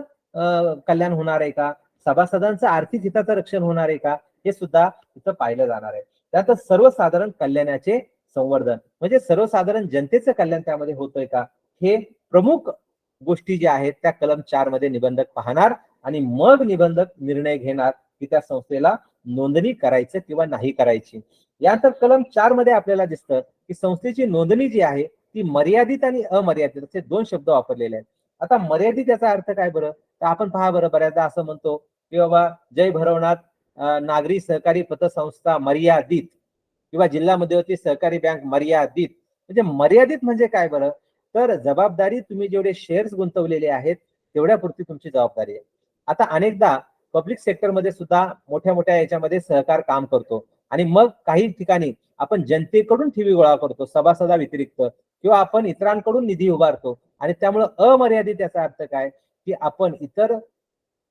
कल्याण होणार आहे का, सभासदांचं आर्थिक हिताचं रक्षण होणार आहे का, हे सुद्धा इथं पाहिलं जाणार आहे. त्यात सर्वसाधारण कल्याणाचे संवर्धन म्हणजे सर्वसाधारण जनतेचं कल्याण त्यामध्ये होतंय का, हे प्रमुख गोष्टी ज्या आहेत त्या कलम 4 मध्ये निबंधक पाहणार आणि मग निबंधक निर्णय घेणार की त्या संस्थेला नोंदणी करायचं किंवा नाही करायची. यानंतर कलम 4 मध्ये आपल्याला दिसतं की संस्थेची नोंदणी जी आहे ती मर्यादित आणि अमर्यादित असे दोन शब्द वापरलेले आहेत. आता मर्यादित याचा अर्थ काय बरं, तर आपण पहा बरं, बऱ्याचदा असं म्हणतो की बाबा जय भरवनाथ नागरी सहकारी पतसंस्था मर्यादित किंवा जिल्हा मध्यवर्ती सहकारी बँक मर्यादित. म्हणजे मर्यादित म्हणजे काय बरं, तर जबाबदारी तुम्ही जेवढे शेअर्स गुंतवलेले आहेत तेवढ्यापुरती तुमची जबाबदारी आहे. आता अनेकदा पब्लिक सेक्टरमध्ये सुद्धा मोठ्या मोठ्या याच्यामध्ये सहकार काम करतो आणि मग काही ठिकाणी आपण जनतेकडून ठेवी गोळा करतो सभासदा व्यतिरिक्त किंवा आपण इतरांकडून निधी उभारतो आणि त्यामुळे अमर्यादित याचा अर्थ काय की आपण इतर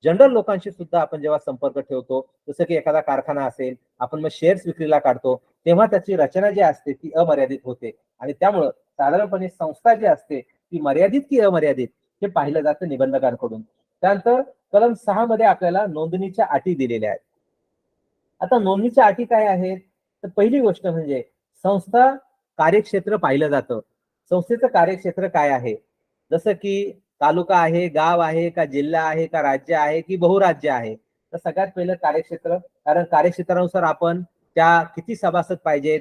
जनरल लोकांशी सुद्धा आपण जेव्हा संपर्क ठेवतो, जसं की एखादा कारखाना असेल, आपण मग शेअर्स विक्रीला काढतो, तेव्हा त्याची रचना जी असते ती अमर्यादित होते आणि त्यामुळं साधारणपणे संस्था जी असते ती मर्यादित की अमर्यादित हे पाहिलं जातं निबंधकांकडून. त्यानंतर कलम 6 मध्ये आपल्याला नोंदणीच्या अटी दिलेल्या आहेत. आता नोंदणीच्या अटी काय आहेत, तर पहिली गोष्ट म्हणजे संस्था कार्यक्षेत्र पाहिलं जातं. संस्थेचं कार्यक्षेत्र काय आहे, जसं की तालुका आहे, गाव आहे का, जिल्हा आहे का, राज्य आहे की बहुराज्य आहे. तर सगळ्यात पहिलं कार्यक्षेत्र, कारण कार्यक्षेत्रानुसार आपण त्या किती सभासद पाहिजेत,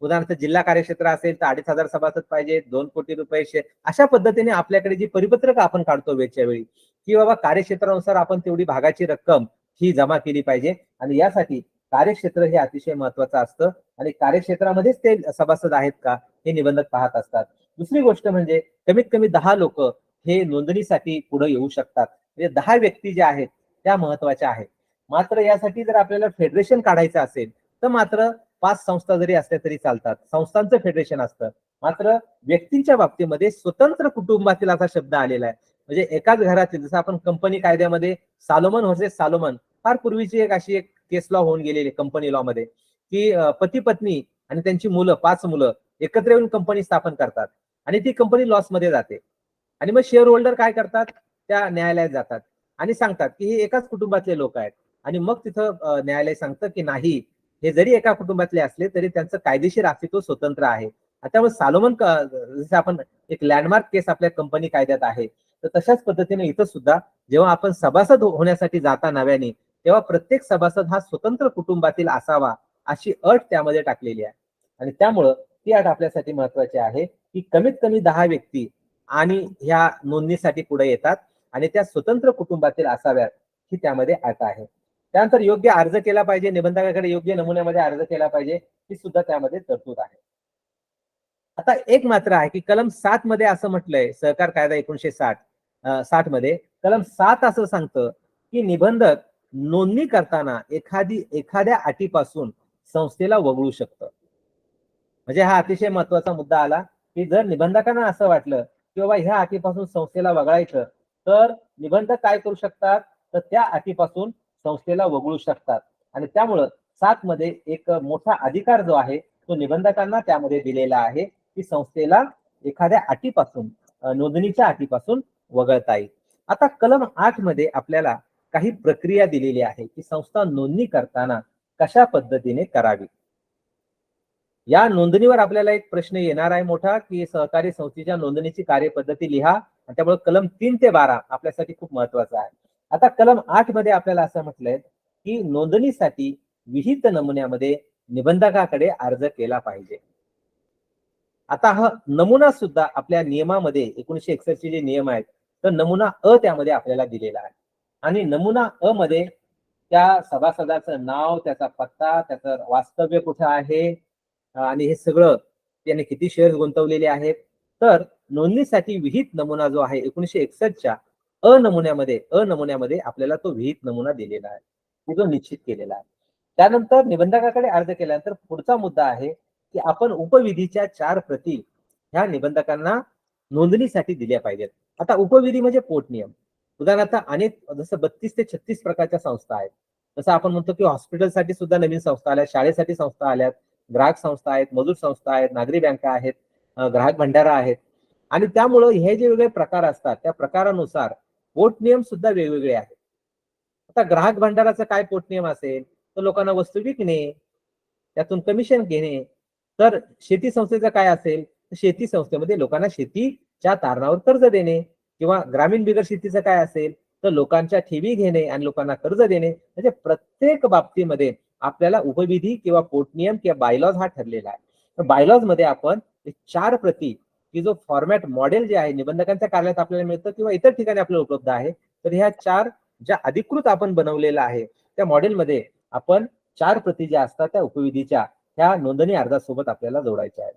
उदाहरणार्थ जिल्हा कार्यक्षेत्र असेल तर 2,500 सभासद पाहिजेत, 2 कोटी रुपये अशा पद्धतीने आपल्याकडे जी परिपत्रक आपण काढतो वेळच्या वेळी की बाबा कार्यक्षेत्रानुसार आपण तेवढी भागाची रक्कम ही जमा केली पाहिजे आणि यासाठी कार्यक्षेत्र हे अतिशय महत्वाचं असतं आणि कार्यक्षेत्रामध्येच ते सभासद आहेत का हे निबंधक पाहत असतात. दुसरी गोष्ट म्हणजे कमीत कमी 10 लोक हे नोंदणीसाठी पुढे येऊ शकतात, म्हणजे 10 व्यक्ती ज्या आहेत त्या महत्वाच्या आहेत. मात्र यासाठी जर आपल्याला फेडरेशन काढायचं असेल तर मात्र 5 संस्था जरी असल्या तरी चालतात, संस्थांचं फेडरेशन असतं. मात्र व्यक्तींच्या बाबतीमध्ये स्वतंत्र कुटुंबातील असा शब्द आलेला आहे, म्हणजे एकाच घरातील, जसं आपण कंपनी कायद्यामध्ये सालोमन व्हर्सेस सालोमन फार पूर्वीची एक अशी एक केस लॉ होऊन गेलेली कंपनी लॉ मध्ये की पती पत्नी आणि त्यांची मुलं 5 मुलं एकत्र येऊन कंपनी स्थापन करतात आणि ती कंपनी लॉस मध्ये जाते आणि मग शेअर होल्डर काय करतात, त्या न्यायालयात जातात आणि सांगतात की हे एकाच कुटुंबातले लोक आहेत आणि मग तिथं न्यायालय सांगतं की नाही, हे जरी एका कुटुंबातले असले तरी त्यांचं कायदेशीर अस्तित्व स्वतंत्र आहे. त्यामुळे सालोमन जसं आपण एक लँडमार्क केस आपल्या कंपनी कायद्यात आहे, तर तशाच पद्धतीने इथं सुद्धा जेव्हा आपण सभासद होण्यासाठी जाता नव्याने तेव्हा प्रत्येक सभासद हा स्वतंत्र कुटुंबातील असावा अशी अट त्यामध्ये टाकलेली आहे आणि त्यामुळं ती अट आपल्यासाठी महत्वाची आहे की कमीत कमी 10 व्यक्ती आणि ह्या नोंदणीसाठी पुढे येतात आणि त्या स्वतंत्र कुटुंबातील असाव्यात ही त्यामध्ये अट आहे. त्यानंतर योग्य अर्ज केला पाहिजे, निबंधकाकडे योग्य नमुन्यामध्ये अर्ज केला पाहिजे, ही सुद्धा त्यामध्ये तरतूद आहे. आता एक मात्र आहे की कलम 7 मध्ये असं म्हटलंय, सहकार कायदा 1960 मध्ये कलम 7 असं सांगतं की निबंधक नोंदणी करताना एखाद्या अटीपासून संस्थेला वगळू शकतं. म्हणजे हा अतिशय महत्वाचा मुद्दा आला की जर निबंधकांना असं वाटलं की बाबा ह्या अटीपासून संस्थेला वगळायचं तर निबंधक काय करू शकतात, तर त्या अटीपासून संस्थेला वगळू शकतात आणि त्यामुळं 7 मध्ये एक मोठा अधिकार जो आहे तो निबंधकांना त्यामध्ये दिलेला आहे की संस्थेला एखाद्या अटीपासून नोंदणीच्या अटीपासून वगळता येईल. आता कलम 8 मध्ये आपल्याला काही प्रक्रिया दिलेली आहे की संस्था नोंदणी करताना कशा पद्धतीने करावी. या नोंदणीवर आपल्याला एक प्रश्न येणार आहे मोठा की सहकारी संस्थेच्या नोंदणीची कार्यपद्धती लिहा आणि त्यामुळे कलम 3 ते 12 आपल्यासाठी खूप महत्वाचा आहे. आता कलम 8 मध्ये आपल्याला असं म्हटलंय की नोंदणीसाठी विहित नमुन्यामध्ये निबंधकाकडे अर्ज केला पाहिजे. आता हा नमुना सुद्धा आपल्या नियमामध्ये 1961 चे जे नियम आहेत तर नमुना अ त्यामध्ये आपल्याला दिलेला आहे आणि नमुना अ मध्ये त्या सभासदाचं नाव, त्याचा पत्ता, त्याचं वास्तव्य कुठं आहे आणि हे सगळं त्याने किती शेअर्स गुंतवलेले आहेत. तर नोंदणीसाठी विहित नमुना जो आहे 1961च्या अ नमुन्यामध्ये आपल्याला तो विहित नमुना दिलेला आहे, की जो निश्चित केलेला आहे. त्यानंतर निबंधकाकडे अर्ज केल्यानंतर पुढचा मुद्दा आहे की आपण उपविधीच्या 4 प्रती ह्या निबंधकांना नोंदणीसाठी दिल्या पाहिजेत. आता उपविधी म्हणजे पोटनियम. उदाहरणार्थ अनेक जसं 32 ते 36 प्रकारच्या संस्था आहेत. जसं आपण म्हणतो की हॉस्पिटलसाठी सुद्धा नवीन संस्था आल्या, शाळेसाठी संस्था आल्यात, ग्राहक संस्था आहेत, मजूर संस्था आहेत, नागरी बँका आहेत, ग्राहक भंडारा आहेत. आणि त्यामुळं हे जे वेगळे प्रकार असतात त्या प्रकारानुसार पोटनियम सुद्धा वेगवेगळे आहेत. आता ग्राहक भंडाराचा काय पोटनियम असेल, तर लोकांना वस्तू विकणे, त्यातून कमिशन घेणे. तर शेती संस्थेचं काय असेल, तर शेती संस्थेमध्ये लोकांना शेतीच्या तारणावर कर्ज देणे. किंवा ग्रामीण बिगर शेतीचं काय असेल, तर लोकांच्या ठेवी घेणे आणि लोकांना कर्ज देणे. म्हणजे प्रत्येक बाबतीमध्ये आपल्याला उपविधी किंवा पोटनियम किंवा बायलॉज हा ठरलेला आहे. तर बायलॉज मध्ये आपण 4 प्रती की जो फॉर्मॅट मॉडेल जे आहे निबंधकांच्या कार्यालयात आपल्याला मिळतं किंवा इतर ठिकाणी आपल्याला उपलब्ध आहे. तर ह्या 4 ज्या अधिकृत आपण बनवलेला आहे त्या मॉडेलमध्ये आपण 4 प्रती ज्या असतात त्या उपविधीच्या ह्या नोंदणी अर्जासोबत आपल्याला जोडायच्या आहेत.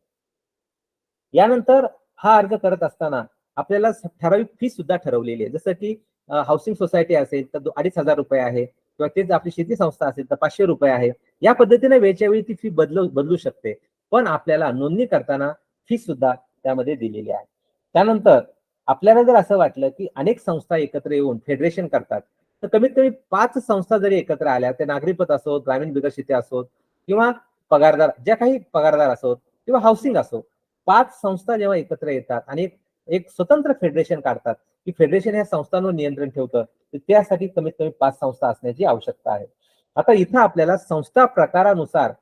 यानंतर हा अर्ज करत असताना आपल्याला ठराविक फी सुद्धा ठरवलेली आहे. जसं की हाऊसिंग सोसायटी असेल तर 2,500 रुपये आहे किंवा तेच आपली शेती संस्था असेल तर 500 रुपये आहे. या पद्धतीने वेळच्या वेळी ती फी बदलू शकते. पण आपल्याला नोंदणी करताना फी सुद्धा त्यामध्ये दिलेली आहे. त्यानंतर आपल्याला जर असं वाटलं की अनेक संस्था एकत्र येऊन फेडरेशन करतात, तर कमीत कमी 5 संस्था जरी एकत्र आल्या, ते नागरी पत असोत, ग्रामीण बिगर शेती असोत किंवा पगारदार ज्या काही पगारदार असोत किंवा हाऊसिंग असो, 5 संस्था जेव्हा एकत्र येतात आणि एक स्वतंत्र फेडरेशन काढतात, की फेडरेशन ह्या संस्थांवर नियंत्रण ठेवतं, तर त्यासाठी कमीत कमी 5 संस्था असण्याची आवश्यकता आहे. आता इथं आपल्याला संस्था प्रकारानुसार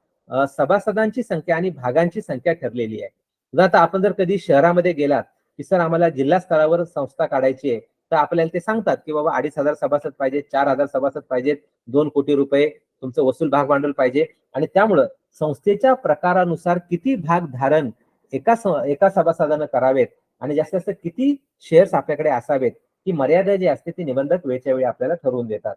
सभासदांची संख्या आणि भागांची संख्या ठरलेली आहे. उदाहरणार्थ आपण जर कधी शहरामध्ये गेलात, की सर आम्हाला जिल्हा स्तरावर संस्था काढायची आहे, तर आपल्याला ते सांगतात की बाबा 2,500 सभासद पाहिजेत, 4,000 सभासद पाहिजेत, 2 कोटी रुपये तुमचं वसूल भाग भांडवल पाहिजे. आणि त्यामुळं संस्थेच्या प्रकारानुसार किती भाग धारण एका सभासदानं करावेत आणि जास्तीत जास्त किती शेअर्स आपल्याकडे असावेत, ही मर्यादा जी असते ती निबंधक वेळच्या वेळी आपल्याला ठरवून देतात.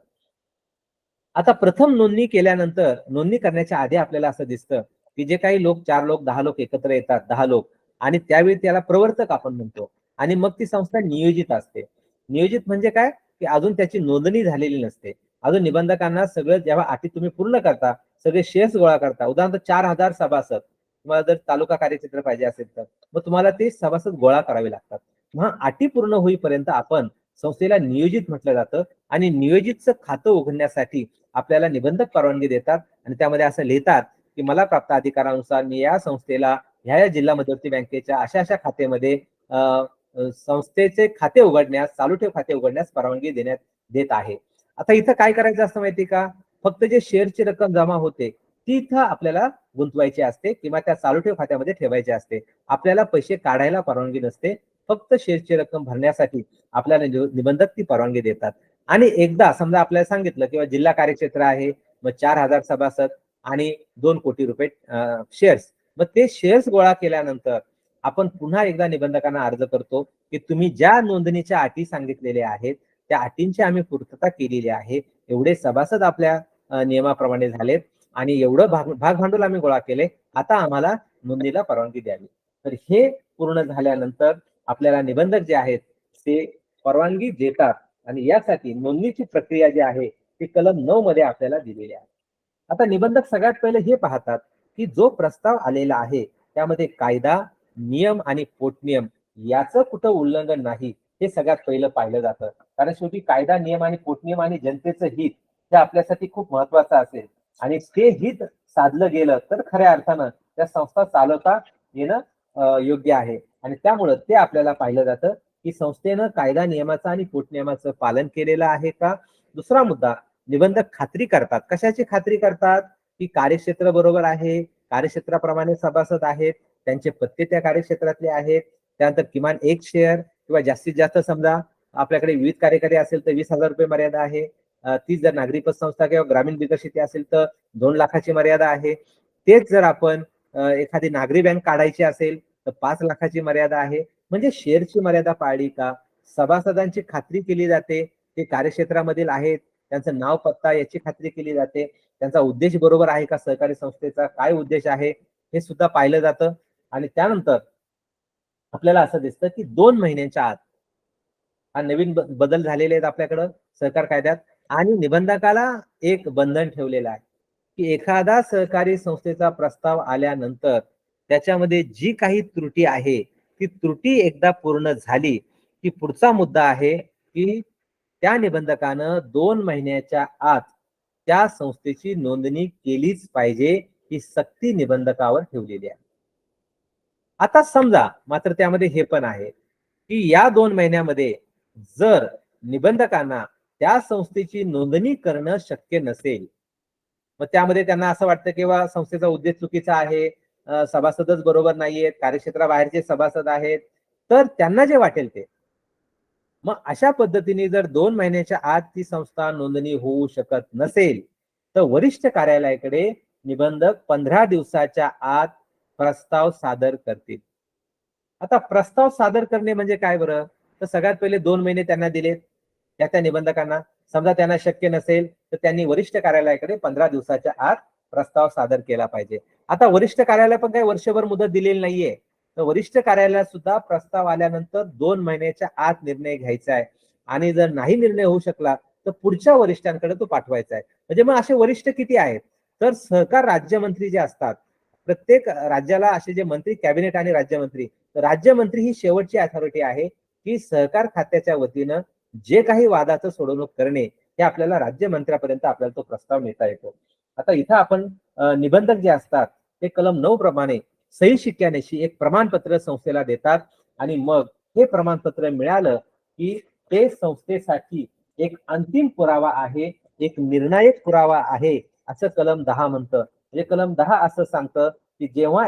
आता प्रथम नोंदणी केल्यानंतर नोंदणी करण्याच्या आधी आपल्याला असं दिसतं की जे काही लोक 4 लोक 10 लोक एकत्र येतात, 10 लोक, आणि त्यावेळी त्याला प्रवर्तक आपण म्हणतो. आणि मग ती संस्था नियोजित असते. नियोजित म्हणजे काय, की अजून त्याची नोंदणी झालेली नसते. अजून निबंधकांना सगळं जेव्हा अटी तुम्ही पूर्ण करता, सगळे शेअर्स गोळा करता, उदाहरणार्थ 4,000 सभासद, तुम्हाला जर तालुका कार्यक्षेत्र पाहिजे असेल तर मग तुम्हाला ते सभासद गोळा करावे लागतात. मग अटी पूर्ण होईपर्यंत आपण संस्थेला नियोजित म्हटलं जातं. आणि नियोजितचं खातं उघडण्यासाठी आपल्याला निबंधक परवानगी देतात आणि त्यामध्ये असं लिहितात की मला प्राप्त अधिकारानुसार मी या संस्थेला ह्या जिल्हा मध्यवर्ती बँकेच्या अशा खात्यामध्ये संस्थेचे खाते उघडण्यास, चालू ठेव खाते उघडण्यास परवानगी देत आहे. आता इथं काय करायचं असतं माहिती का, फक्त जे शेअरची रक्कम जमा होते ती इथं आपल्याला गुंतवायची असते किंवा त्या चालू ठेव खात्यामध्ये ठेवायची असते. आपल्याला पैसे काढायला परवानगी नसते. फक्त शेअरची रक्कम भरण्यासाठी आपल्याला निबंधक ती परवानगी देतात. आणि एकदा समजा आपल्याला सांगितलं किंवा जिल्हा कार्यक्षेत्र आहे, मग 4,000 सभासद आणि 2 कोटी रुपये शेअर्स. मग ते शेअर्स गोळा केल्यानंतर आपण पुन्हा एकदा निबंधकांना अर्ज करतो की तुम्ही ज्या नोंदणीच्या अटी सांगितलेल्या आहेत त्या अटींची आम्ही पूर्तता केलेली आहे. एवढे सभासद आपल्या नियमाप्रमाणे झालेत आणि एवढं भाग भांडवल आम्ही गोळा केले. आता आम्हाला नोंदणीला परवानगी द्यावी. तर हे पूर्ण झाल्यानंतर आपल्याला निबंधक जे आहेत ते परवानगी देतात. आणि यासाठी नोंदणीची प्रक्रिया जी आहे ती कलम 9 मध्ये आपल्याला दिलेली आहे. आता निबंधक सगळ्यात पहिले हे पाहतात की जो प्रस्ताव आलेला आहे त्यामध्ये कायदा, नियम आणि पोटनियम याचं कुठं उल्लंघन नाही, हे सगळ्यात पहिलं पाहिलं जातं. कारण शेवटी कायदा, नियम आणि पोटनियम आणि जनतेचं हित हे आपल्यासाठी खूप महत्वाचं असेल आणि ते हित साधलं गेलं तर खऱ्या अर्थानं त्या संस्था चालवता येणं योग्य आहे. आणि त्यामुळं ते आपल्याला पाहिलं जातं की संस्थेनं कायदा, नियमाचं आणि पोटनियमाचं पालन केलेलं आहे का. दुसरा मुद्दा, निबंधक खात्री करतात. कशाची खात्री करतात, की कार्यक्षेत्र बरोबर आहे, कार्यक्षेत्राप्रमाणे सभासद आहेत, त्यांचे पत्ते त्या कार्यक्षेत्रातले आहेत, त्यानंतर किमान 1 शेअर किंवा जास्तीत जास्त समजा आपल्याकडे विविध कार्यकारी असेल तर 20,000 रुपये मर्यादा आहे. तीच जर नागरी पतसंस्था किंवा ग्रामीण बिगर शेती असेल तर 2 लाखाची मर्यादा आहे. तेच जर आपण एखादी नागरी बँक काढायची असेल तर 5 लाखाची मर्यादा आहे. म्हणजे शेअरची मर्यादा पाळली का, सभासदांची खात्री केली जाते, ते कार्यक्षेत्रामधील आहेत, त्यांचं नाव पत्ता याची खात्री केली जाते, त्यांचा उद्देश बरोबर आहे का, सहकारी संस्थेचा काय उद्देश आहे हे सुद्धा पाहिलं जातं. आणि त्यानंतर आपल्याला असं दिसतं की 2 महिन्यांच्या आत हा नवीन बदल झालेले आहेत आपल्याकडं सहकार कायद्यात. आणि निबंधकाला एक बंधन ठेवलेलं आहे की एखादा सहकारी संस्थेचा प्रस्ताव आल्यानंतर त्याच्यामध्ये जी काही त्रुटी आहे ती त्रुटी एकदा पूर्ण झाली की पुढचा मुद्दा आहे की त्या निबंधकानं 2 महिन्याच्या आत त्या संस्थेची नोंदणी केलीच पाहिजे, ही सक्ती निबंधकावर ठेवलेली आहे. आता समजा मात्र त्यामध्ये हे पण आहे की या 2 महिन्यामध्ये जर निबंधकांना त्या संस्थेची नोंदणी करणं शक्य नसेल, मग त्यामध्ये त्यांना असं वाटतं की संस्थेचा उद्देश चुकीचा आहे, सभासदच बरोबर नाहीयेत, कार्यक्षेत्राबाहेरचे सभासद आहेत, तर त्यांना जे वाटेल ते. मग अशा पद्धतीने जर 2 महिन्याच्या आत ती संस्था नोंदणी होऊ शकत नसेल, तर वरिष्ठ कार्यालयाकडे निबंधक 15 दिवसाच्या आत प्रस्ताव सादर करतील. आता प्रस्ताव सादर करणे म्हणजे काय बरं? तर सगळ्यात पहिले 2 महिने त्यांना दिलेत त्या निबंधकांना. समजा त्यांना शक्य नसेल तर त्यांनी वरिष्ठ कार्यालयाकडे 15 दिवसाच्या आत प्रस्ताव सादर केला पाहिजे. आता वरिष्ठ कार्यालय पण काही वर्षभर मुदत दिलेली नाहीये. तर वरिष्ठ कार्यालयात सुद्धा प्रस्ताव आल्यानंतर 2 महिन्याच्या आत निर्णय घ्यायचा आहे आणि जर नाही निर्णय होऊ शकला तर पुढच्या वरिष्ठांकडे तो पाठवायचा आहे. म्हणजे मग असे वरिष्ठ किती आहेत? तर सहकार राज्यमंत्री जे असतात, प्रत्येक राज्याला असे जे मंत्री, कॅबिनेट आणि राज्यमंत्री, राज्यमंत्री ही शेवटची अथॉरिटी आहे की सहकार खात्याच्या वतीनं जे काही वादाचं सोडवणूक करणे हे आपल्याला राज्यमंत्र्यापर्यंत आपल्याला तो प्रस्ताव नेता येतो. आता इथं आपण निबंधक जे असतात ते कलम 9 प्रमाणे सही शिक्क्यानेशी एक प्रमाणपत्र संस्थेला देतात आणि मग हे प्रमाणपत्र मिळालं की ते संस्थेसाठी एक अंतिम पुरावा आहे, एक निर्णायक पुरावा आहे, असं कलम 10 म्हणतं. म्हणजे कलम 10 असं सांगतं की जेव्हा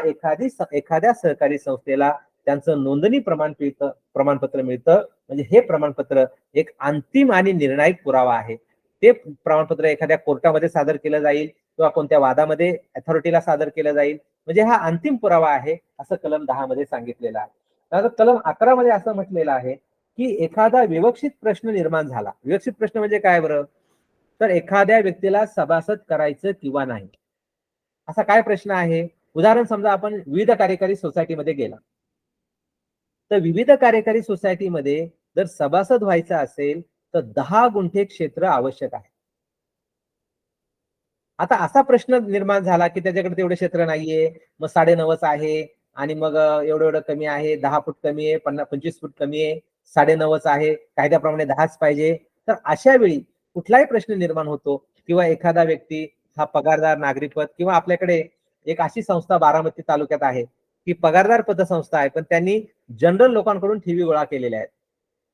एखाद्या सहकारी संस्थेला त्यांचं नोंदणी प्रमाणपत्र मिळतं, म्हणजे हे प्रमाणपत्र एक अंतिम आणि निर्णायक पुरावा आहे. ते प्रमाणपत्र एखाद्या कोर्टामध्ये सादर केलं जाईल किंवा कोणत्या वादामध्ये अथॉरिटीला सादर केलं जाईल, म्हणजे हा अंतिम पुरावा आहे असं कलम 10 मध्ये सांगितलेलं आहे. तर कलम 11 मध्ये असं म्हटलेलं आहे की एखादा विवक्षित प्रश्न निर्माण झाला. विवक्षित प्रश्न म्हणजे काय बरं? तर एखाद्या व्यक्तीला सभासद करायचं किंवा नाही, असा काय प्रश्न आहे? उदाहरण समजा आपण विविध कार्यकारी सोसायटीमध्ये गेला, तर विविध कार्यकारी सोसायटीमध्ये जर सभासद व्हायचं असेल तर 10 गुंठे क्षेत्र आवश्यक आहे. आता असा प्रश्न निर्माण झाला की त्याच्याकडे तेवढे क्षेत्र नाहीये, मग 9.5च आहे आणि मग एवढं एवढं कमी आहे, 10 फूट कमी आहे, 25 फूट कमी आहे, 9.5च आहे, कायद्याप्रमाणे 10च पाहिजे. तर अशा वेळी कुठलाही प्रश्न निर्माण होतो किंवा एखादा व्यक्ती हा पगारदार नागरिकपद किंवा आपल्याकडे एक अशी संस्था बारामती तालुक्यात आहे की पगारदार पतसंस्था आहे, पण त्यांनी जनरल लोकांकडून ठेवी गोळा केलेल्या आहेत,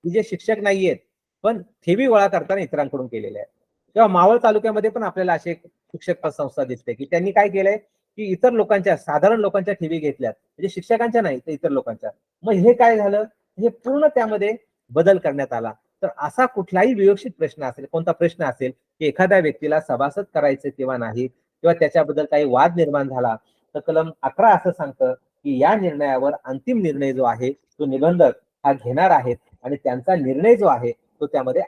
की जे शिक्षक नाहीयेत पण ठेवी गोळा करताना इतरांकडून केलेल्या आहेत. किंवा मावळ तालुक्यामध्ये पण आपल्याला अशी एक शिक्षक पतसंस्था दिसते की त्यांनी काय केलंय की इतर लोकांच्या, साधारण लोकांच्या ठेवी घेतल्यात, म्हणजे शिक्षकांच्या नाही तर इतर लोकांच्या. मग हे काय झालं? हे पूर्ण त्यामध्ये बदल करण्यात आला. तर असा कुठलाही विवक्षित प्रश्न असेल, कोणता प्रश्न असेल की एखाद्या व्यक्तीला सभासद करायचे किंवा नाही, किंवा त्याच्याबद्दल काही वाद निर्माण झाला, तर कलम 11 असं सांगतं की या निर्णयावर अंतिम निर्णय जो आहे तो निबंधक हा घेणार आहेत आणि त्यांचा निर्णय जो आहे तो त्यामध्ये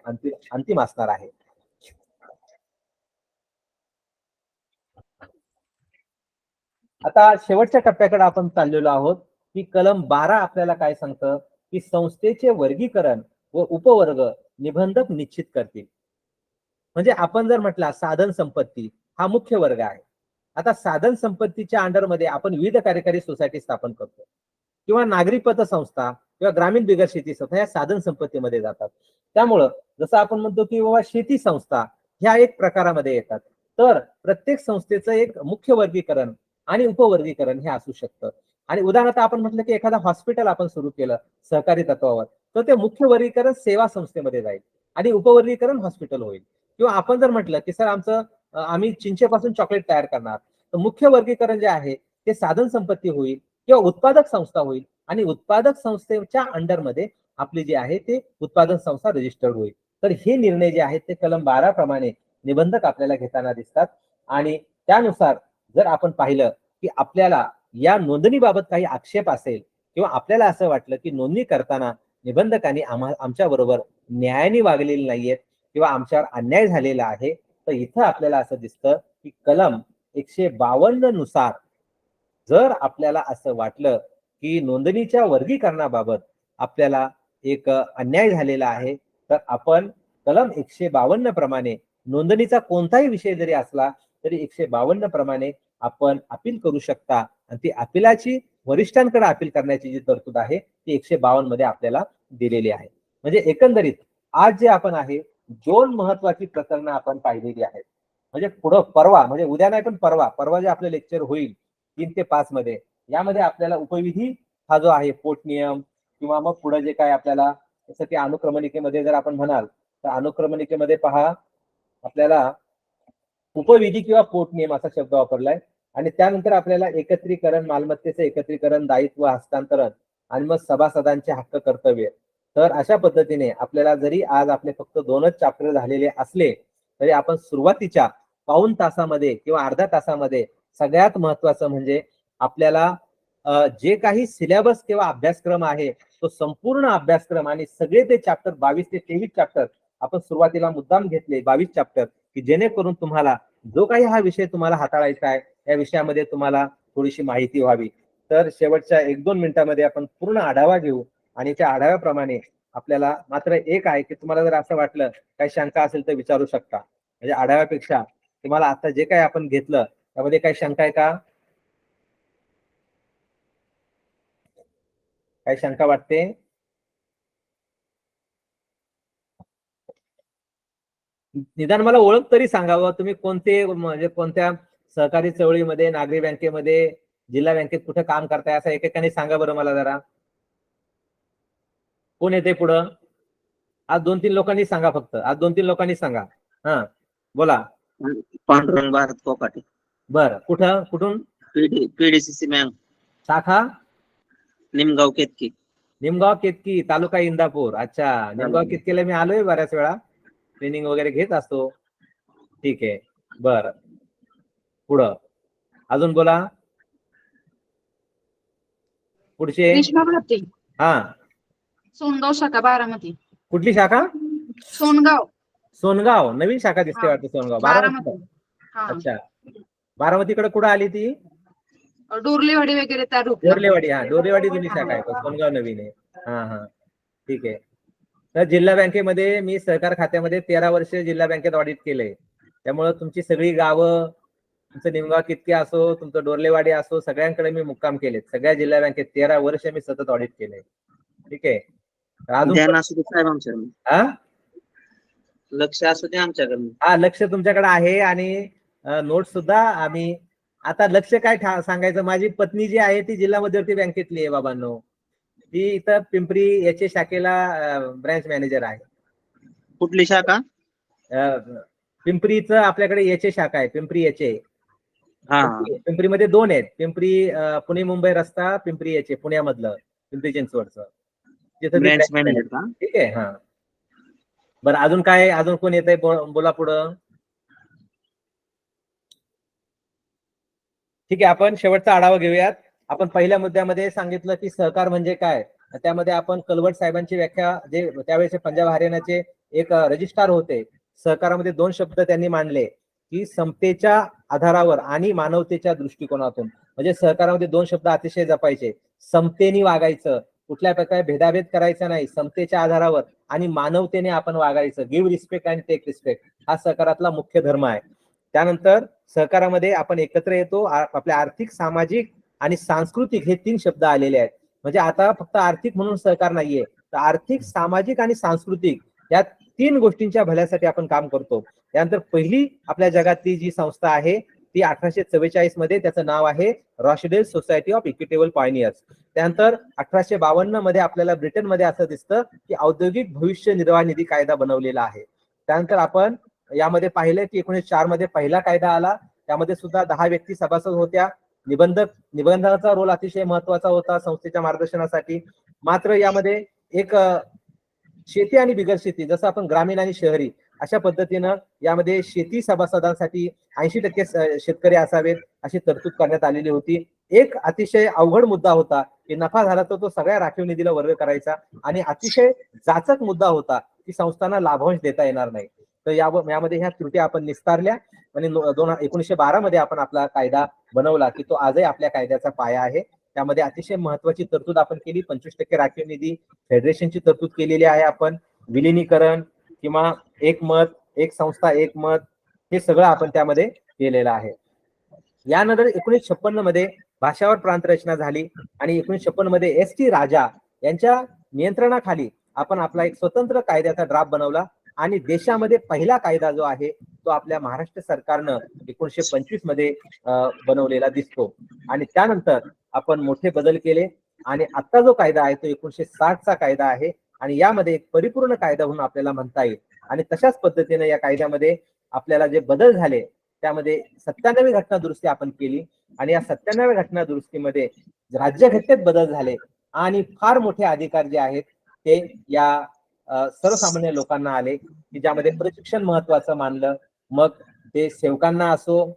अंतिम असणार आहे. आता शेवटच्या टप्प्याकडे आपण चाललेलो आहोत की कलम 12 आपल्याला काय सांगतं की संस्थेचे वर्गीकरण व उपवर्ग निबंधक निश्चित करतील. म्हणजे आपण जर म्हटला साधन संपत्ती हा मुख्य वर्ग आहे. आता साधन संपत्तीच्या अंडरमध्ये आपण विविध कार्यकारी सोसायटी स्थापन करतो किंवा नागरी पतसंस्था किंवा ग्रामीण बिगर शेती संस्था या साधन संपत्तीमध्ये जातात. त्यामुळं जसं आपण म्हणतो की बाबा शेती संस्था ह्या एक प्रकारामध्ये येतात. तर प्रत्येक संस्थेचं एक मुख्य वर्गीकरण आणि उपवर्गीकरण हे असू शकतं. आणि उदाहरणार्थ आपण म्हटलं की एखादा हॉस्पिटल आपण सुरू केलं सहकारी तत्वावर, तर ते मुख्य वर्गीकरण सेवा संस्थेमध्ये जाईल आणि उपवर्गीकरण हॉस्पिटल होईल. किंवा आपण जर म्हटलं की सर आमचं आम्ही चिंचेपासून चॉकलेट तयार करणार, तर मुख्य वर्गीकरण जे आहे ते साधन संपत्ती होईल किंवा उत्पादक संस्था होईल आणि उत्पादक संस्थेच्या अंडरमध्ये आपली जी आहे ते उत्पादन संस्था रजिस्टर्ड होईल. तर हे निर्णय जे आहेत ते कलम 12 प्रमाणे निबंधक आपल्याला घेताना दिसतात. आणि त्यानुसार जर आपण पाहिलं की आपल्याला या नोंदणीबाबत काही आक्षेप असेल किंवा आपल्याला असं वाटलं की नोंदणी करताना निबंधकांनी आमच्या बरोबर न्यायाने वागलेले नाहीयेत किंवा आमच्यावर अन्याय झालेला आहे, तर इथं आपल्याला असं दिसतं की कलम 152 नुसार जर आपल्याला असं वाटलं की नोंदणीच्या वर्गीकरणाबाबत आपल्याला एक अन्याय झालेला आहे, तर आपण कलम 152 प्रमाणे नोंदणीचा कोणताही विषय जरी असला तरी 152 प्रमाणे आपण अपील करू शकता आणि ती अपिलाची वरिष्ठांकडे अपील करण्याची जी तरतूद आहे ती 152 मध्ये आपल्याला दिलेली आहे. म्हणजे एकंदरीत आज जे आपण आहे 2 महत्वाची प्रकरणं आपण पाहिलेली आहेत. म्हणजे पुढं परवा म्हणजे उद्या नाही पण परवा जे आपलं लेक्चर होईल 3 ते 5 मध्ये, यामध्ये आपल्याला उपविधी हा जो आहे पोटनियम किंवा मग पुढे जे काय आपल्याला जसं की अनुक्रमणिकेमध्ये जर आपण म्हणाल तर अनुक्रमणिकेमध्ये पहा आपल्याला उपविधी किंवा पोटनियम असा शब्द वापरलाय आणि त्यानंतर आपल्याला एकत्रीकरण, मालमत्तेचे एकत्रीकरण, दायित्व हस्तांतरण आणि मग सभासदांचे हक्क, कर्तव्य. तर अशा पद्धतीने आपल्याला जरी आज आपले फक्त 2च चॅप्टर झालेले असले तरी आपण सुरुवातीच्या पाऊण तासामध्ये किंवा अर्ध्या तासामध्ये सगळ्यात महत्वाचं म्हणजे आपल्याला जे काही सिलेबस किंवा अभ्यासक्रम आहे तो संपूर्ण अभ्यासक्रम आणि सगळे ते चॅप्टर 22 ते 23 चॅप्टर आपण सुरुवातीला मुद्दाम घेतले 22 चॅप्टर, की जेणेकरून तुम्हाला जो काही हा विषय तुम्हाला हाताळायचा आहे या विषयामध्ये तुम्हाला थोडीशी माहिती व्हावी. तर शेवटच्या 1-2 मिनिटांमध्ये आपण पूर्ण आढावा घेऊ आणि त्या आढाव्याप्रमाणे आपल्याला मात्र एक आहे की तुम्हाला जर असं वाटलं काही शंका असेल तर विचारू शकता. म्हणजे आढाव्यापेक्षा तुम्हाला आता जे काही आपण घेतलं त्यामध्ये काही शंका आहे का? काही शंका वाटते? निदान मला ओळख तरी सांगावं तुम्ही कोणते म्हणजे कोणत्या सहकारी चळवळीमध्ये, नागरी बँकेमध्ये, जिल्हा बँकेत कुठे काम करताय असं एकेकाने सांगा बरं मला जरा. कोण येते पुढं? आज 2-3 लोकांनी सांगा फक्त. आज 2-3 लोकांनी सांगा. हा बोला. पांडुरंग भारत कोकाटे. बर कुठून? पीडीसीसी बँक, शाखा निमगाव केतकी. निमगाव केतकी, तालुका इंदापूर. अच्छा, निमगाव केतकीला मी आलोय बऱ्याच वेळा, ट्रेनिंग वगैरे घेत असतो. ठीक आहे, बर. पुढं अजून बोला. पुढचे. रेश्मा भारती, हा, सोनगाव शाखा बारामती. कुठली शाखा? सोनगाव सोनगाव. नवीन शाखा दिसते हा. वाटतं सोनगाव. बारामती. बारामती. हा, अच्छा, बारामतीकडे कुठं आली ती? डोरलेवाडी वगैरे त्या रूटला. डोरलेवाडी. हा, डोरलेवाडी जुनी शाखा आहे, सोनगाव नवीन आहे. हा, ठीक आहे. तर जिल्हा बँकेमध्ये मी सहकार खात्यामध्ये 13 वर्ष जिल्हा बँकेत ऑडिट केलंय. त्यामुळे तुमची सगळी गावं, तुमचं निमगाव कितके असो, तुमचं डोरलेवाडी असो, सगळ्यांकडे मी मुक्काम केलेत. सगळ्या जिल्हा बँकेत 13 वर्ष मी सतत ऑडिट केलंय. ठीक आहे. अजून ध्यान असू दे साहेब आमच्याकडून, हा, लक्ष असू दे आमच्याकडून. हा, लक्ष तुमच्याकडे आहे आणि नोट सुद्धा आम्ही आता लक्ष काय सांगायचं. माझी पत्नी जी आहे ती जिल्हा मध्यवर्ती बँकेतली आहे बाबांनो. ती इथं पिंपरी याचे शाखेला ब्रँच मॅनेजर आहे. कुठली शाखा? पिंपरीचं आपल्याकडे याचे शाखा आहे, पिंपरी याचे. हा, पिंपरीमध्ये 2 आहेत. पिंपरी पुणे मुंबई रस्ता, पिंपरी याचे पुण्यामधलं, पिंपरी चिंचवडचं. तिथं ती ब्रँच branch मॅनेजर का? ठीक आहे. हा, बरं. अजून काय, अजून कोण येत आहे बोला पुढं. ठीक आहे, आपण शेवटचा आढावा घेऊयात. आपण पहिल्या मुद्द्यामध्ये सांगितलं की सहकार म्हणजे काय. त्यामध्ये आपण कलवट साहेबांची व्याख्या, जे त्यावेळेचे पंजाब हरियाणाचे एक रजिस्ट्रार होते, सहकारामध्ये 2 शब्द त्यांनी मांडले की समतेच्या आधारावर आणि मानवतेच्या दृष्टिकोनातून. म्हणजे सहकारामध्ये 2 शब्द अतिशय जपायचे. समतेने वागायचं, कुठल्या प्रकारे भेदाभेद करायचा नाही, समतेच्या आधारावर आणि मानवतेने आपण वागायचं. Give respect and take respect हा सहकारातला मुख्य धर्म आहे. त्यानंतर सहकारामध्ये आपण एकत्र येतो. आपल्या आर्थिक, सामाजिक आणि सांस्कृतिक हे 3 शब्द आलेले आहेत. म्हणजे आता फक्त आर्थिक म्हणून सहकार नाहीये, तर आर्थिक, सामाजिक आणि सांस्कृतिक या 3 गोष्टींच्या भल्यासाठी आपण काम करतो. त्यानंतर पहिली आपल्या जगातली जी संस्था आहे ती 1844 मध्ये, त्याचं नाव आहे रॉशडेल सोसायटी ऑफ इक्विटेबल पायनियर्स. त्यानंतर 1852 मध्ये आपल्याला ब्रिटनमध्ये असं दिसतं की औद्योगिक भविष्य निर्वाह निधी कायदा बनवलेला आहे. त्यानंतर आपण यामध्ये पाहिलं की 1904 मध्ये पहिला कायदा आला, त्यामध्ये सुद्धा 10 व्यक्ती सभासद होत्या. निबंधकाचा रोल अतिशय महत्वाचा होता संस्थेच्या मार्गदर्शनासाठी. मात्र यामध्ये एक शेती आणि बिगर शेती, जसं आपण ग्रामीण आणि शहरी अशा पद्धतीनं यामध्ये शेती सभासदांसाठी 80% शेतकरी असावेत अशी तरतूद करण्यात आलेली होती. एक अतिशय अवघड मुद्दा होता की नफा झाला तर तो सगळ्या राखीव निधीला वर्ग करायचा आणि अतिशय जाचक मुद्दा होता की संस्थांना लाभांश देता येणार नाही. तर यामध्ये ह्या त्रुटी आपण निस्तारल्या आणि 1912 मध्ये आपण आपला कायदा बनवला की तो आजही आपल्या कायद्याचा पाया आहे. त्यामध्ये अतिशय महत्वाची तरतूद आपण केली. 25% राखीव निधी, फेडरेशनची तरतूद केलेली आहे आपण, विलिनीकरण किंवा एक मत, एक संस्था एक मत, हे सगळं आपण त्यामध्ये केलेलं आहे. यानंतर 1956 मध्ये भाषावर प्रांत रचना झाली आणि 1956 मध्ये एस.टी. राजा यांच्या नियंत्रणाखाली आपण आपला एक स्वतंत्र कायद्याचा ड्राफ्ट बनवला आणि देशामध्ये पहिला कायदा जो आहे तो आपल्या महाराष्ट्र सरकारनं 1925 मध्ये बनवलेला दिसतो. आणि त्यानंतर आपण मोठे बदल केले आणि आता जो कायदा आहे तो 1960 चा कायदा आहे आणि यामध्ये एक परिपूर्ण कायदा म्हणून आपल्याला म्हणता येईल. आणि तशाच पद्धतीने या कायद्यामध्ये आपल्याला जे बदल झाले त्यामध्ये 97वी घटना दुरुस्ती आपण केली आणि या 97व्या घटना दुरुस्तीमध्ये राज्यघटनेत बदल झाले आणि फार मोठे अधिकार जे आहेत ते या सर्वसामान्य लोकांना आले की ज्यामध्ये प्रशिक्षण महत्वाचं मानलं. मग ते सेवकांना असो,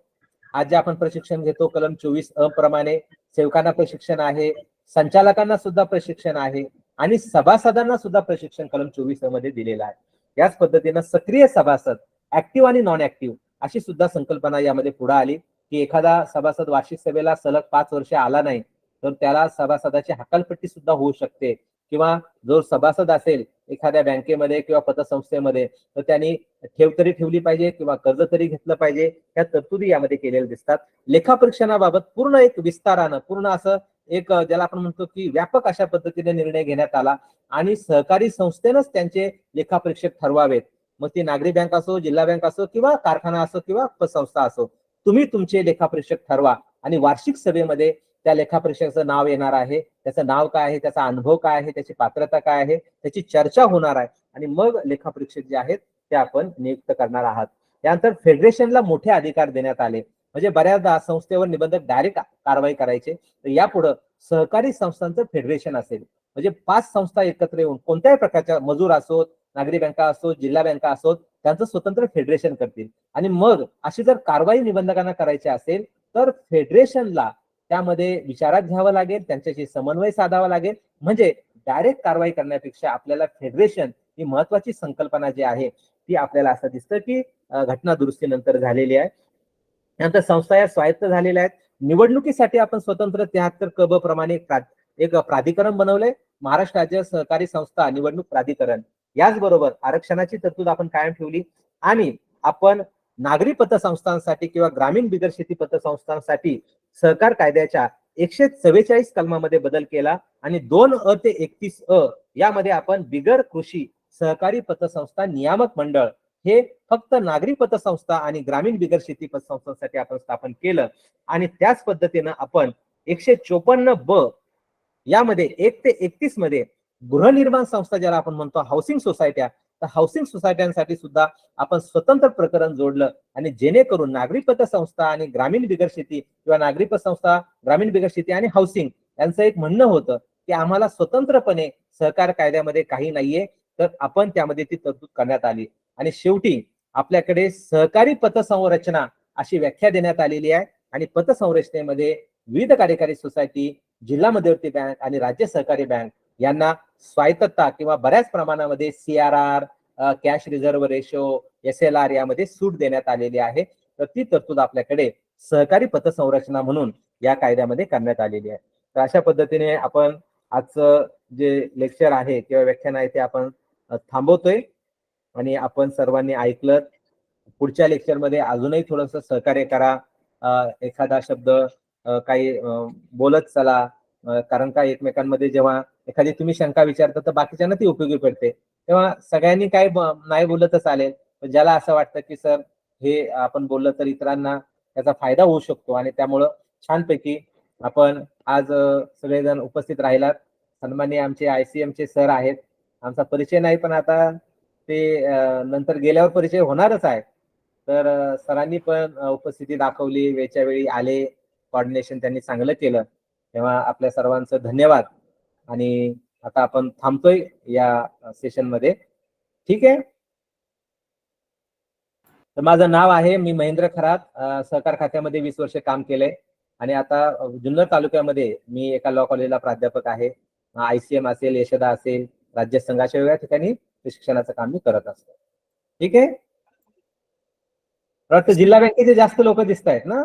आज जे आपण प्रशिक्षण घेतो कलम 24 प्रमाणे सेवकांना प्रशिक्षण आहे, संचालकांना सुद्धा प्रशिक्षण आहे आणि सभासदांना सुद्धा प्रशिक्षण कलम 24 मध्ये दिलेलं आहे. याच पद्धतीनं सक्रिय सभासद, ऍक्टिव्ह आणि नॉन ऍक्टिव्ह अशी सुद्धा संकल्पना यामध्ये पुढे आली की एखादा सभासद वार्षिक सभेला सलग 5 वर्ष आला नाही तर त्याला सभासदाची हकालपट्टी सुद्धा होऊ शकते किंवा जो सभासद असेल एखाद्या बँकेमध्ये किंवा पतसंस्थेमध्ये तर त्यांनी ठेव तरी ठेवली पाहिजे किंवा कर्ज तरी घेतलं पाहिजे. या तरतुदी यामध्ये केलेल्या दिसतात. लेखापरीक्षणाबाबत पूर्ण एक विस्तारानं, पूर्ण असं एक ज्याला आपण म्हणतो की व्यापक अशा पद्धतीने निर्णय घेण्यात आला आणि सहकारी संस्थेनंच त्यांचे लेखापरीक्षक ठरवावेत. मग ती नागरी बँक असो, जिल्हा बँक असो किंवा कारखाना असो किंवा पतसंस्था असो, तुम्ही तुमचे लेखापरीक्षक ठरवा आणि वार्षिक सभेमध्ये त्या लेखापरीक्षकाचं नाव येणार आहे, त्याचं नाव काय आहे, त्याचा अनुभव काय आहे, त्याची पात्रता काय आहे, त्याची चर्चा होणार आहे आणि मग लेखापरीक्षक जे आहेत ते आपण नियुक्त करणार आहात. त्यानंतर फेडरेशनला मोठे अधिकार देण्यात आले. म्हणजे बऱ्याचदा संस्थेवर निबंधक डायरेक्ट कारवाई करायचे, तर यापुढे सहकारी संस्थांचं फेडरेशन असेल. म्हणजे 5 संस्था एकत्र येऊन कोणत्याही प्रकारच्या मजूर असोत, नागरी बँका असोत, जिल्हा बँका असोत, त्यांचं स्वतंत्र फेडरेशन करतील आणि मग अशी जर कारवाई निबंधकांना करायची असेल तर फेडरेशनला त्यामध्ये विचारात घ्यावं लागेल, त्यांच्याशी समन्वय साधावा लागेल. म्हणजे डायरेक्ट कारवाई करण्यापेक्षा आपल्याला फेडरेशन ही महत्वाची संकल्पना जी आहे ती आपल्याला असं दिसतं की घटना दुरुस्तीनंतर झालेली आहे. त्यानंतर संस्था या स्वायत्त झालेल्या आहेत. निवडणुकीसाठी आपण स्वतंत्र 73 क ब प्रमाणे एक प्राधिकरण बनवलंय, महाराष्ट्र राज्य सहकारी संस्था निवडणूक प्राधिकरण. याचबरोबर आरक्षणाची तरतूद आपण कायम ठेवली आणि आपण नागरी पतसंस्थांसाठी किंवा ग्रामीण बिगर शेती पतसंस्थांसाठी सहकार कायद्याच्या 144 कलमामध्ये बदल केला आणि 2 अ ते 31 अ यामध्ये आपण बिगर कृषी सहकारी पतसंस्था नियामक मंडळ हे फक्त नागरी पतसंस्था आणि ग्रामीण बिगर शेती पतसंस्थांसाठी आपण स्थापन केलं. आणि त्याच पद्धतीनं आपण 154 ब यामध्ये 1 ते 31 मध्ये गृहनिर्माण संस्था ज्याला आपण म्हणतो हाऊसिंग सोसायट्या, तर हाऊसिंग सोसायट्यांसाठी सुद्धा आपण स्वतंत्र प्रकरण जोडलं आणि जेणेकरून नागरी पतसंस्था आणि ग्रामीण बिगर शेती किंवा नागरी पतसंस्था, ग्रामीण बिगर शेती आणि हाऊसिंग यांचं एक म्हणणं होतं की आम्हाला स्वतंत्रपणे सहकार कायद्यामध्ये काही नाहीये, तर आपण त्यामध्ये ती तरतूद करण्यात आली. आणि शेवटी आपल्याकडे सहकारी पतसंरचना अशी व्याख्या देण्यात आलेली आहे आणि पतसंरचनेमध्ये विविध कार्यकारी सोसायटी, जिल्हा मध्यवर्ती बँक आणि राज्य सहकारी बँक यांना स्वायत्तता किंवा बऱ्याच प्रमाणामध्ये CRR, cash reserve ratio, SLR यामध्ये सूट देण्यात आलेली आहे. तर ती तरतूद आपल्याकडे सहकारी पतसंरचना म्हणून या कायद्यामध्ये करण्यात आलेली आहे. तर अशा पद्धतीने आपण आजचं जे लेक्चर आहे किंवा व्याख्यान आहे ते आपण थांबवतोय आणि आपण सर्वांनी ऐकलं. पुढच्या लेक्चरमध्ये अजूनही थोडंसं सहकार्य करा. एखादा शब्द काही बोलत चला, कारण का एकमेकांमध्ये जेव्हा एखादी तुम्ही शंका विचारता तर बाकीच्यांना ती उपयोगी पडते. तेव्हा सगळ्यांनी काय नाही बोललं तर चालेल, पण ज्याला असं वाटतं की सर हे आपण बोललं तर इतरांना त्याचा फायदा होऊ शकतो आणि त्यामुळं छानपैकी आपण आज सगळेजण उपस्थित राहिलात. सन्माननीय आमचे ICMचे सर आहेत. आमचा परिचय नाही पण आता ते नंतर गेल्यावर परिचय होणारच आहे. तर सरांनी पण उपस्थिती दाखवली, वेळच्या वेळी आले, कोऑर्डिनेशन त्यांनी चांगलं केलं. तेव्हा आपल्या सर्वांचं धन्यवाद आणि आता आपण थांबतोय या सेशन मध्ये. ठीक आहे. तर माझं नाव आहे, मी महेंद्र खरात, सहकार खात्यामध्ये 20 वर्ष काम केलंय आणि आता जुन्नर तालुक्यामध्ये मी एका लॉ कॉलेजला प्राध्यापक आहे. ICM असेल, यशदा असेल, राज्य संघाच्या वेगळ्या ठिकाणी शिक्षणाचं काम मी करत असतो. ठीक आहे. जिल्हा बँकेचे जास्त लोक दिसत आहेत ना.